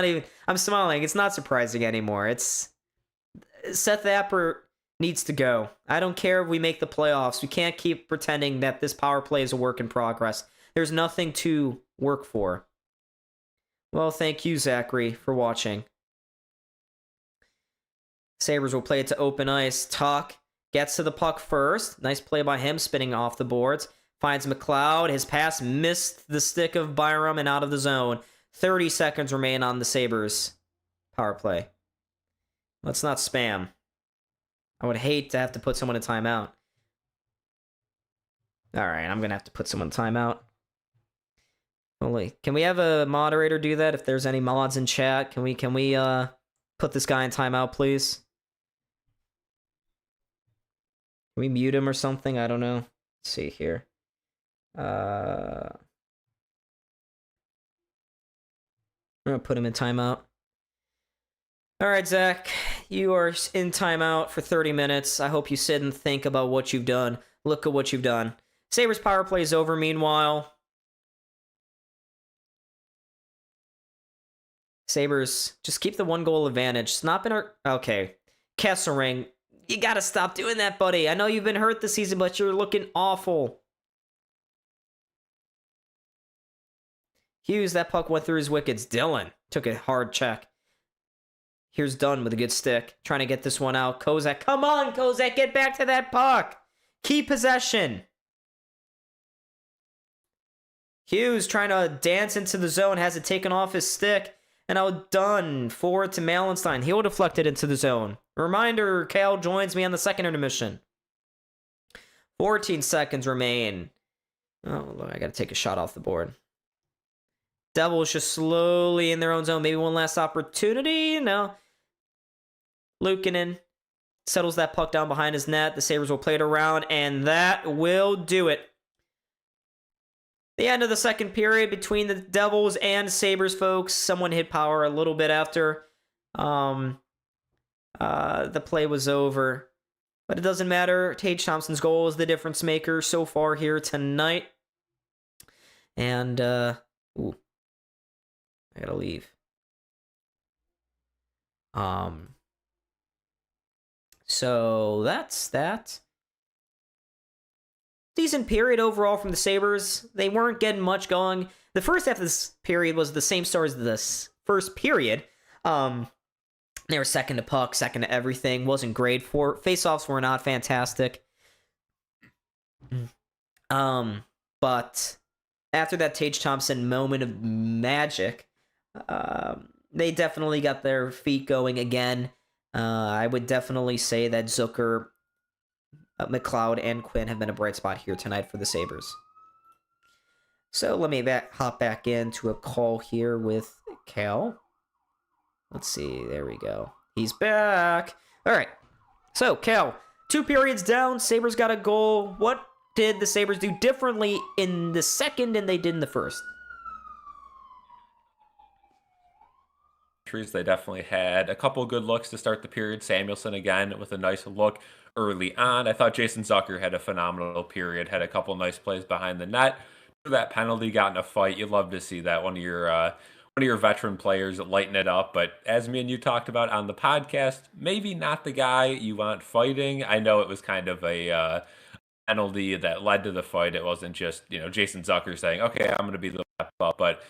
smiling. It's not surprising anymore. Seth Apper needs to go. I don't care if we make the playoffs. We can't keep pretending that this power play is a work in progress. There's nothing to work for. Well, thank you, Zachary, for watching. Sabres will play it to open ice. Tuch gets to the puck first. Nice play by him, spinning off the boards. Finds McLeod. His pass missed the stick of Byram and out of the zone. 30 seconds remain on the Sabres power play. Let's not spam. I would hate to have to put someone in timeout. All right, I'm going to have to put someone in timeout. Holy, can we have a moderator do that if there's any mods in chat? Can we put this guy in timeout, please? Can we mute him or something? I don't know. Let's see here. I'm going to put him in timeout. All right, Zach, you are in timeout for 30 minutes. I hope you sit and think about what you've done. Look at what you've done. Sabres power play is over meanwhile. Sabres, just keep the 1-goal advantage. It's not been our... Okay. Kesselring, you gotta stop doing that, buddy. I know you've been hurt this season, but you're looking awful. Hughes, that puck went through his wickets. Dylan took a hard check. Here's Dunn with a good stick. Trying to get this one out. Kozak, come on, Kozak, get back to that puck. Keep possession. Hughes trying to dance into the zone. Has it taken off his stick. And now Dunn forward to Malenstein. He'll deflect it into the zone. Reminder, Cal joins me on the second intermission. 14 seconds remain. Oh, look, I got to take a shot off the board. Devils just slowly in their own zone. Maybe one last opportunity. No. Luukkonen settles that puck down behind his net. The Sabres will play it around, and that will do it. The end of the second period between the Devils and Sabres, folks. Someone hit power a little bit after the play was over. But it doesn't matter. Tage Thompson's goal is the difference maker so far here tonight. And, I gotta leave. So that's that. Decent period overall from the Sabres. They weren't getting much going. The first half of this period was the same story as this first period. They were second to puck, second to everything. Wasn't great. Face-offs were not fantastic. But after that Tage Thompson moment of magic, they definitely got their feet going again. I would definitely say that Zucker, McLeod, and Quinn have been a bright spot here tonight for the Sabres. So let me hop back into a call here with Cal. Let's see. There we go. He's back. All right. So, Cal, 2 periods down. Sabres got a goal. What did the Sabres do differently in the second than they did in the first? They definitely had a couple good looks to start the period. Samuelson again with a nice look early on. I thought Jason Zucker had a phenomenal period, had a couple nice plays behind the net. That penalty, got in a fight. You'd love to see that, one of your veteran players lighten it up. But as me and you talked about on the podcast, maybe not the guy you want fighting. I know it was kind of a penalty that led to the fight. It wasn't just, Jason Zucker saying, okay, I'm going to be the step up, but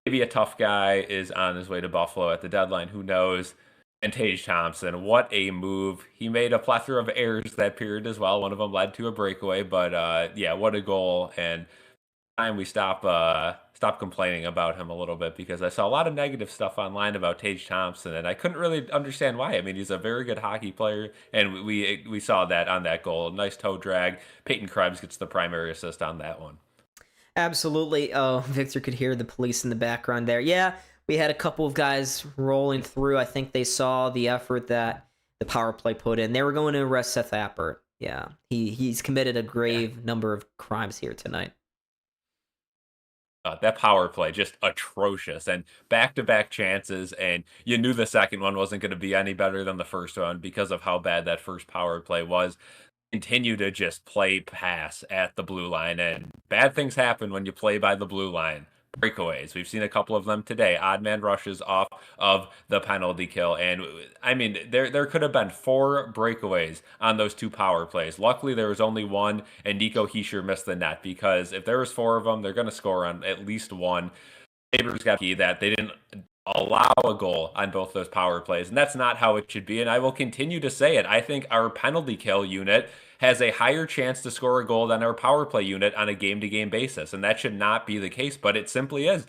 maybe a tough guy is on his way to Buffalo at the deadline. Who knows? And Tage Thompson, what a move. He made a plethora of errors that period as well. One of them led to a breakaway, but yeah, what a goal. And time we stop complaining about him a little bit, because I saw a lot of negative stuff online about Tage Thompson, and I couldn't really understand why. I mean, he's a very good hockey player, and we saw that on that goal. Nice toe drag. Peyton Krebs gets the primary assist on that one. Absolutely. Oh, Victor could hear the police in the background there. Yeah, we had a couple of guys rolling through. I think they saw the effort that the power play put in. They were going to arrest Seth Apper. Yeah, he's committed a grave number of crimes here tonight. That power play, just atrocious, and back-to-back chances, and you knew the second one wasn't going to be any better than the first one because of how bad that first power play was. Continue to just play pass at the blue line, and bad things happen when you play by the blue line. breakaways. We've seen a couple of them today. Odd man rushes off of the penalty kill. And I mean, there could have been 4 breakaways on those 2 power plays. Luckily, there was only one, and Nico Hischier missed the net, because if there was 4 of them, they're going to score on at least one. Sabres got key that they didn't allow a goal on both those power plays, and that's not how it should be. And I will continue to say it. I think our penalty kill unit has a higher chance to score a goal than our power play unit on a game-to-game basis, and that should not be the case, but it simply is.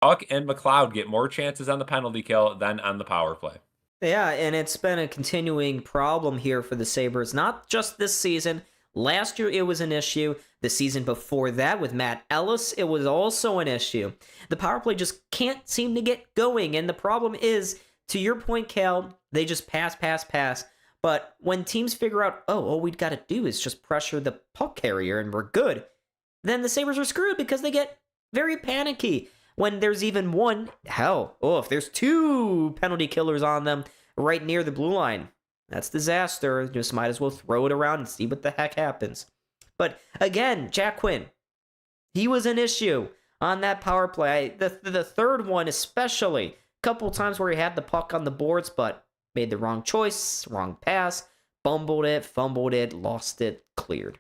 Puck and McLeod get more chances on the penalty kill than on the power play. Yeah, and it's been a continuing problem here for the Sabres, not just this season. Last year, it was an issue. The season before that, with Matt Ellis, it was also an issue. The power play just can't seem to get going, and the problem is, to your point, Cal, they just pass. But when teams figure out, oh, all we've got to do is just pressure the puck carrier and we're good, then the Sabres are screwed because they get very panicky. When there's even one, if there's 2 penalty killers on them right near the blue line, that's disaster. Just might as well throw it around and see what the heck happens. But again, Jack Quinn, he was an issue on that power play. The third one especially, a couple times where he had the puck on the boards, but made the wrong choice, wrong pass, fumbled it, lost it, cleared.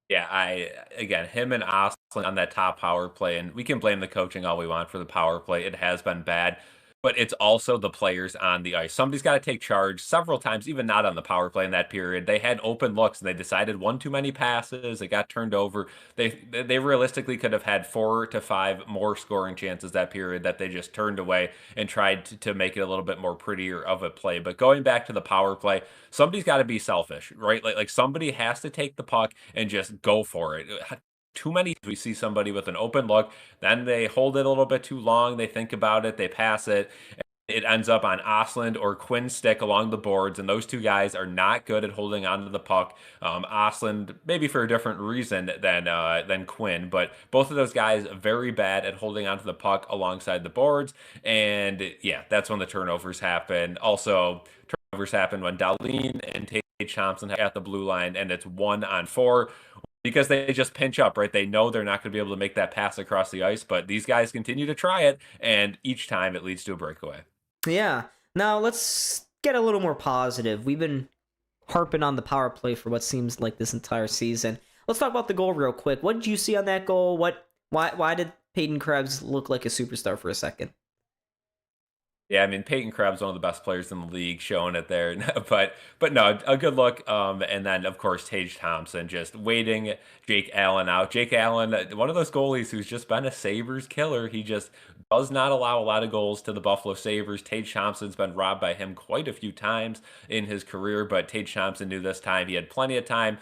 Yeah, again, him and Ostlund on that top power play, and we can blame the coaching all we want for the power play. It has been bad, but it's also the players on the ice. Somebody's got to take charge. Several times, even not on the power play in that period, they had open looks and they decided one too many passes. It got turned over. They realistically could have had 4 to 5 more scoring chances that period that they just turned away and tried to make it a little bit more prettier of a play. But going back to the power play, somebody's got to be selfish, right? Like somebody has to take the puck and just go for it. Too many we see somebody with an open look, then they hold it a little bit too long, they think about it, they pass it, it ends up on Ostlund or Quinn's stick along the boards, and those 2 guys are not good at holding onto the puck. Ostlund, maybe for a different reason than Quinn, but both of those guys very bad at holding onto the puck alongside the boards, and yeah, that's when the turnovers happen. Also, turnovers happen when Dahlin and Tage Thompson at the blue line, and it's 1-on-4. Because they just pinch up, right? They know they're not going to be able to make that pass across the ice, but these guys continue to try it, and each time it leads to a breakaway. Yeah. Now let's get a little more positive. We've been harping on the power play for what seems like this entire season. Let's talk about the goal real quick. What did you see on that goal? Why did Peyton Krebs look like a superstar for a second? Yeah, I mean, Peyton Krebs, one of the best players in the league, showing it there. but no, a good look. And then, of course, Tage Thompson just waiting Jake Allen out. Jake Allen, one of those goalies who's just been a Sabres killer. He just does not allow a lot of goals to the Buffalo Sabres. Tage Thompson's been robbed by him quite a few times in his career, but Tage Thompson knew this time he had plenty of time,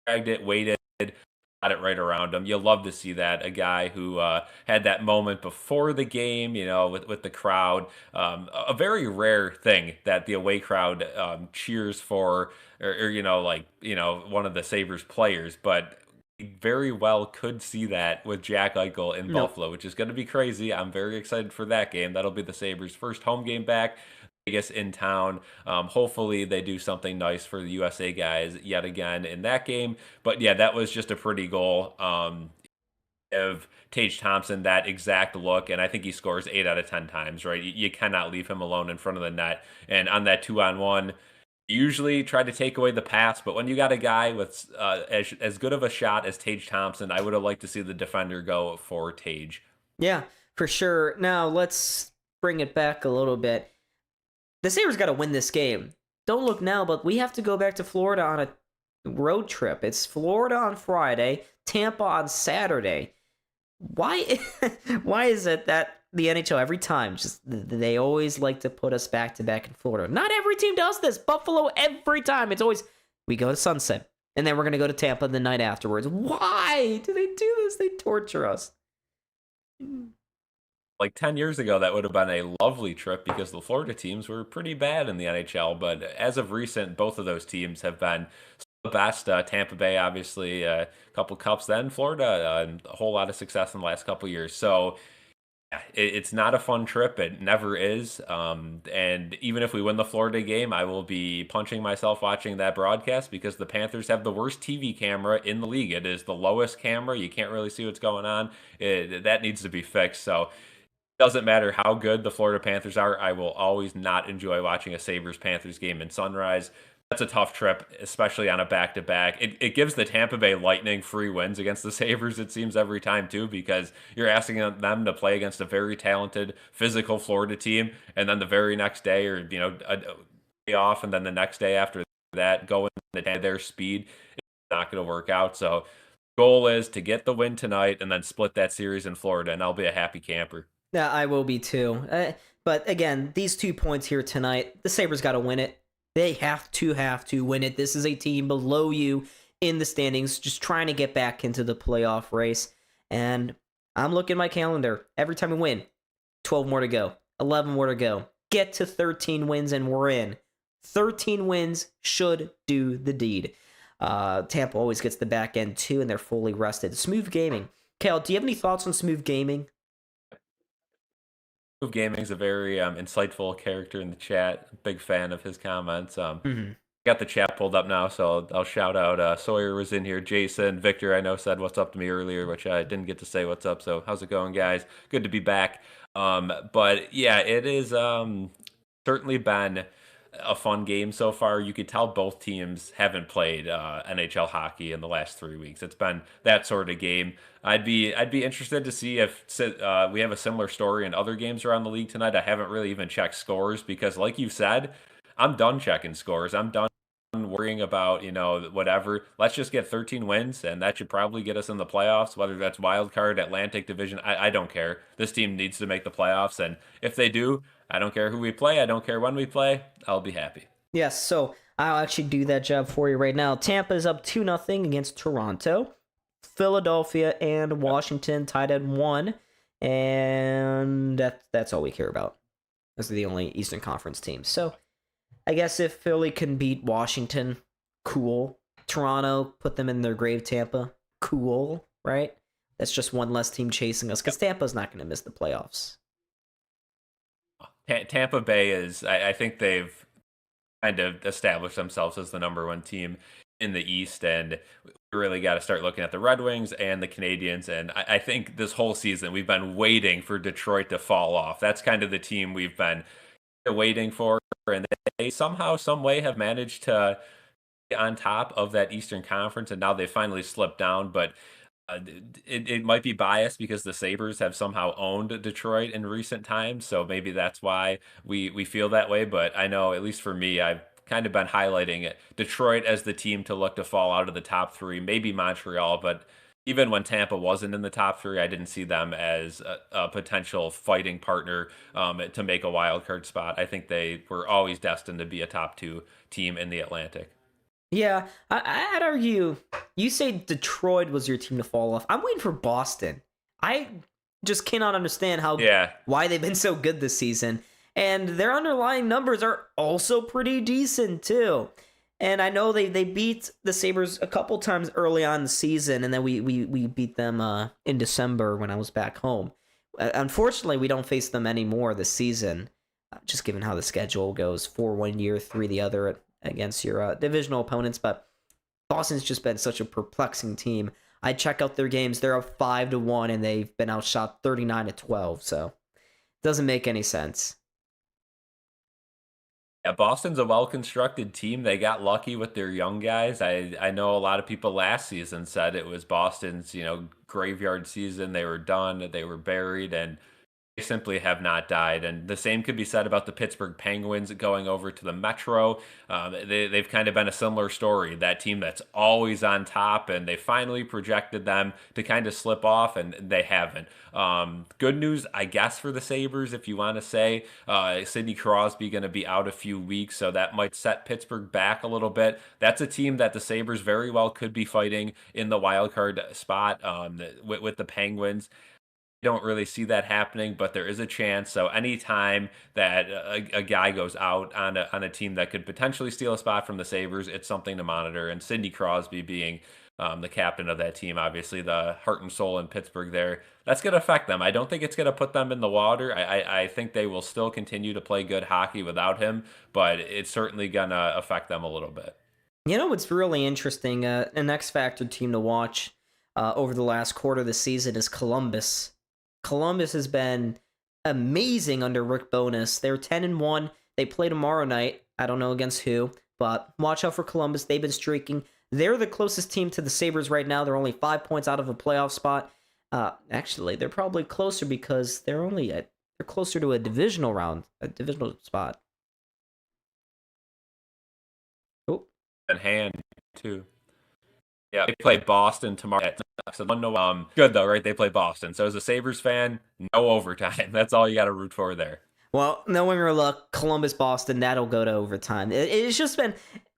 dragged it, waited, got it right around him. You'll love to see that. A guy who had that moment before the game, with the crowd. A very rare thing that the away crowd cheers for, or one of the Sabres players, but very well could see that with Jack Eichel in Buffalo, which is going to be crazy. I'm very excited for that game. That'll be the Sabres' first home game back. Vegas in town. Hopefully they do something nice for the USA guys yet again in that game. But yeah, that was just a pretty goal. Of Tage Thompson that exact look, and I think he scores 8 out of 10 times, right? You cannot leave him alone in front of the net. And on that 2-on-1, usually try to take away the pass, but when you got a guy with as good of a shot as Tage Thompson, I would have liked to see the defender go for Tage. Yeah, for sure. Now let's bring it back a little bit. The Sabres got to win this game. Don't look now, but we have to go back to Florida on a road trip. It's Florida on Friday, Tampa on Saturday. Why is it that the NHL every time, they always like to put us back to back in Florida? Not every team does this. Buffalo, every time. It's always, we go to Sunset, and then we're going to go to Tampa the night afterwards. Why do they do this? They torture us. Like 10 years ago, that would have been a lovely trip because the Florida teams were pretty bad in the NHL. But as of recent, both of those teams have been the best. Tampa Bay, obviously, a couple cups, then Florida, a whole lot of success in the last couple years. So It's not a fun trip. It never is. And even if we win the Florida game, I will be punching myself watching that broadcast because the Panthers have the worst TV camera in the league. It is the lowest camera. You can't really see what's going on. That needs to be fixed. So it doesn't matter how good the Florida Panthers are. I will always not enjoy watching a Sabres-Panthers game in Sunrise. That's a tough trip, especially on a back-to-back. It gives the Tampa Bay Lightning free wins against the Sabres, it seems, every time, too, because you're asking them to play against a very talented, physical Florida team, and then the very next day, or, a day off, and then the next day after that, going at their speed, it's not going to work out. So goal is to get the win tonight and then split that series in Florida, and I'll be a happy camper. Yeah, I will be too. But again, these 2 points here tonight, the Sabres got to win it. They have to win it. This is a team below you in the standings, just trying to get back into the playoff race. And I'm looking at my calendar. Every time we win, 12 more to go, 11 more to go. Get to 13 wins and we're in. 13 wins should do the deed. Tampa always gets the back end too, and they're fully rested. Smooth Gaming. Kale, do you have any thoughts on Smooth Gaming? Smooth Gaming is a very insightful character in the chat. Big fan of his comments. Got the chat pulled up now, so I'll shout out. Sawyer was in here. Jason, Victor, I know said what's up to me earlier, which I didn't get to say what's up. So how's it going, guys? Good to be back. But yeah, it is certainly been a fun game so far. You could tell both teams haven't played NHL hockey in the last 3 weeks. It's been that sort of game. I'd be interested to see if we have a similar story in other games around the league tonight. I haven't really even checked scores because, like you said, I'm done checking scores. I'm done worrying about whatever. Let's just get 13 wins, and that should probably get us in the playoffs. Whether that's wild card, Atlantic Division, I don't care. This team needs to make the playoffs, and if they do, I don't care who we play. I don't care when we play. I'll be happy. Yes, so I'll actually do that job for you right now. Tampa is up 2-0 against Toronto. Philadelphia and Washington tied at 1. And that's all we care about. Those are the only Eastern Conference teams. So I guess if Philly can beat Washington, cool. Toronto, put them in their grave, Tampa, cool, right? That's just one less team chasing us because Tampa's not going to miss the playoffs. Tampa Bay is, I think they've kind of established themselves as the number one team in the East, and we really got to start looking at the Red Wings and the Canadiens. And I think this whole season we've been waiting for Detroit to fall off. That's kind of the team we've been waiting for, and they somehow, some way have managed to get on top of that Eastern Conference, and now they finally slipped down. But it might be biased because the Sabres have somehow owned Detroit in recent times, so maybe that's why we feel that way. But I know, at least for me, I've kind of been highlighting it, Detroit as the team to look to fall out of the top 3, maybe Montreal, but even when Tampa wasn't in the top 3, I didn't see them as a potential fighting partner to make a wild card spot. I think they were always destined to be a top 2 team in the Atlantic. Yeah, I'd argue you say Detroit was your team to fall off. I'm waiting for Boston. I just cannot understand why they've been so good this season. And their underlying numbers are also pretty decent, too. And I know they beat the Sabres a couple times early on in the season, and then we beat them in December when I was back home. Unfortunately, we don't face them anymore this season, just given how the schedule goes. 4 one year, 3 the other against your divisional opponents. But Boston's just been such a perplexing team. I check out their games. They're up 5-1, and they've been outshot 39-12. So it doesn't make any sense. Yeah, Boston's a well-constructed team. They got lucky with their young guys. I know a lot of people last season said it was Boston's, graveyard season. They were done, they were buried, and they simply have not died. And the same could be said about the Pittsburgh Penguins going over to the Metro. They've kind of been a similar story, that team that's always on top, and they finally projected them to kind of slip off, and they haven't. Good news, I guess, for the Sabres, if you want to say. Sidney Crosby going to be out a few weeks, so that might set Pittsburgh back a little bit. That's a team that the Sabres very well could be fighting in the wild card spot with the Penguins. Don't really see that happening, but there is a chance. So anytime that a guy goes out on a team that could potentially steal a spot from the Sabres, it's something to monitor. And Sidney Crosby being the captain of that team, obviously the heart and soul in Pittsburgh there. That's going to affect them. I don't think it's going to put them in the water. I think they will still continue to play good hockey without him, but it's certainly going to affect them a little bit. You know what's really interesting? An X Factor team to watch over the last quarter of the season is Columbus. Columbus has been amazing under Rick Bowness. They're 10-1. They play tomorrow night. I don't know against who, but watch out for Columbus. They've been streaking. They're the closest team to the Sabres right now. They're only 5 points out of a playoff spot. Actually, they're probably closer because they're closer to a divisional spot. Oh, In hand too. Yeah, they play Boston tomorrow. So good though, right? They play Boston. So as a Sabres fan, no overtime. That's all you got to root for there. Well, knowing your luck, Columbus, Boston, that'll go to overtime. It's just been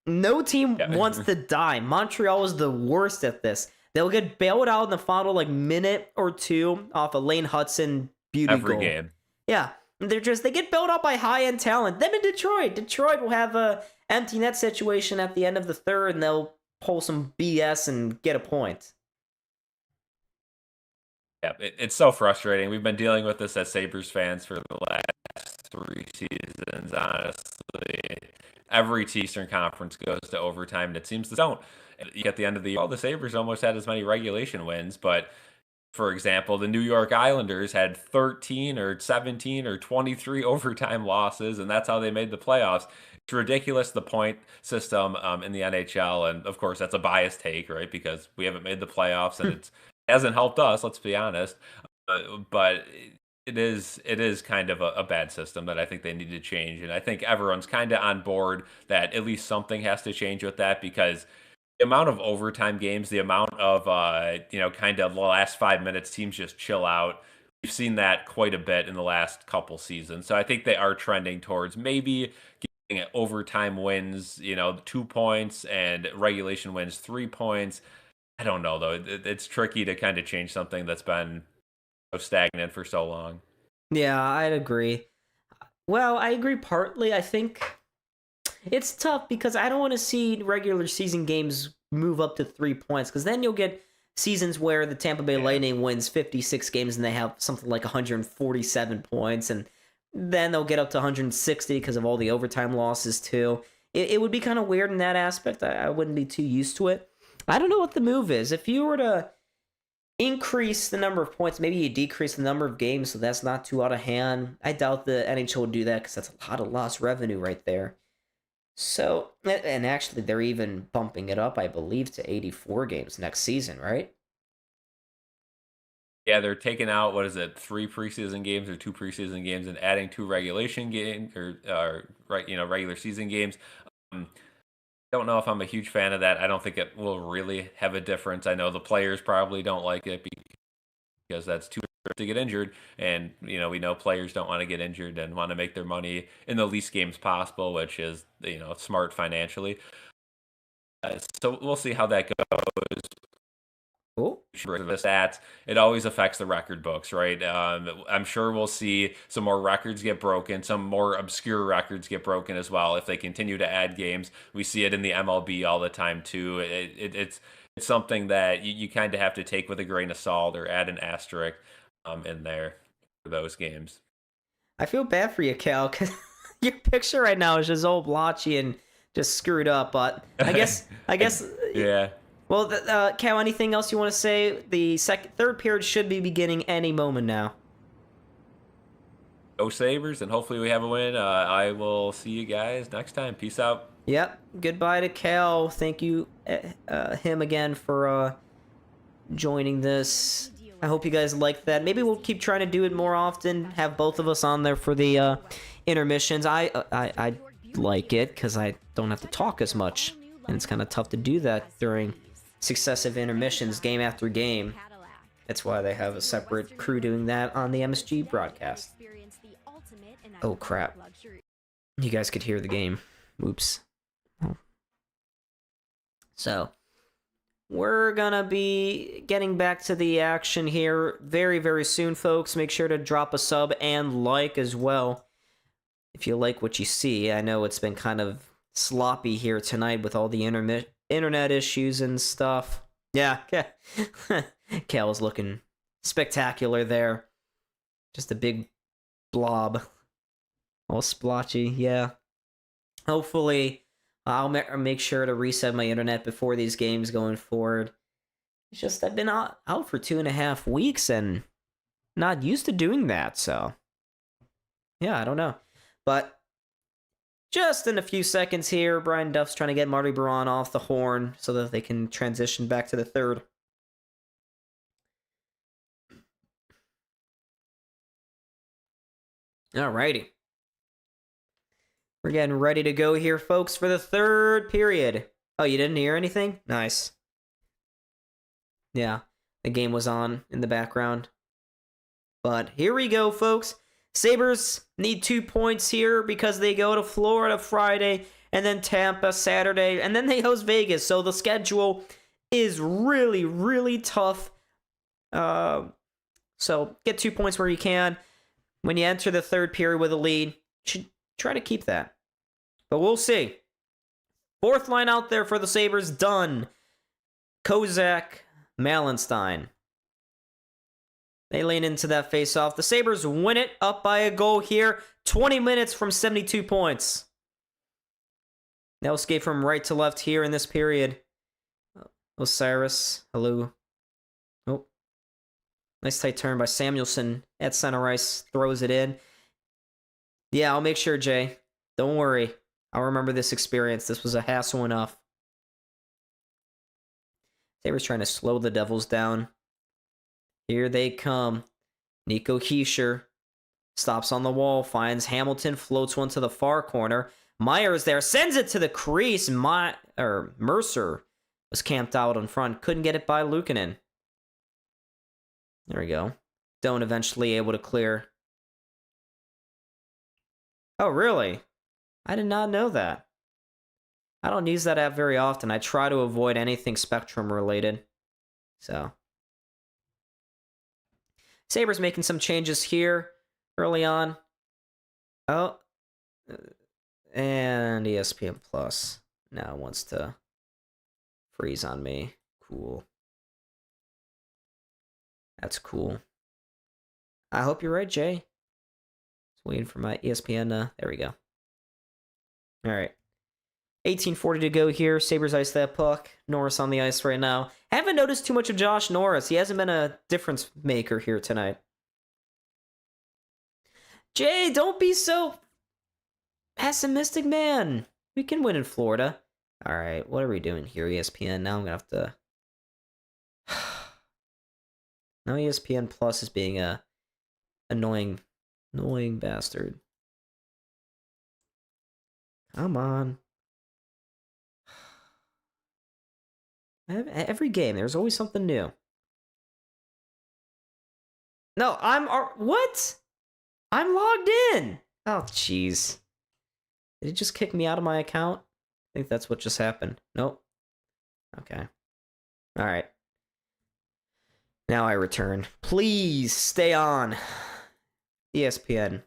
no team wants to die. Montreal is the worst at this. They'll get bailed out in the final minute or two off a Lane Hudson beauty Every goal. game. Yeah, they get bailed out by high end talent. Them in Detroit will have a empty net situation at the end of the third, and they'll pull some BS and get a point. Yeah, it's so frustrating. We've been dealing with this as Sabres fans for the last 3 seasons, honestly. Every Eastern Conference goes to overtime, and it seems to don't. At the end of the year, the Sabres almost had as many regulation wins, but for example, the New York Islanders had 13 or 17 or 23 overtime losses, and that's how they made the playoffs. It's ridiculous, the point system in the NHL, and of course, that's a biased take, right? Because we haven't made the playoffs, and it hasn't helped us, let's be honest. But it is kind of a bad system that I think they need to change, and I think everyone's kind of on board that at least something has to change with that, because the amount of overtime games, the amount of kind of the last 5 minutes teams just chill out. We've seen that quite a bit in the last couple seasons. So I think they are trending towards maybe getting overtime wins, 2 points, and regulation wins 3 points. I don't know though. It's tricky to kind of change something that's been so stagnant for so long. Yeah, I'd agree. Well, I agree partly. I think it's tough because I don't want to see regular season games move up to 3 points, because then you'll get seasons where the Tampa Bay Lightning wins 56 games and they have something like 147 points, and then they'll get up to 160 because of all the overtime losses too. It would be kind of weird in that aspect. I wouldn't be too used to it. I don't know what the move is. If you were to increase the number of points, maybe you decrease the number of games so that's not too out of hand. I doubt the NHL would do that because that's a lot of lost revenue right there. So, and actually, they're even bumping it up, I believe, to 84 games next season, right? Yeah, they're taking out, 3 preseason games or 2 preseason games and adding 2 regulation games or regular season games. Don't know if I'm a huge fan of that. I don't think it will really have a difference. I know the players probably don't like it because that's too hard to get injured, and we know players don't want to get injured and want to make their money in the least games possible, which is smart financially. So we'll see how that goes. Oh, The stats, it always affects the record books, right? I'm sure we'll see some more records get broken, some more obscure records get broken as well if they continue to add games. We see it in the MLB all the time too. It's something that you kind of have to take with a grain of salt or add an asterisk in there for those games. I feel bad for you, Cal, because your picture right now is just all blotchy and just screwed up. But I guess, yeah. Well, Cal, anything else you want to say? The third period should be beginning any moment now. Go Sabres, and hopefully we have a win. I will see you guys next time. Peace out. Yep. Goodbye to Cal. Thank you, him again for joining this. I hope you guys liked that. Maybe we'll keep trying to do it more often. Have both of us on there for the intermissions. I like it because I don't have to talk as much, and it's kind of tough to do that during successive intermissions, game after game. That's why they have a separate crew doing that on the MSG broadcast. Oh crap. You guys could hear the game. Oops. Oh. So, we're gonna be getting back to the action here very, very soon, folks. Make sure to drop a sub and like as well if you like what you see. I know it's been kind of sloppy here tonight with all the internet issues and stuff. Yeah. Kale was looking spectacular there. Just a big blob. All splotchy, yeah. Hopefully, I'll make sure to reset my internet before these games going forward. It's just I've been out for 2.5 weeks and not used to doing that, so yeah, I don't know. But just in a few seconds here, Brian Duff's trying to get Marty Baron off the horn so that they can transition back to the third. Alrighty. We're getting ready to go here, folks, for the third period. Oh, you didn't hear anything? Nice. Yeah, the game was on in the background. But here we go, folks. Sabres need 2 points here because they go to Florida Friday and then Tampa Saturday and then they host Vegas. So the schedule is really, really tough. So get 2 points where you can. When you enter the third period with a lead, you should try to keep that. But we'll see. Fourth line out there for the Sabres, done. Kozak, Malenstein. They lean into that face-off. The Sabres win it up by a goal here. 20 minutes from 72 points. They'll skate from right to left here in this period. Osiris, hello. Oh. Nice tight turn by Samuelson at center ice. Throws it in. Yeah, I'll make sure, Jay. Don't worry. I'll remember this experience. This was a hassle enough. Sabres trying to slow the Devils down. Here they come. Nico Hischier stops on the wall, finds Hamilton, floats one to the far corner. Myers there, sends it to the crease. Mercer was camped out in front, couldn't get it by Luukkonen. There we go. Doan eventually able to clear. Oh, really? I did not know that. I don't use that app very often. I try to avoid anything Spectrum related. So. Sabres making some changes here early on. Oh. And ESPN Plus now wants to freeze on me. Cool. That's cool. I hope you're right, Jay. Just waiting for my ESPN. There we go. All right. 18:40 to go here. Sabres ice that puck. Norris on the ice right now. Haven't noticed too much of Josh Norris. He hasn't been a difference maker here tonight. Jay, don't be so pessimistic, man. We can win in Florida. All right, what are we doing here, ESPN? Now I'm going to have to... Now ESPN Plus is being a annoying bastard. Come on. Every game, there's always something new. No, what? I'm logged in. Oh, jeez. Did it just kick me out of my account? I think that's what just happened. Nope. Okay. All right. Now I return. Please stay on. ESPN.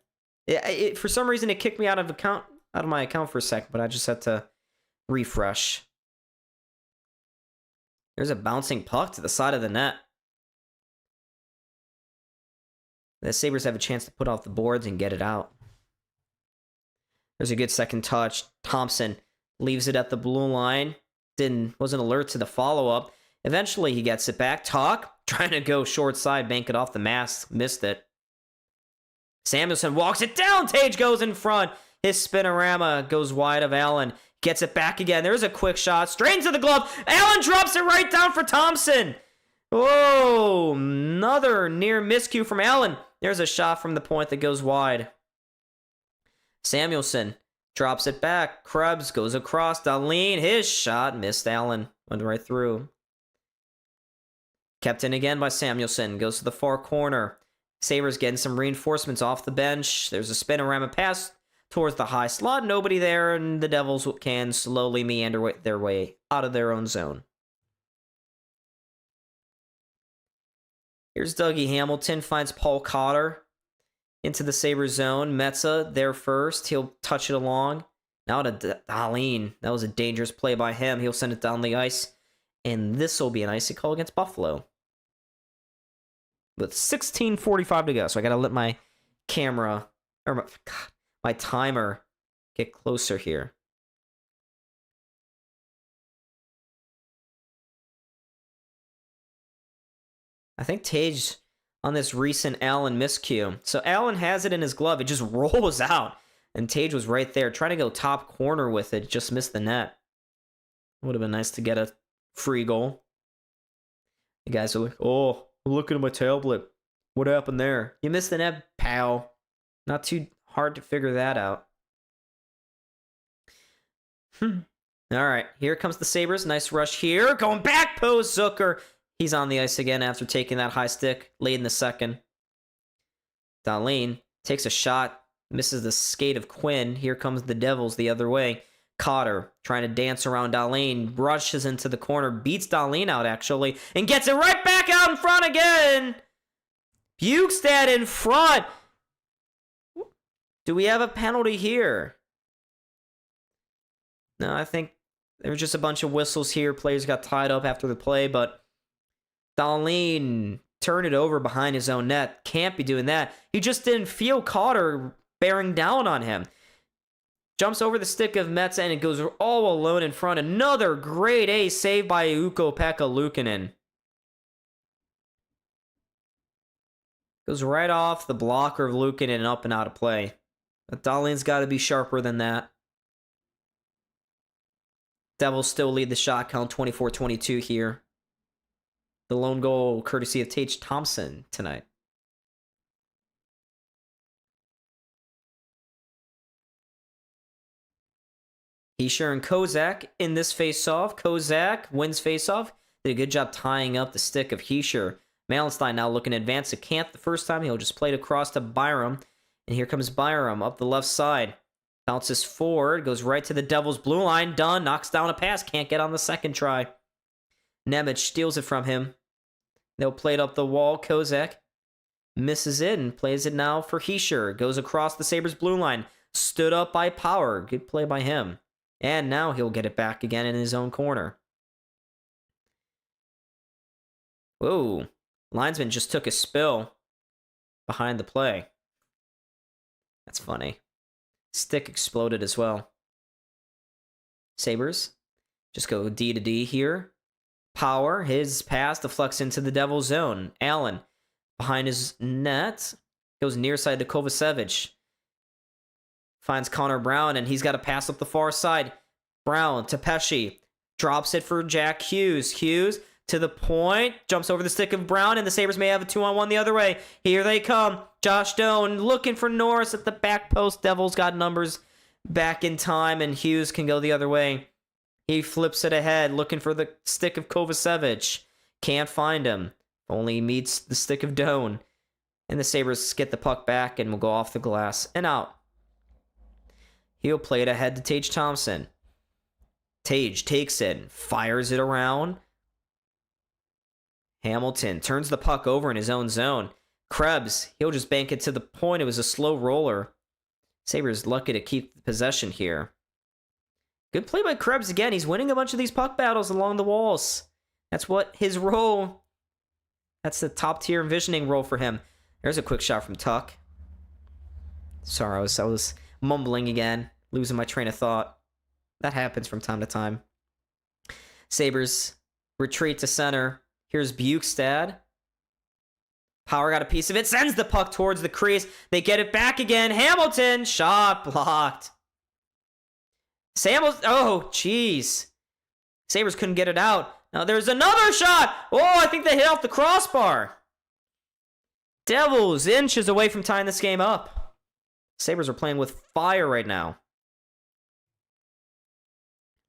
For some reason, it kicked me out of my account for a second, but I just had to refresh. There's a bouncing puck to the side of the net. The Sabres have a chance to put off the boards and get it out. There's a good second touch. Thompson leaves it at the blue line. Wasn't alert to the follow-up. Eventually, he gets it back. Talk, trying to go short side, bank it off the mask. Missed it. Samuelson walks it down. Tage goes in front. His spinorama goes wide of Allen. Gets it back again. There's a quick shot. Straight into the glove. Allen drops it right down for Thompson. Whoa. Another near miscue from Allen. There's a shot from the point that goes wide. Samuelson drops it back. Krebs goes across. Dahlin. His shot missed Allen. Went right through. Kept in again by Samuelson. Goes to the far corner. Sabres getting some reinforcements off the bench. There's a spinorama pass towards the high slot. Nobody there, and the Devils can slowly meander their way out of their own zone. Here's Dougie Hamilton. Finds Paul Cotter into the Sabres zone. Metza there first. He'll touch it along. Now to Dahlin. That was a dangerous play by him. He'll send it down the ice And this will be an icy call against Buffalo. With 16:45 to go. So I got to let my camera, or my timer get closer here. I think Tage on this recent Allen miscue. So Allen has it in his glove. It just rolls out. And Tage was right there trying to go top corner with it. Just missed the net. Would have been nice to get a free goal. You guys are like, oh, I'm looking at my tablet. What happened there? You missed the net, pal. Not too hard to figure that out. All right, here comes the Sabres. Nice rush here. Going back post, Zucker. He's on the ice again after taking that high stick late in the second. Dahlin takes a shot. Misses the skate of Quinn. Here comes the Devils the other way. Cotter trying to dance around Dahlin. Rushes into the corner. Beats Dahlin out, actually. And gets it right back out in front again. Bukestad in front. Do we have a penalty here? No, I think there was just a bunch of whistles here. Players got tied up after the play, but Dahlin turned it over behind his own net. Can't be doing that. He just didn't feel Cotter bearing down on him. Jumps over the stick of Metsa and it goes all alone in front. Another great A save by Ukko-Pekka Luukkonen. Goes right off the blocker of Luukkonen and up and out of play. But Dahlin's got to be sharper than that. Devils still lead the shot count 24-22 here. The lone goal courtesy of Tage Thompson tonight. Hischier and Kozak in this face-off. Kozak wins face-off. Did a good job tying up the stick of Hischier. Malenstein now looking to advance to Camp the first time. He'll just play it across to Byram. And here comes Byram up the left side. Bounces forward. Goes right to the Devils' blue line. Done. Knocks down a pass. Can't get on the second try. Nemec steals it from him. They'll play it up the wall. Kozak misses it and plays it now for Hischier. Goes across the Sabres' blue line. Stood up by Power. Good play by him. And now he'll get it back again in his own corner. Whoa. Linesman just took a spill behind the play. That's funny. Stick exploded as well. Sabres just go D to D here. Power, his pass deflects into the Devils' zone. Allen behind his net. Goes near side to Kovacevic. Finds Connor Brown, and he's got to pass up the far side. Brown to Pesce. Drops it for Jack Hughes. Hughes to the point. Jumps over the stick of Brown, and the Sabres may have a 2-on-1 the other way. Here they come. Josh Doan looking for Norris at the back post. Devils got numbers back in time, and Hughes can go the other way. He flips it ahead, looking for the stick of Kovacevic. Can't find him. Only meets the stick of Doan. And the Sabres get the puck back and will go off the glass and out. He'll play it ahead to Tage Thompson. Tage takes it, fires it around. Hamilton turns the puck over in his own zone. Krebs, he'll just bank it to the point. It was a slow roller. Sabres lucky to keep possession here. Good play by Krebs again. He's winning a bunch of these puck battles along the walls. That's what his role. That's the top tier envisioning role for him. There's a quick shot from Tuck. Sorry, I was mumbling again, losing my train of thought. That happens from time to time. Sabres retreat to center. Here's Bukestad. Power got a piece of it. Sends the puck towards the crease. They get it back again. Hamilton. Shot blocked. Samuels. Oh, jeez. Sabres couldn't get it out. Now there's another shot. Oh, I think they hit off the crossbar. Devils inches away from tying this game up. Sabres are playing with fire right now.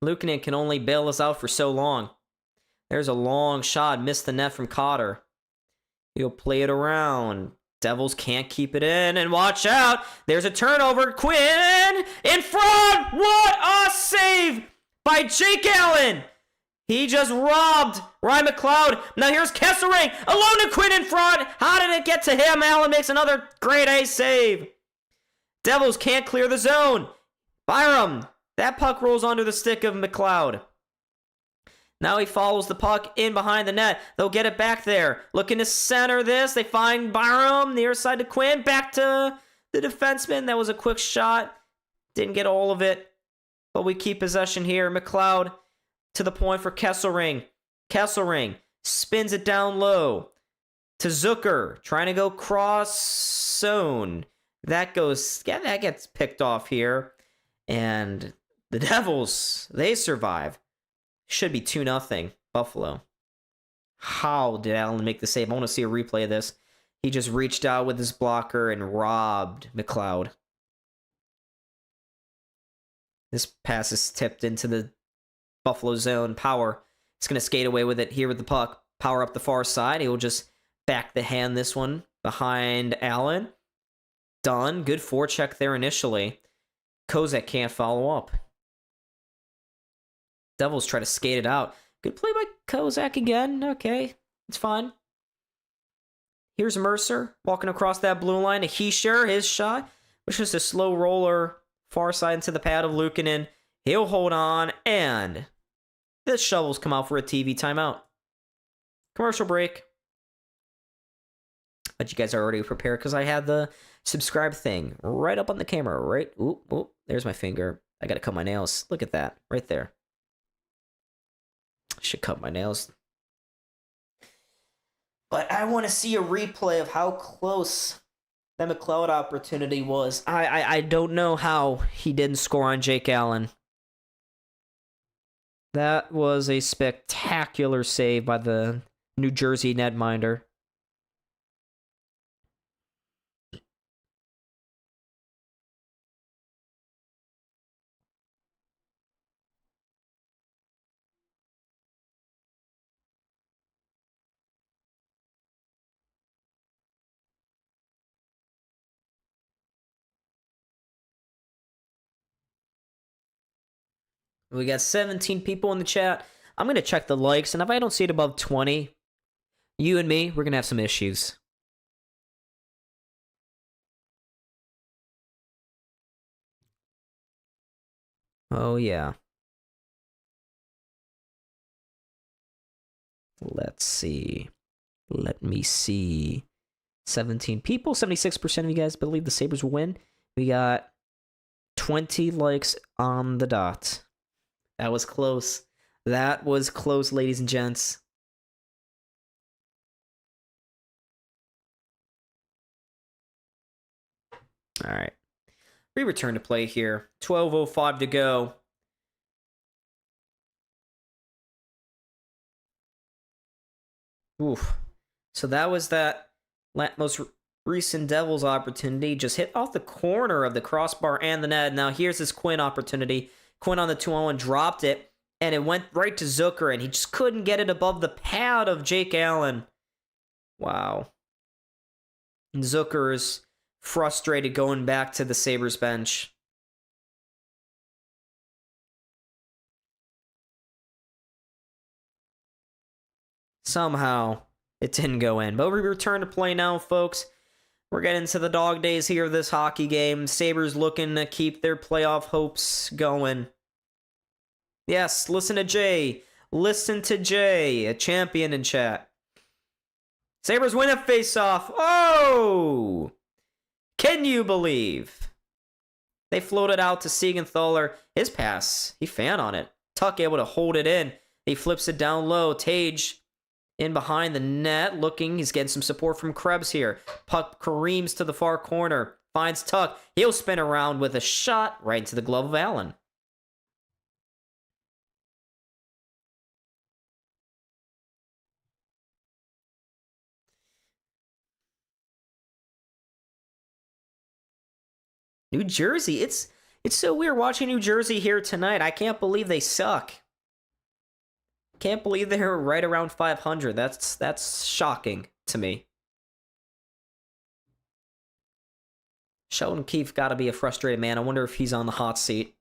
Luukkonen can only bail us out for so long. There's a long shot. Missed the net from Cotter. He'll play it around. Devils can't keep it in. And watch out. There's a turnover. Quinn in front. What a save by Jake Allen. He just robbed Ryan McLeod. Now here's Kesselring. Alone to Quinn in front. How did it get to him? Allen makes another grade A save. Devils can't clear the zone. Byram. That puck rolls onto the stick of McLeod. Now he follows the puck in behind the net. They'll get it back there. Looking to center this. They find Byram. Near side to Quinn. Back to the defenseman. That was a quick shot. Didn't get all of it. But we keep possession here. McLeod to the point for Kesselring. Kesselring spins it down low to Zucker. Trying to go cross zone. That gets picked off here. And the Devils, they survive. Should be 2-0 Buffalo. How did Allen make the save? I want to see a replay of this. He just reached out with his blocker and robbed McLeod. This pass is tipped into the Buffalo zone. Power. It's going to skate away with it here with the puck. Power up the far side. He will just back the hand this one behind Allen. Done. Good forecheck there initially. Kozak can't follow up. Devils try to skate it out. Good play by Kozak again. Okay, it's fine. Here's Mercer walking across that blue line to Heischer. His shot, which is a slow roller far side into the pad of Luukkonen. He'll hold on, and the Shovels come out for a TV timeout. Commercial break. But you guys are already prepared because I had the subscribe thing right up on the camera, right? Oop, there's my finger. I gotta cut my nails. Look at that, right there. Should cut my nails. But I want to see a replay of how close that McLeod opportunity was. I don't know how he didn't score on Jake Allen. That was a spectacular save by the New Jersey netminder. We got 17 people in the chat. I'm going to check the likes, and if I don't see it above 20, you and me, we're going to have some issues. Oh, yeah. Let's see. Let me see. 17 people. 76% of you guys believe the Sabres will win. We got 20 likes on the dot. That was close. That was close, ladies and gents. All right. We return to play here. 12:05 to go. Oof. So that was that most recent Devils opportunity. Just hit off the corner of the crossbar and the net. Now here's his Quinn opportunity. Quinn on the 2-on-1 dropped it, and it went right to Zucker, and he just couldn't get it above the pad of Jake Allen. Wow. And Zucker is frustrated going back to the Sabres bench. Somehow, it didn't go in. But we return to play now, folks. We're getting to the dog days here of this hockey game. Sabres looking to keep their playoff hopes going. Yes, listen to Jay. Listen to Jay, a champion in chat. Sabres win a face-off. Oh! Can you believe? They floated out to Siegenthaler. His pass, he fan on it. Tuck able to hold it in. He flips it down low. Tage in behind the net, looking. He's getting some support from Krebs here. Puck careens to the far corner. Finds Tuck. He'll spin around with a shot right into the glove of Allen. New Jersey, it's so weird watching New Jersey here tonight. I can't believe they suck. Can't believe they're right around 500. That's shocking to me. Sheldon Keefe got to be a frustrated man. I wonder if he's on the hot seat.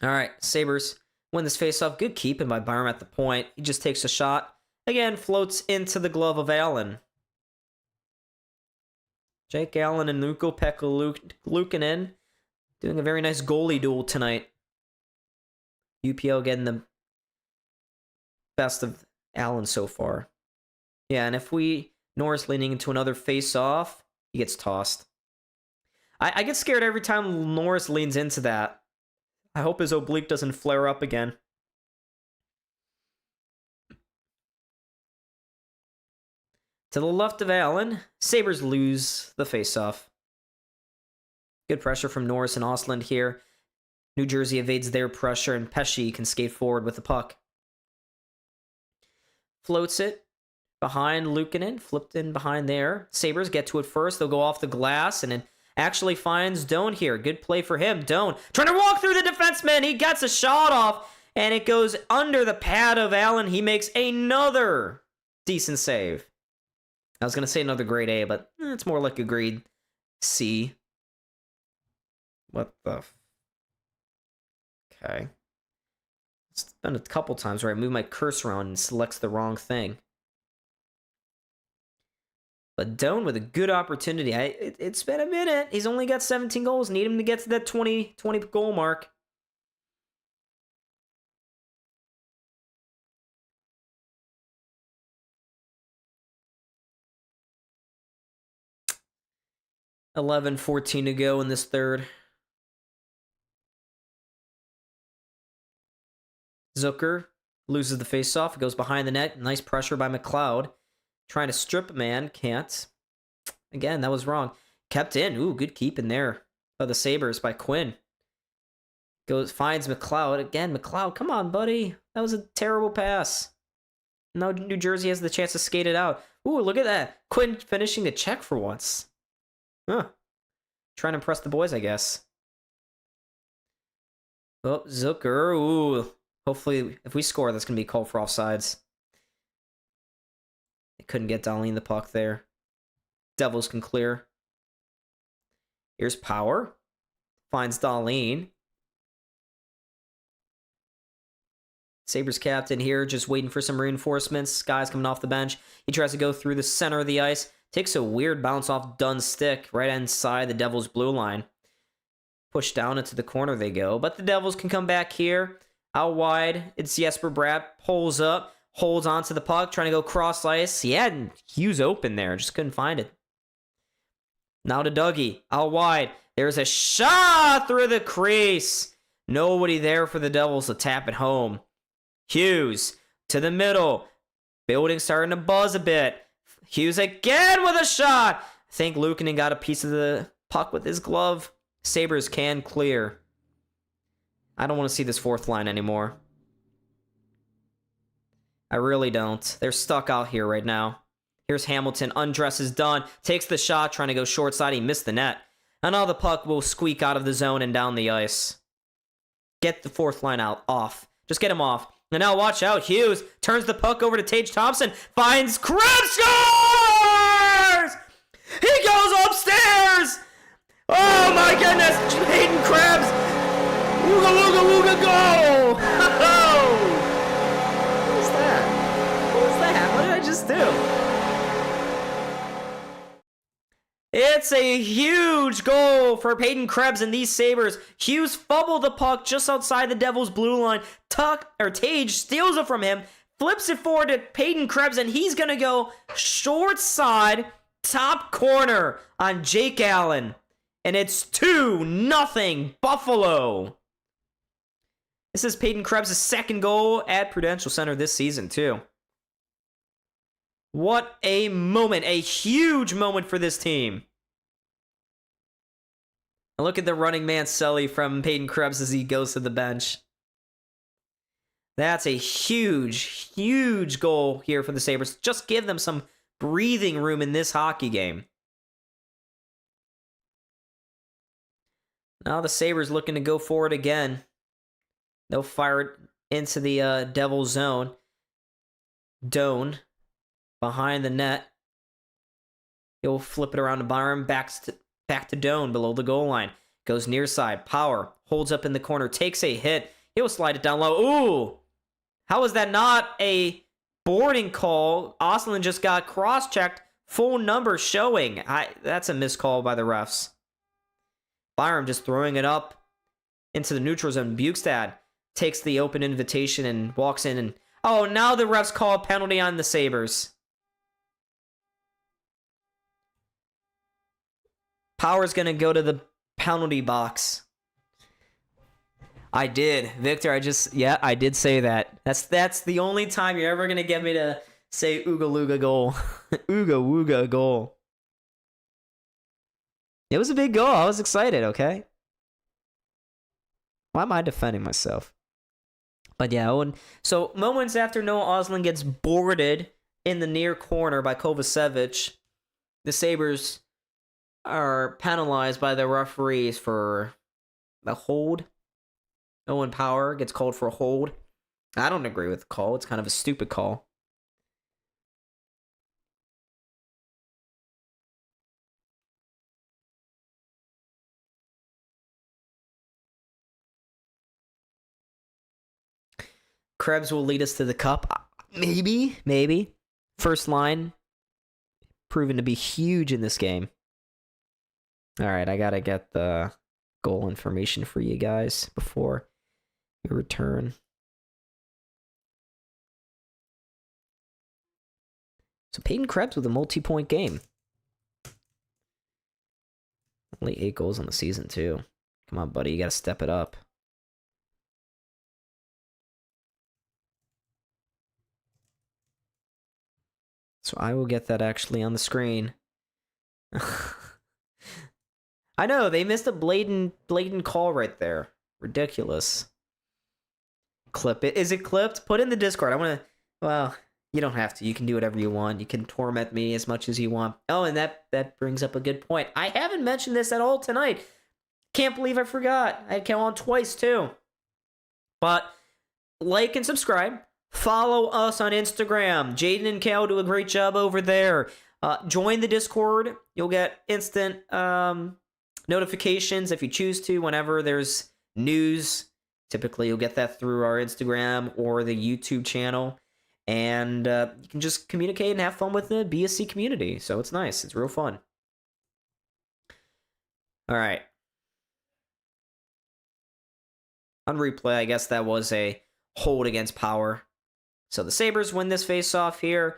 All right, Sabres win this faceoff. Good keeping by Byram at the point. He just takes a shot. Again, floats into the glove of Allen. Jake Allen and Ukko-Pekka Luukkonen doing a very nice goalie duel tonight. UPL getting the best of Allen so far. Yeah, and if Norris leaning into another face-off, he gets tossed. I get scared every time Norris leans into that. I hope his oblique doesn't flare up again. To the left of Allen, Sabres lose the face-off. Good pressure from Norris and Ostland here. New Jersey evades their pressure, and Pesce can skate forward with the puck. Floats it behind Luukkonen, flipped in behind there. Sabres get to it first. They'll go off the glass, and it actually finds Doan here. Good play for him. Doan trying to walk through the defenseman. He gets a shot off, and it goes under the pad of Allen. He makes another decent save. I was going to say another grade A, but it's more like a grade C. What the... Okay. It's been a couple times where I move my cursor around and selects the wrong thing. But Doan with a good opportunity. It's been a minute. He's only got 17 goals. Need him to get to that 20 goal mark. $11:14 to go in this third. Zucker loses the faceoff. It goes behind the net. Nice pressure by McLeod. Trying to strip a man. Can't. Again, that was wrong. Kept in. Ooh, good keep in there by the Sabres by Quinn. Finds McLeod. Again, McLeod, come on, buddy. That was a terrible pass. Now New Jersey has the chance to skate it out. Ooh, look at that. Quinn finishing the check for once. Huh. Trying to impress the boys, I guess. Oh, Zucker. Ooh. Hopefully, if we score, that's going to be called for offsides. They couldn't get Dahlin the puck there. Devils can clear. Here's Power. Finds Dahlin. Sabres captain here, just waiting for some reinforcements. Guy's coming off the bench. He tries to go through the center of the ice. Takes a weird bounce off Dunn's stick right inside the Devils' blue line. Pushed down into the corner they go. But the Devils can come back here. Out wide, it's Jesper Bratt. Pulls up, holds onto the puck, trying to go cross ice. He had Hughes open there, just couldn't find it. Now to Dougie, out wide. There's a shot through the crease. Nobody there for the Devils to tap it home. Hughes to the middle. Building starting to buzz a bit. Hughes again with a shot. I think Luukkonen got a piece of the puck with his glove. Sabres can clear. I don't want to see this fourth line anymore. I really don't. They're stuck out here right now. Here's Hamilton, undresses Dunn, takes the shot, trying to go short side. He missed the net. And now the puck will squeak out of the zone and down the ice. Get the fourth line out, off. Just get him off. And now watch out. Hughes turns the puck over to Tage Thompson. Finds Krebs, scores! He goes upstairs! Oh my goodness! Hayden Krebs! Wooga wooga wooga go! What was that? What was that? What did I just do? It's a huge goal for Peyton Krebs and these Sabres. Hughes fumbled the puck just outside the Devils' blue line. Tage steals it from him, flips it forward to Peyton Krebs, and he's going to go short side, top corner on Jake Allen. And it's 2-0 Buffalo. This is Peyton Krebs' second goal at Prudential Center this season, too. What a moment. A huge moment for this team. And look at the running man Sully from Peyton Krebs as he goes to the bench. That's a huge, huge goal here for the Sabres. Just give them some breathing room in this hockey game. Now the Sabres looking to go forward again. They'll fire it into the Devil zone. Doan behind the net. He'll flip it around to Byram. Back to Doan below the goal line. Goes near side. Power. Holds up in the corner. Takes a hit. He'll slide it down low. Ooh! How is that not a boarding call? Ostlund just got cross-checked. Full number showing. That's a missed call by the refs. Byram just throwing it up into the neutral zone. Bukestad takes the open invitation and walks in and... Oh, now the refs call a penalty on the Sabres. Power's going to go to the penalty box. I did. Victor, I did say that. That's the only time you're ever going to get me to say Ooga Looga goal. Ooga Wooga goal. It was a big goal. I was excited, okay? Why am I defending myself? But yeah, so moments after Noah Osling gets boarded in the near corner by Kovacevic, the Sabres are penalized by the referees for the hold. Owen Power gets called for a hold. I don't agree with the call. It's kind of a stupid call. Krebs will lead us to the cup. Maybe. First line proven to be huge in this game. All right, I gotta get the goal information for you guys before we return. So Peyton Krebs with a multi-point game. Only 8 goals on the season, too. Come on, buddy, you gotta step it up. So I will get that actually on the screen. I know, they missed a blatant call right there. Ridiculous. Clip it. Is it clipped? Put in the Discord. I want to... Well, you don't have to. You can do whatever you want. You can torment me as much as you want. Oh, and that brings up a good point. I haven't mentioned this at all tonight. Can't believe I forgot. I came on twice, too. But like and subscribe. Follow us on Instagram. Jaden and Kale do a great job over there. Join the Discord. You'll get instant notifications if you choose to whenever there's news. Typically, you'll get that through our Instagram or the YouTube channel. And you can just communicate and have fun with the BSC community. So it's nice. It's real fun. All right. On replay, I guess that was a hold against Power. So the Sabres win this face-off here.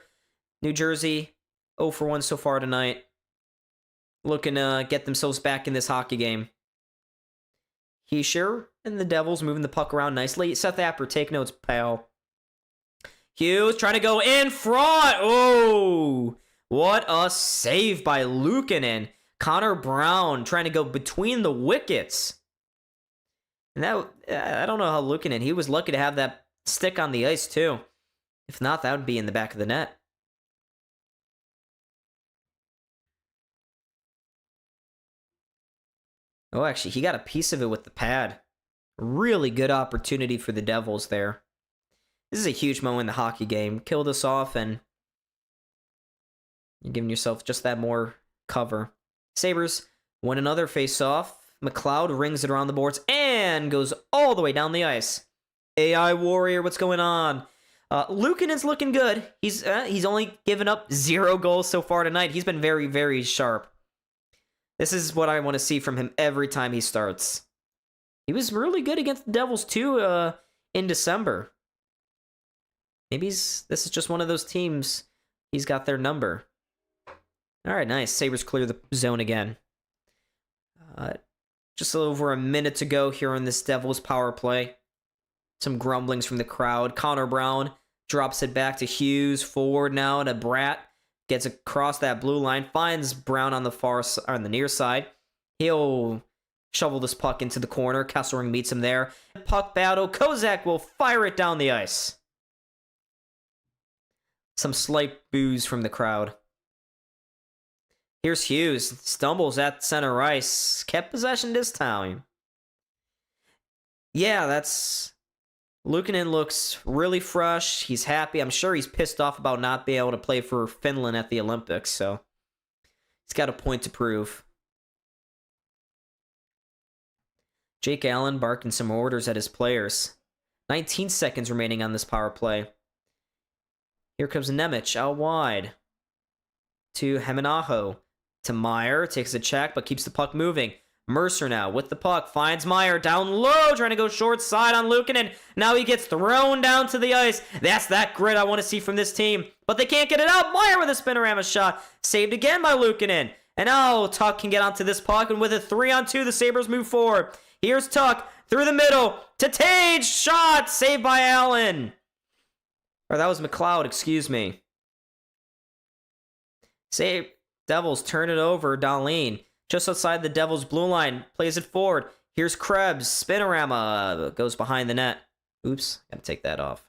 New Jersey, 0 for 1 so far tonight. Looking to get themselves back in this hockey game. Heischer and the Devils moving the puck around nicely. Seth Apper, take notes, pal. Hughes trying to go in front. Oh, what a save by Luukkonen. Connor Brown trying to go between the wickets. And that, I don't know how Luukkonen, he was lucky to have that stick on the ice too. If not, that would be in the back of the net. Oh, actually, he got a piece of it with the pad. Really good opportunity for the Devils there. This is a huge moment in the hockey game. Kill this off, and you're giving yourself just that more cover. Sabres win another face-off. McLeod rings it around the boards and goes all the way down the ice. AI Warrior, what's going on? Luukkonen's looking good. He's only given up 0 goals so far tonight. He's been very, very sharp. This is what I want to see from him every time he starts. He was really good against the Devils too in December. Maybe this is just one of those teams. He's got their number. All right, nice. Sabres clear the zone again. Just over a minute to go here on this Devils power play. Some grumblings from the crowd. Connor Brown drops it back to Hughes. Forward now to Bratt. Gets across that blue line. Finds Brown on the near side. He'll shovel this puck into the corner. Kesselring meets him there. Puck battle. Kozak will fire it down the ice. Some slight boos from the crowd. Here's Hughes. Stumbles at center ice. Kept possession this time. Yeah, that's... Luukkonen looks really fresh. He's happy. I'm sure he's pissed off about not being able to play for Finland at the Olympics, so he's got a point to prove. Jake Allen barking some orders at his players. 19 seconds remaining on this power play. Here comes Nemec out wide. To Heminaho. To Meyer. Takes a check, but keeps the puck moving. Mercer now with the puck. Finds Meyer down low, trying to go short side on Luukkonen. Now he gets thrown down to the ice. That's that grit I want to see from this team. But they can't get it out. Meyer with a spinorama shot. Saved again by Luukkonen. And now Tuck can get onto this puck. And with a 3-on-2, the Sabres move forward. Here's Tuck through the middle to Tage. Shot saved by Allen. Or that was McLeod, excuse me. Save. Devils turn it over. Dahlin just outside the Devils' blue line. Plays it forward. Here's Krebs. Spinorama goes behind the net. Oops. Gotta take that off.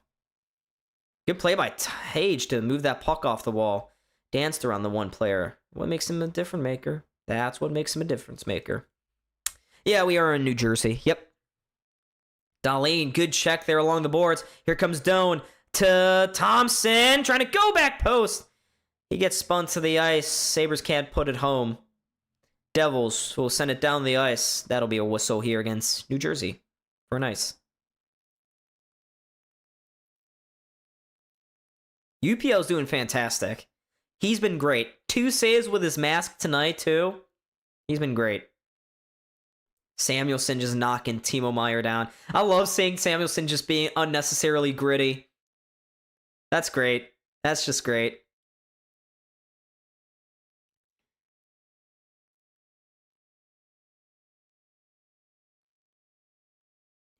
Good play by Tage to move that puck off the wall. Danced around the one player. What makes him a difference maker? That's what makes him a difference maker. Yeah, we are in New Jersey. Yep. Dahlin, good check there along the boards. Here comes Doan to Thompson. Trying to go back post. He gets spun to the ice. Sabres can't put it home. Devils will send it down the ice. That'll be a whistle here against New Jersey. For nice. UPL's doing fantastic. He's been great. 2 saves with his mask tonight, too. He's been great. Samuelsson just knocking Timo Meier down. I love seeing Samuelsson just being unnecessarily gritty. That's great. That's just great.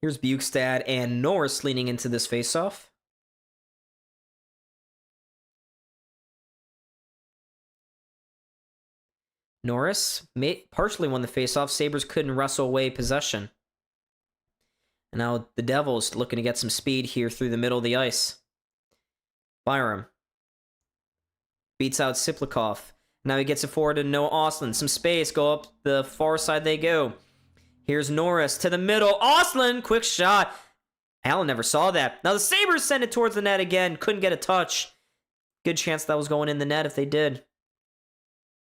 Here's Bukestad and Norris leaning into this faceoff. Norris partially won the faceoff. Sabres couldn't wrestle away possession. And now the Devils looking to get some speed here through the middle of the ice. Byram beats out Siplikov. Now he gets it forward to Noah Ostlund. Some space. Go up the far side they go. Here's Norris to the middle. Ostlund, quick shot. Allen never saw that. Now the Sabres send it towards the net again. Couldn't get a touch. Good chance that was going in the net if they did.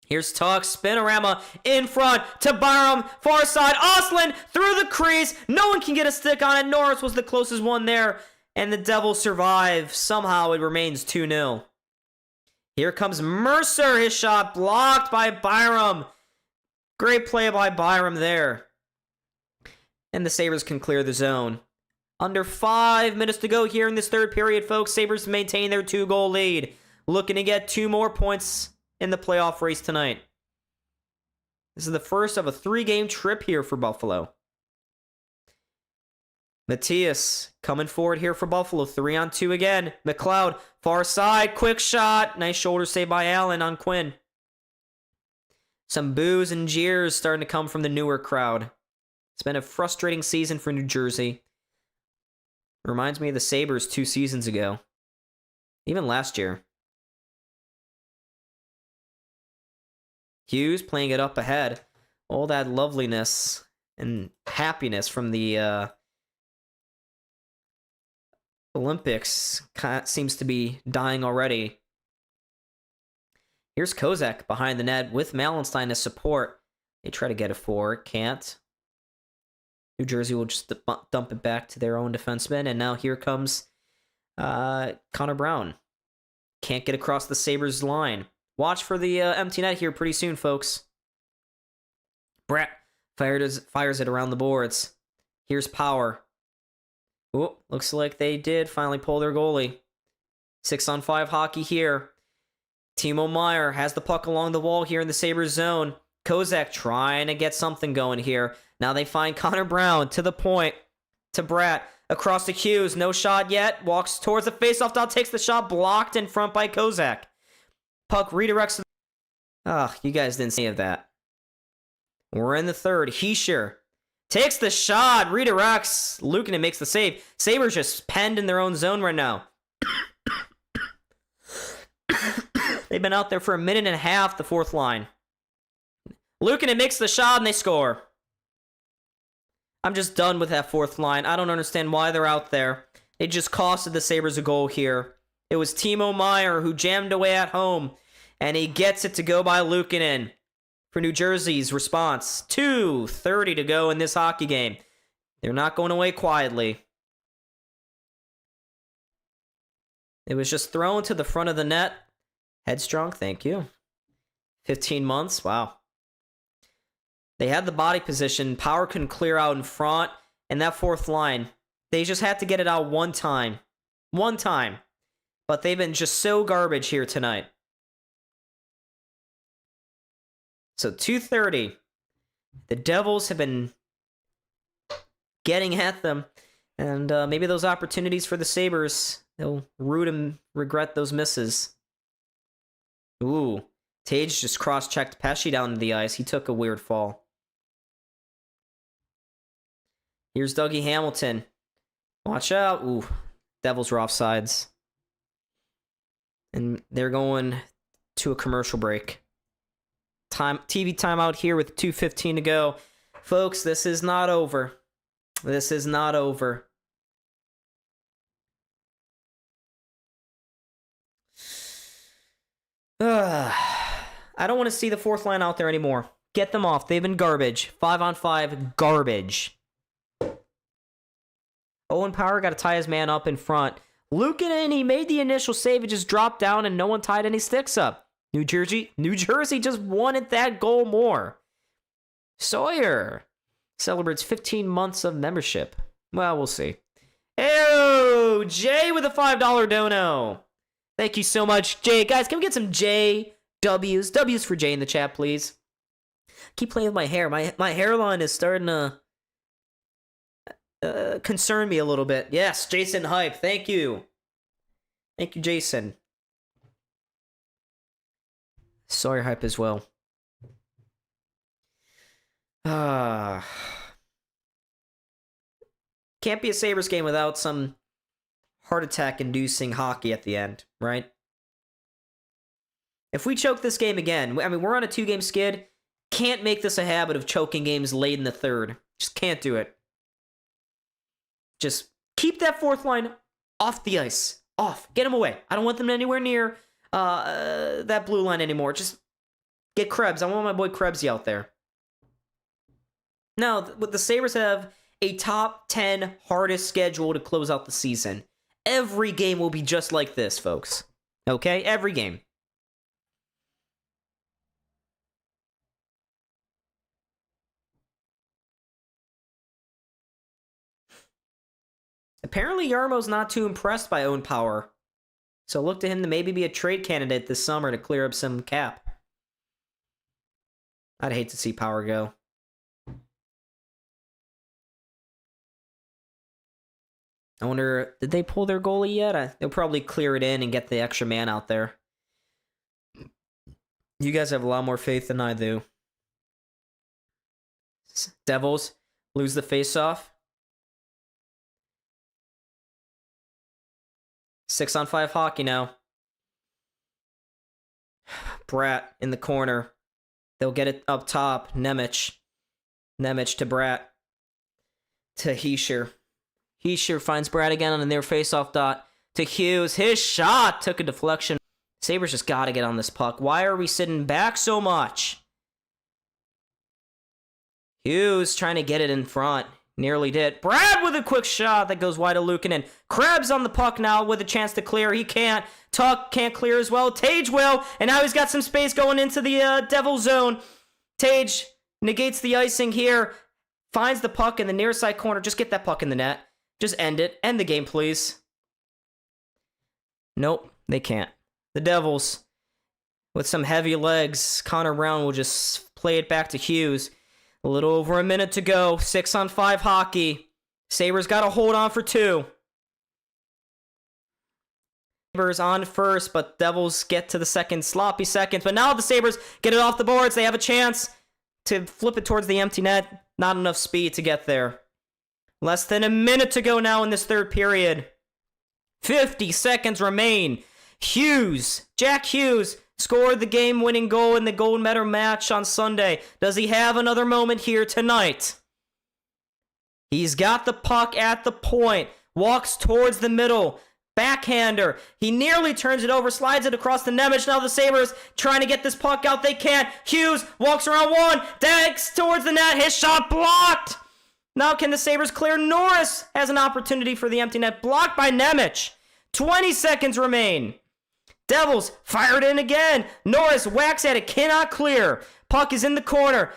Here's Tuck, spinorama in front to Byram, far side. Ostlund through the crease. No one can get a stick on it. Norris was the closest one there. And the Devils survive. Somehow it remains 2-0. Here comes Mercer. His shot blocked by Byram. Great play by Byram there. And the Sabres can clear the zone. Under 5 minutes to go here in this third period, folks. Sabres maintain their 2-goal lead. Looking to get 2 more points in the playoff race tonight. This is the first of a 3-game trip here for Buffalo. Matthias coming forward here for Buffalo. 3-on-2 again. McLeod, far side, quick shot. Nice shoulder save by Allen on Quinn. Some boos and jeers starting to come from the newer crowd. It's been a frustrating season for New Jersey. Reminds me of the Sabres 2 seasons ago. Even last year. Hughes playing it up ahead. All that loveliness and happiness from the Olympics seems to be dying already. Here's Kozak behind the net with Malenstein as support. They try to get it forward. Can't. New Jersey will just dump it back to their own defenseman. And now here comes Connor Brown. Can't get across the Sabres line. Watch for the empty net here pretty soon, folks. Brett fires it around the boards. Here's Power. Oh, looks like they did finally pull their goalie. 6-on-5 hockey here. Timo Meier has the puck along the wall here in the Sabres zone. Kozak trying to get something going here. Now they find Connor Brown to the point. To Bratt. Across to Hughes. No shot yet. Walks towards the faceoff dot. Takes the shot. Blocked in front by Kozak. Puck redirects. You guys didn't see any of that. We're in the third. Heischer takes the shot. Redirects. Luukkonen makes the save. Sabres just penned in their own zone right now. They've been out there for a minute and a half, the fourth line. Luukkonen makes the shot and they score. I'm just done with that fourth line. I don't understand why they're out there. It just costed the Sabres a goal here. It was Timo Meier who jammed away at home, and he gets it to go by Luukkonen for New Jersey's response. 2:30 to go in this hockey game. They're not going away quietly. It was just thrown to the front of the net. Headstrong, thank you. 15 months, wow. They had the body position. Power couldn't clear out in front. And that fourth line, they just had to get it out one time. One time. But they've been just so garbage here tonight. So 2:30. The Devils have been getting at them. And maybe those opportunities for the Sabres, they'll root and regret those misses. Ooh. Tage just cross-checked Pesci down to the ice. He took a weird fall. Here's Dougie Hamilton. Watch out. Ooh. Devils are offsides. And they're going to a commercial break. TV timeout here with 2:15 to go. Folks, this is not over. This is not over. I don't want to see the fourth line out there anymore. Get them off. They've been garbage. 5-on-5 garbage. Owen Power got to tie his man up in front. Luukkonen, he made the initial save. It just dropped down and no one tied any sticks up. New Jersey just wanted that goal more. Sawyer celebrates 15 months of membership. Well, we'll see. Oh, Jay with a $5 dono. Thank you so much, Jay. Guys, can we get some W's for Jay in the chat, please? Keep playing with my hair. My hairline is starting to concern me a little bit. Yes, Jason Hype. Thank you. Thank you, Jason. Sawyer Hype as well. Can't be a Sabres game without some heart attack inducing hockey at the end, right? If we choke this game again, I mean, we're on a 2-game skid. Can't make this a habit of choking games late in the third. Just can't do it. Just keep that fourth line off the ice. Off. Get them away. I don't want them anywhere near that blue line anymore. Just get Krebs. I want my boy Krebsy out there. Now, the Sabres have a top 10 hardest schedule to close out the season. Every game will be just like this, folks. Okay? Every game. Apparently, Yarmo's not too impressed by Own Power. So look to him to maybe be a trade candidate this summer to clear up some cap. I'd hate to see Power go. I wonder, did they pull their goalie yet? They'll probably clear it in and get the extra man out there. You guys have a lot more faith than I do. Devils lose the face-off. 6-on-5 hockey now. Bratt in the corner. They'll get it up top. Nemec to Bratt. To Hischier. Hischier finds Bratt again on the near face-off dot. To Hughes. His shot took a deflection. Sabres just got to get on this puck. Why are we sitting back so much? Hughes trying to get it in front. Nearly did. Brad with a quick shot that goes wide to Luukkonen. Krebs on the puck now with a chance to clear. He can't. Tuck can't clear as well. Tage will. And now he's got some space going into the Devil zone. Tage negates the icing here. Finds the puck in the near side corner. Just get that puck in the net. Just end it. End the game, please. Nope, they can't. The Devils, with some heavy legs, Connor Brown will just play it back to Hughes. A little over a minute to go. 6-on-5 hockey. Sabres got to hold on for 2. Sabres on first, but Devils get to the second. Sloppy seconds. But now the Sabres get it off the boards. They have a chance to flip it towards the empty net. Not enough speed to get there. Less than a minute to go now in this third period. 50 seconds remain. Hughes, Jack Hughes, scored the game-winning goal in the gold medal match on Sunday. Does he have another moment here tonight? He's got the puck at the point. Walks towards the middle. Backhander. He nearly turns it over. Slides it across the Nemec. Now the Sabres trying to get this puck out. They can't. Hughes walks around one. Dags towards the net. His shot blocked. Now can the Sabres clear? Norris has an opportunity for the empty net. Blocked by Nemec. 20 seconds remain. Devils fired in again. Norris whacks at it. Cannot clear. Puck is in the corner.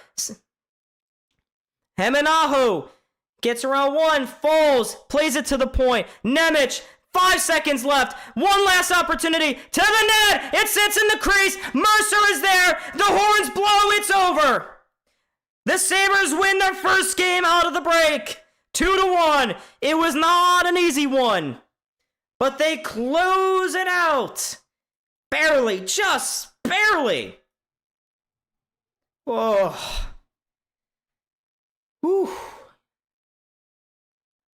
Hemenaho gets around one, falls, plays it to the point. Nemec, 5 seconds left. One last opportunity to the net. It sits in the crease. Mercer is there. The horns blow. It's over. The Sabres win their first game out of the break. 2-1. It was not an easy one, but they close it out. Barely, just barely. Oh. Whew.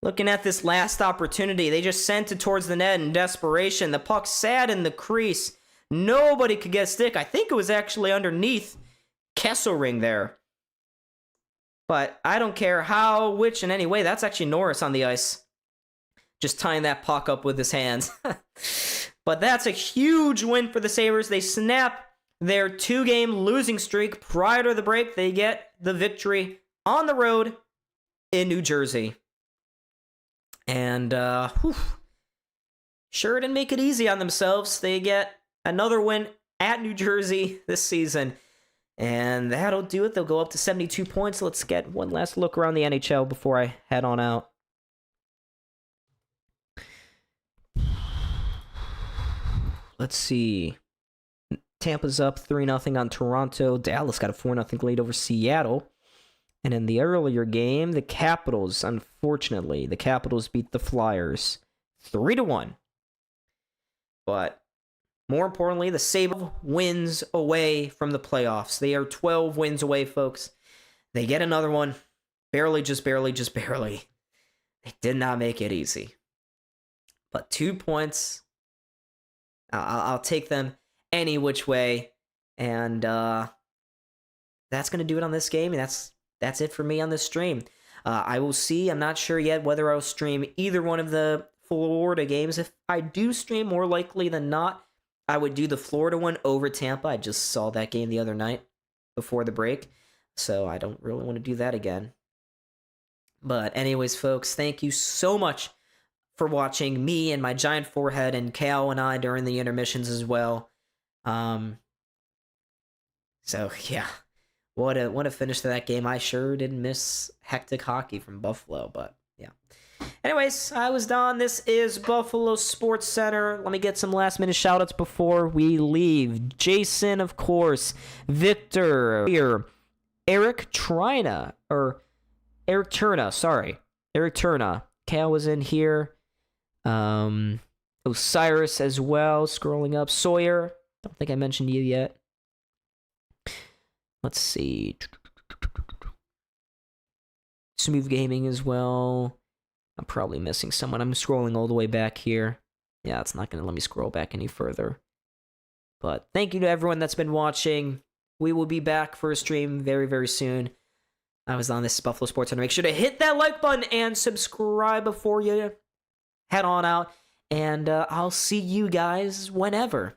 Looking at this last opportunity, they just sent it towards the net in desperation. The puck sat in the crease. Nobody could get a stick. I think it was actually underneath Kesselring there. But I don't care how, which, in any way. That's actually Norris on the ice. Just tying that puck up with his hands. But that's a huge win for the Sabres. They snap their 2-game losing streak. Prior to the break, they get the victory on the road in New Jersey. And, sure didn't make it easy on themselves. They get another win at New Jersey this season. And that'll do it. They'll go up to 72 points. Let's get one last look around the NHL before I head on out. Let's see. Tampa's up 3-0 on Toronto. Dallas got a 4-0 lead over Seattle. And in the earlier game, the Capitals, unfortunately, the Capitals beat the Flyers 3-1. But more importantly, the Sabres wins away from the playoffs. They are 12 wins away, folks. They get another one. Barely, just barely, just barely. They did not make it easy. But 2 points, I'll take them any which way. And that's going to do it on this game. And that's it for me on this stream. I will see. I'm not sure yet whether I'll stream either one of the Florida games. If I do stream, more likely than not, I would do the Florida one over Tampa. I just saw that game the other night before the break, so I don't really want to do that again. But anyways, folks, thank you so much for watching me and my giant forehead and Cal and I during the intermissions as well. So yeah, what a finish to that game. I sure didn't miss hectic hockey from Buffalo, but yeah. Anyways, I was Don. This is Buffalo Sports Center. Let me get some last minute shoutouts before we leave. Jason, of course. Victor, here. Eric Turna, sorry. Eric Turna. Cal was in here. Osiris as well, scrolling up. Sawyer, don't think I mentioned you yet. Let's see. Smooth Gaming as well. I'm probably missing someone. I'm scrolling all the way back here. Yeah, it's not going to let me scroll back any further. But thank you to everyone that's been watching. We will be back for a stream very, very soon. I was on this Buffalo Sports Center. Make sure to hit that like button and subscribe before you head on out. And I'll see you guys whenever.